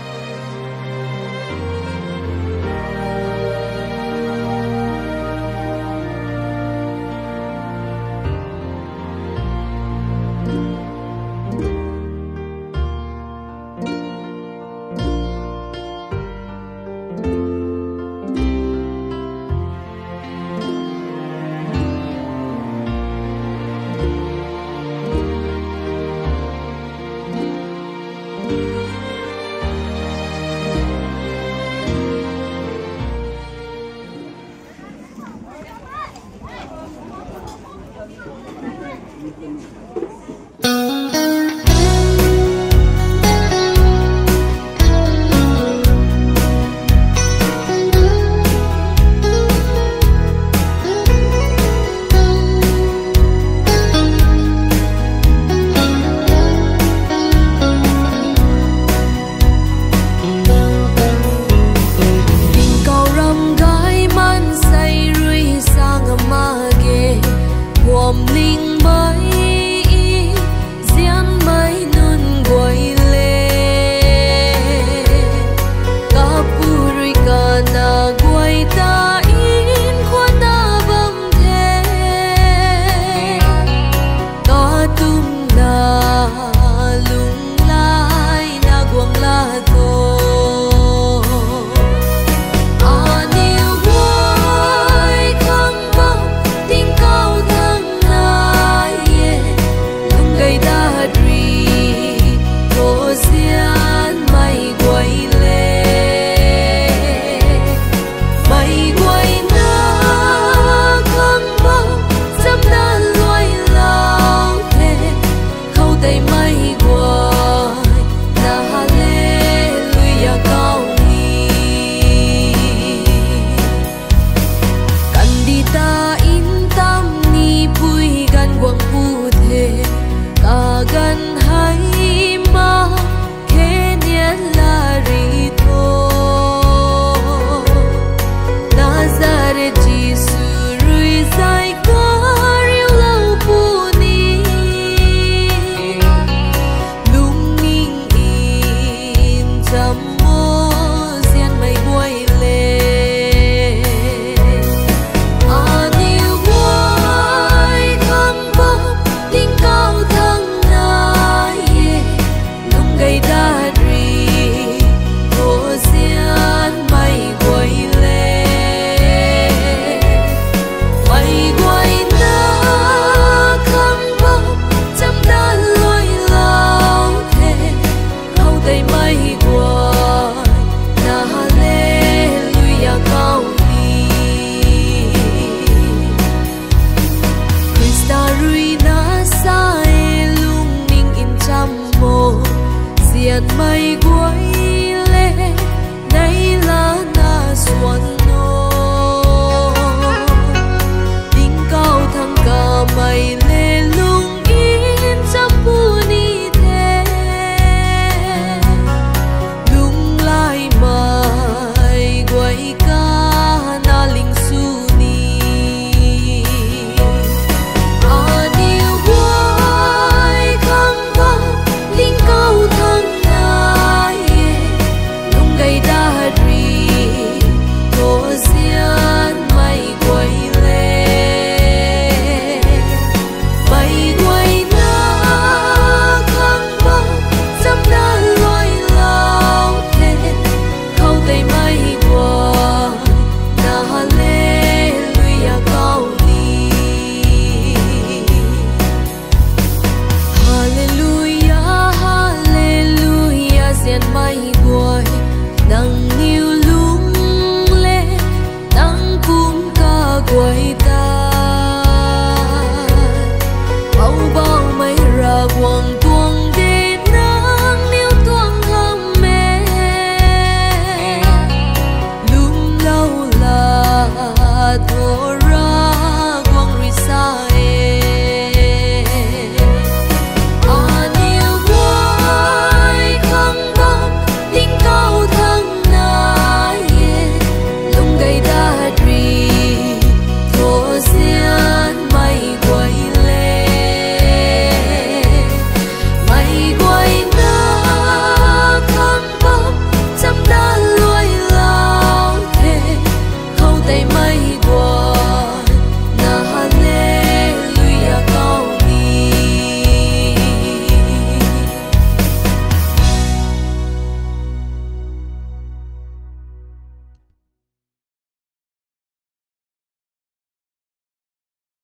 mây